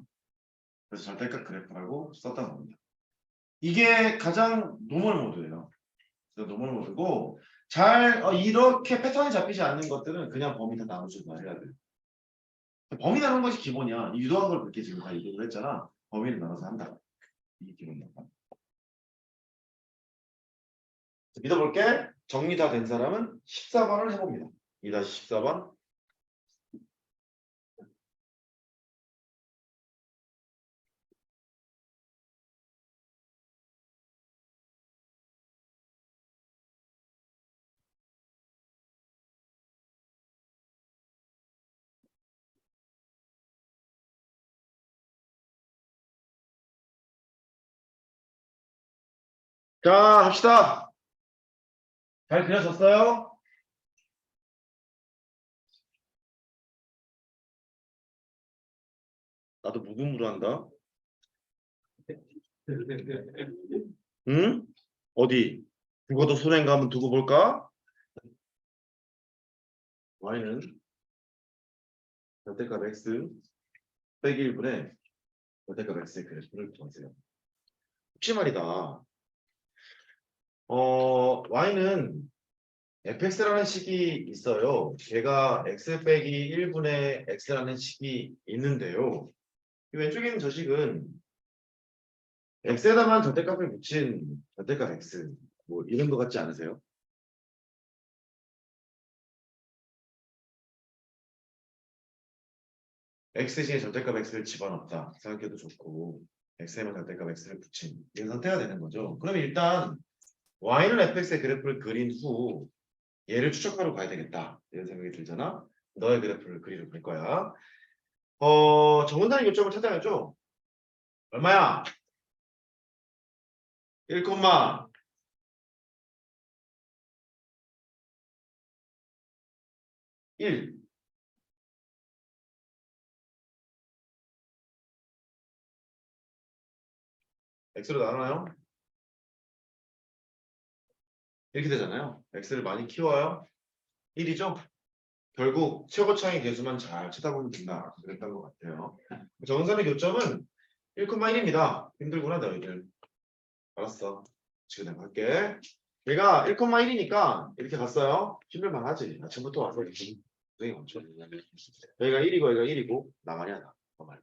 그래서 절대값 그래프라고 썼던 겁니다. 이게 가장 노멀 모드예요. 노멀 모드고 잘 이렇게 패턴이 잡히지 않는 것들은 그냥 범위 다 나눠주고 해야 돼요. 범위 나누는 것이 기본이야. 유도한 걸 그렇게 지금 다 유도를 했잖아. 범위를 나눠서 한다. 이게 기본이야. 믿어볼게. 정리 다 된 사람은 14번을 해봅니다. 2-14번. 자, 합시다. 잘 그려졌어요? 나도 무궁무로한다. 응? 어디? 국어도 손해인가 한번 두고 볼까? y는 절대값 x 빼기 1분의 절대값 x의 그래프를 구하세요. 혹시 말이다. y는 fx라는 식이 있어요. 걔가 x 빼기 1분의 x라는 식이 있는데요. 이 왼쪽에 있는 저 식은 x에다만 절대값을 붙인 절대값 x 뭐 이런 거 같지 않으세요? x 대신에 절대값 x를 집어넣었다 생각해도 좋고 x에만 절대값 x를 붙인 이런 상태가 되는 거죠. 그러면 일단 y는 fx의 그래프를 그린 후 얘를 추적하러 가야 되겠다 이런 생각이 들잖아. 너의 그래프를 그리러 갈 거야. 정은단의 교점을 찾아야죠. 얼마야? 1, 1. x로 나누나요? 이렇게 되잖아요. x를 많이 키워요. 1이죠? 결국 최고차의 개수만 잘 쳐다보면 된다. 그랬던 것 같아요. 정선의 교점은 1,1입니다. 힘들구나 너희들. 알았어. 지금 내가 할게. 얘가 1,1이니까 이렇게 갔어요. 힘들만 하지. 아침부터 와서 이렇게 고생이 엄청. 여기가 1이고 여기가 1이고 나만이 하나. 나만.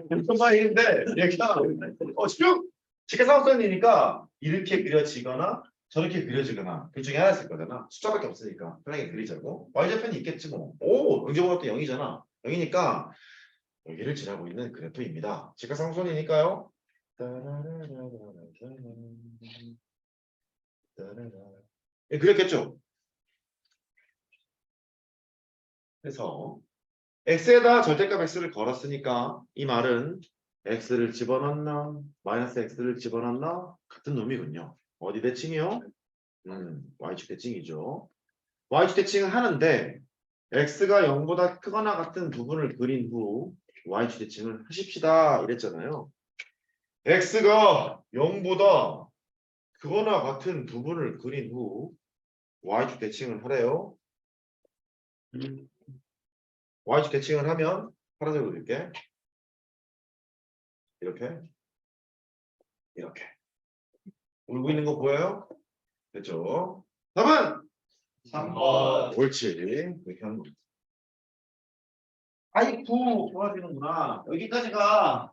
1,1인데 얘가 집중! 직계사각선이니까 이렇게 그려지거나 저렇게 그려지거나 둘 중에 하나였을 거잖아. 숫자밖에 없으니까 편하게 그리자고. y좌편이 있겠지 뭐. 오, 영제곱합도 0이잖아. 0이니까 여기를 지나고 있는 그래프입니다. 직각상선이니까요. 예, 그랬겠죠. 그래서 x에다 절대값 x를 걸었으니까 이 말은 x를 집어넣나 마이너스 x를 집어넣나 같은 놈이군요. 어디 대칭이요? y축 대칭이죠. y축 대칭을 하는데 x가 0보다 크거나 같은 부분을 그린 후 y축 대칭을 하십시다 이랬잖아요. x가 0보다 크거나 같은 부분을 그린 후 y축 대칭을 하래요. y축 대칭을 하면 파란색으로 그릴게. 이렇게 이렇게 울고 있는 거 보여요? 됐죠? 답은 3번. 옳지. 이렇게 하는 겁니다. 아이쿠 좋아지는구나. 여기까지가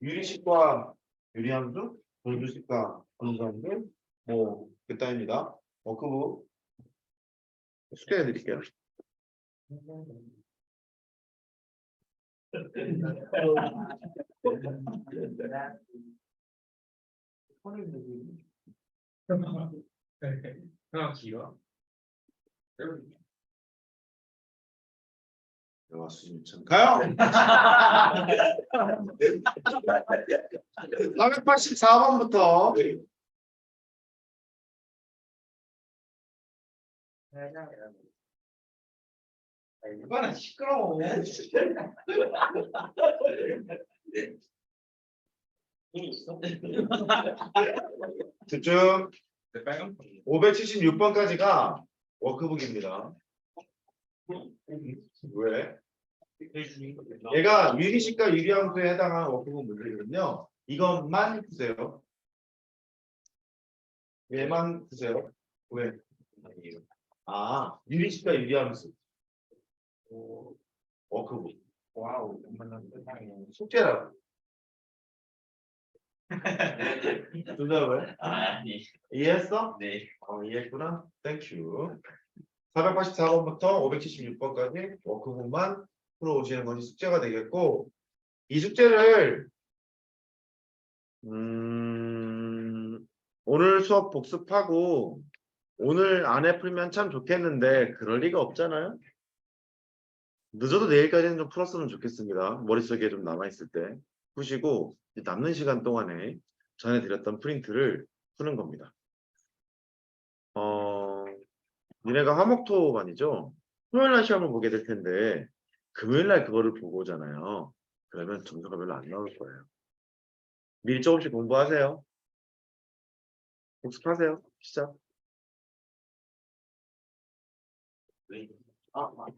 유리식과 유리함수, 분수식과 분수함수 뭐 그따입니다. 그 숙제해 드릴게요. 그냥 길어. 영화 수준 참 가요. 484번부터 이거는 시끄러워. 집중. 빨간 576번까지가 워크북입니다. 왜? 얘가 유리식과 유리함수에 해당하는 워크북 문제거든요. 이것만 푸세요. 얘만 푸세요. 왜? 아, 유리식과 유리함수. 워크북. 와우. 엄마는 세상에. 숙제라고. 둘다 아니. 이해했어? 네. 이해했구나. 땡큐. 484번부터 576번까지 워크북만 풀어오시는 것이 숙제가 되겠고, 이 숙제를 오늘 수업 복습하고 오늘 안에 풀면 참 좋겠는데 그럴 리가 없잖아요. 늦어도 내일까지는 좀 풀었으면 좋겠습니다. 머릿속에 좀 남아있을 때 푸시고 남는 시간 동안에 전해드렸던 프린트를 푸는 겁니다. 니네가 화목토반이죠? 토요일날 시험을 보게 될 텐데 금요일날 그거를 보고 오잖아요. 그러면 점수가 별로 안 나올 거예요. 미리 조금씩 공부하세요. 복습하세요. 시작.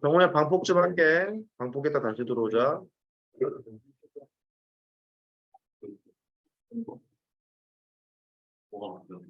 병원에 방폭 좀 할게. 방폭에다 다시 들어오자. 뭐가 바뀌었나?